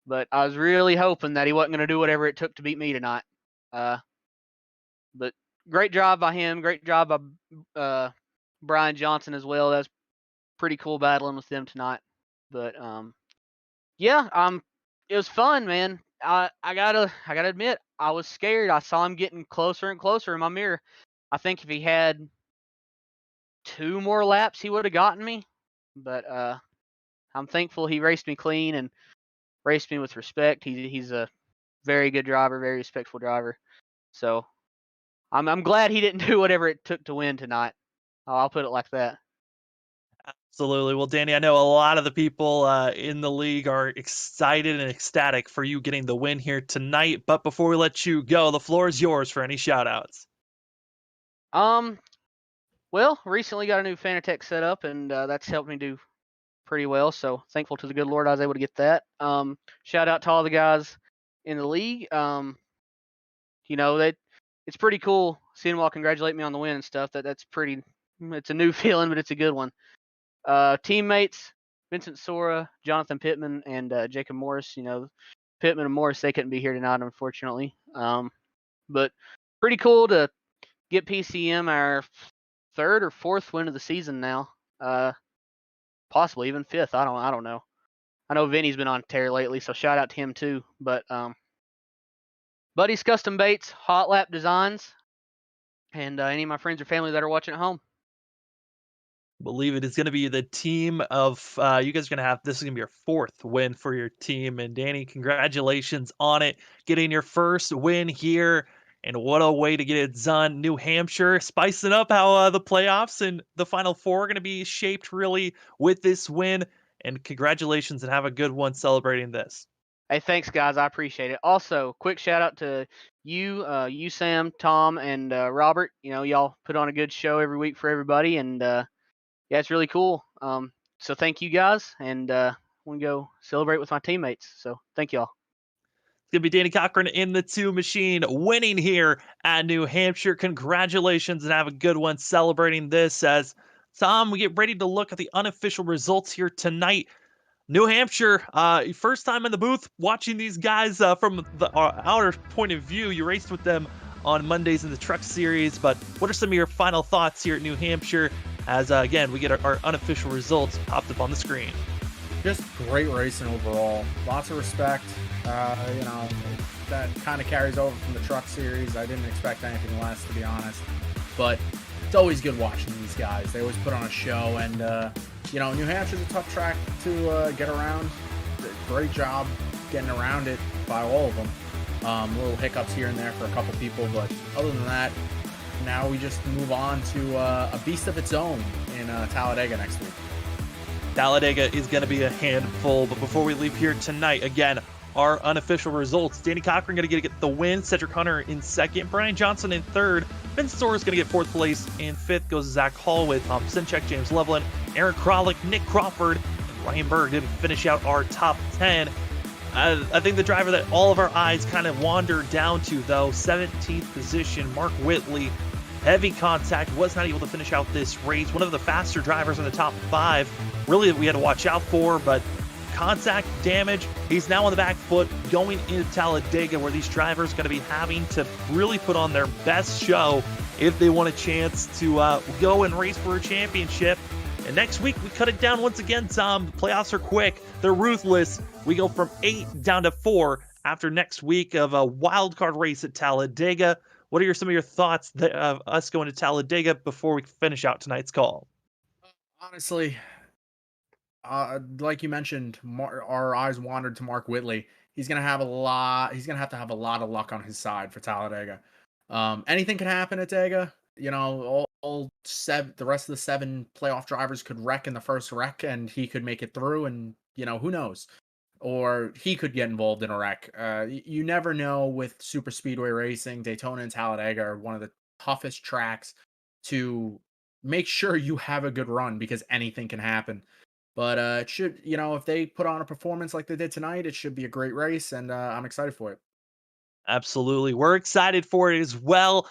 But I was really hoping that he wasn't going to do whatever it took to beat me tonight. But great job by him. Great job by Brian Johnson as well. That's pretty cool battling with them tonight. But yeah, it was fun, man. I gotta admit, I was scared. I saw him getting closer and closer in my mirror. I think if he had 2 more laps, he would have gotten me. But I'm thankful he raced me clean and raced me with respect. He's a very good driver, very respectful driver. So I'm glad he didn't do whatever it took to win tonight. I'll put it like that. Absolutely. Well, Danny, I know a lot of the people in the league are excited and ecstatic for you getting the win here tonight. But before we let you go, the floor is yours for any shout-outs. Well, recently got a new Fanatec set up, and that's helped me do pretty well. So thankful to the good Lord I was able to get that. Shout out to all the guys in the league. It's pretty cool seeing them all congratulate me on the win and stuff. It's a new feeling, but it's a good one. Teammates, Vincent Sora, Jonathan Pittman, and Jacob Morris. Pittman and Morris, they couldn't be here tonight, unfortunately. But pretty cool to get PCM our 3rd or 4th win of the season now. Possibly even 5th. I don't know. I know Vinny's been on tear lately, so shout out to him too. But Buddy's Custom Baits, Hot Lap Designs, and any of my friends or family that are watching at home. Believe it is going to be the team of you guys are going to have. This is going to be your 4th win for your team. And Danny, congratulations on it, getting your first win here. And what a way to get it done. New Hampshire, spicing up how the playoffs and the Final Four are going to be shaped really with this win. And congratulations, and have a good one celebrating this. Hey, thanks, guys. I appreciate it. Also, quick shout out to you, Sam, Tom, and Robert. Y'all put on a good show every week for everybody, and yeah, it's really cool. So thank you guys, and I want to go celebrate with my teammates. So thank y'all. going to be Danny Cochran in the 2 machine, winning here at New Hampshire. Congratulations and have a good one celebrating this. As Tom, we get ready to look at the unofficial results here tonight. New Hampshire, first time in the booth watching these guys from the outer point of view. You raced with them on Mondays in the Truck Series, but what are some of your final thoughts here at New Hampshire as, again, we get our unofficial results popped up on the screen? Just great racing overall. Lots of respect. That kind of carries over from the Truck Series. I didn't expect anything less, to be honest. But it's always good watching these guys. They always put on a show, and New Hampshire's a tough track to get around. Great job getting around it by all of them. Little hiccups here and there for a couple people, but other than that, now we just move on to a beast of its own in Talladega next week. Talladega is going to be a handful, but before we leave here tonight, again, our unofficial results. Danny Cochran going to get the win, Cedric Hunter in second, Brian Johnson in third, Vince Soares going to get fourth place, in fifth goes Zach Hall with Tom Sinchek, James Loveland, Aaron Kralik, Nick Crawford, and Ryan Berg didn't finish out our top 10. I think the driver that all of our eyes kind of wandered down to, though, 17th position, Mark Whitley, heavy contact, was not able to finish out this race. One of the faster drivers in the top 5, really, that we had to watch out for, but contact damage. He's now on the back foot going into Talladega, where these drivers are going to be having to really put on their best show if they want a chance to go and race for a championship. And next week, we cut it down once again, Tom. The playoffs are quick. They're ruthless. We go from 8 down to 4 after next week of a wild card race at Talladega. What are some of your thoughts of us going to Talladega before we finish out tonight's call? Honestly, like you mentioned, our eyes wandered to Mark Whitley. He's gonna have to have a lot of luck on his side for Talladega. Anything can happen at Dega. All the rest of the 7 playoff drivers could wreck in the first wreck, and he could make it through. And who knows? Or he could get involved in a wreck. You never know with super speedway racing. Daytona and Talladega are one of the toughest tracks to make sure you have a good run, because anything can happen. But it should, if they put on a performance like they did tonight, it should be a great race, and I'm excited for it. Absolutely. We're excited for it as well.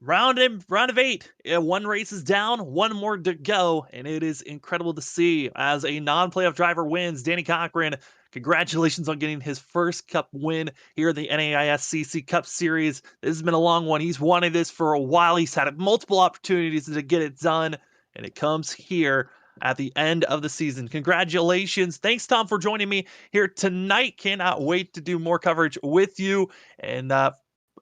Round of 8. 1 race is down, 1 more to go, and it is incredible to see as a non-playoff driver wins. Danny Cochran, congratulations on getting his first Cup win here in the NAISCC Cup Series. This has been a long one. He's wanted this for a while. He's had multiple opportunities to get it done, and it comes here at the end of the season. Congratulations. Thanks, Tom, for joining me here tonight. Cannot wait to do more coverage with you. And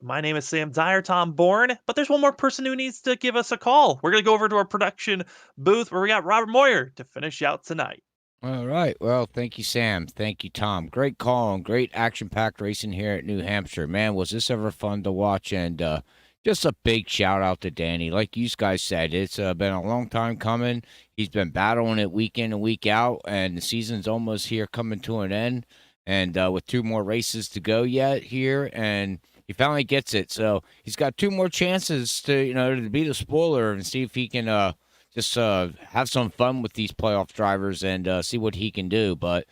my name is Sam Dyer, Tom Bourne, but there's one more person who needs to give us a call. We're going to go over to our production booth where we got Robert Moyer to finish out tonight. All right. Well, thank you, Sam. Thank you, Tom. Great call and great action-packed racing here at New Hampshire. Man, was this ever fun to watch. And just a big shout-out to Danny. Like you guys said, it's been a long time coming. He's been battling it week in and week out, and the season's almost here, coming to an end. And with 2 more races to go yet here, and he finally gets it. So he's got 2 more chances to be the spoiler and see if he can just have some fun with these playoff drivers and see what he can do. But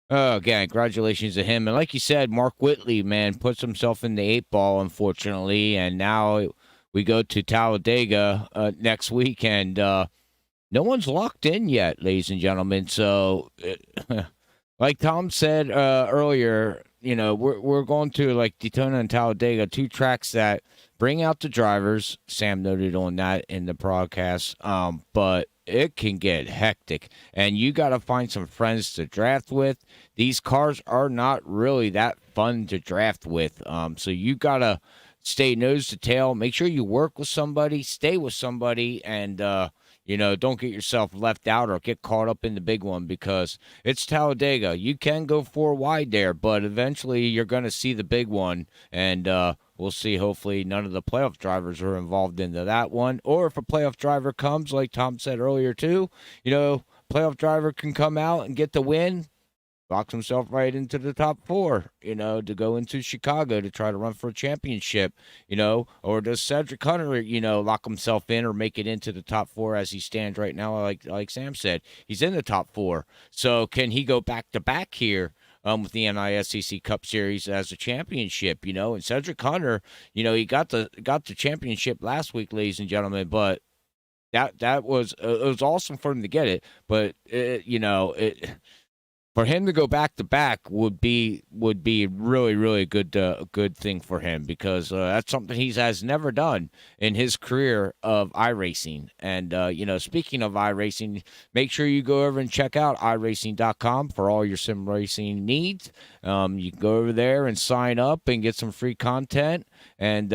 again, congratulations to him. And like you said, Mark Whitley, man, puts himself in the 8 ball, unfortunately. And now we go to Talladega next week, and no one's locked in yet, ladies and gentlemen. So like Tom said earlier, we're going to, like, Daytona and Talladega, 2 tracks that bring out the drivers. Sam noted on that in the broadcast. But it can get hectic, and you got to find some friends to draft with. These cars are not really that fun to draft with. So you got to stay nose to tail. Make sure you work with somebody, stay with somebody, and don't get yourself left out or get caught up in the big one, because it's Talladega. You can go 4 wide there, but eventually you're going to see the big one, and we'll see. Hopefully none of the playoff drivers are involved into that one. Or if a playoff driver comes, like Tom said earlier too, playoff driver can come out and get the win, locks himself right into the top 4, to go into Chicago to try to run for a championship, or does Cedric Hunter, lock himself in or make it into the top 4 as he stands right now? Like Sam said, he's in the top 4. So can he go back to back here with the NISCC Cup Series as a championship, and Cedric Hunter, he got the championship last week, ladies and gentlemen, but that was it was awesome for him to get it, but for him to go back to back would be really really a good thing for him, because that's something he has never done in his career of iRacing. And speaking of iRacing, make sure you go over and check out iRacing.com for all your sim racing needs. You can go over there and sign up and get some free content, and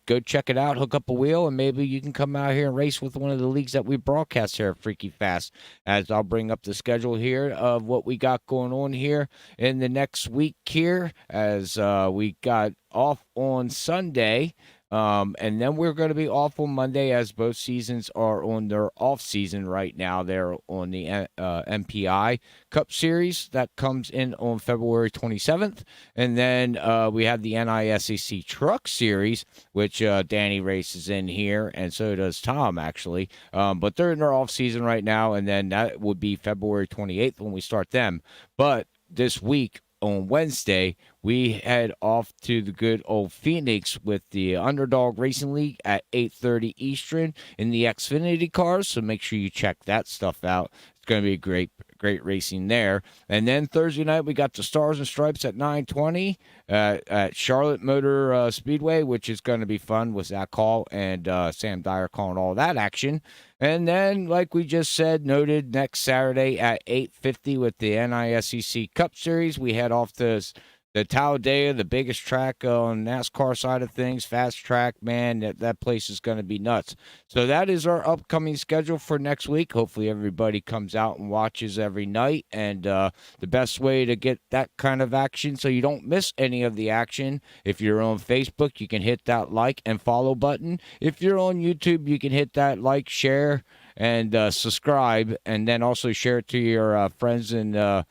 go check it out, hook up a wheel, and maybe you can come out here and race with one of the leagues that we broadcast here at Freaky Fast. As I'll bring up the schedule here of what we got going on here in the next week here, as we got off on Sunday. And then we're going to be off on Monday, as both seasons are on their off season right now. They're on the MPI Cup Series that comes in on February 27th. And then we have the NISCC Truck Series, which Danny races in here, and so does Tom, actually. But they're in their off season right now, and then that would be February 28th when we start them. But this week, on Wednesday, we head off to the good old Phoenix with the Underdog Racing League at 8:30 Eastern in the Xfinity cars. So make sure you check that stuff out. It's going to be great racing there. And then Thursday night, we got the Stars and Stripes at 9:20 at Charlotte Motor Speedway, which is going to be fun with Zach Hall and Sam Dyer calling all that action. And then, like we just said, noted, next Saturday at 8:50 with the NISCC Cup Series, we head off to the Talladega, the biggest track on NASCAR side of things, fast track, man, that place is going to be nuts. So that is our upcoming schedule for next week. Hopefully everybody comes out and watches every night. And the best way to get that kind of action so you don't miss any of the action, if you're on Facebook, you can hit that like and follow button. If you're on YouTube, you can hit that like, share, and subscribe, and then also share it to your friends and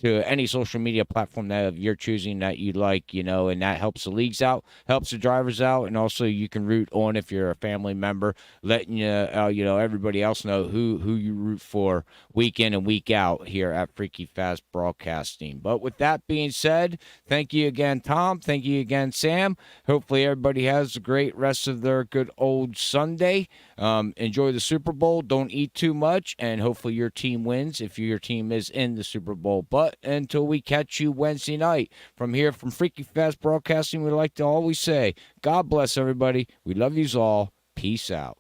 to any social media platform that you're choosing that you like, and that helps the leagues out, helps the drivers out, and also you can root on if you're a family member, letting everybody else know who you root for week in and week out here at Freaky Fast Broadcasting. But with that being said, thank you again, Tom. Thank you again, Sam. Hopefully everybody has a great rest of their good old Sunday. Enjoy the Super Bowl. Don't eat too much, and hopefully your team wins if your team is in the Super Bowl. But until we catch you Wednesday night, from here from Freaky Fast Broadcasting, we like to always say, God bless everybody. We love yous all. Peace out.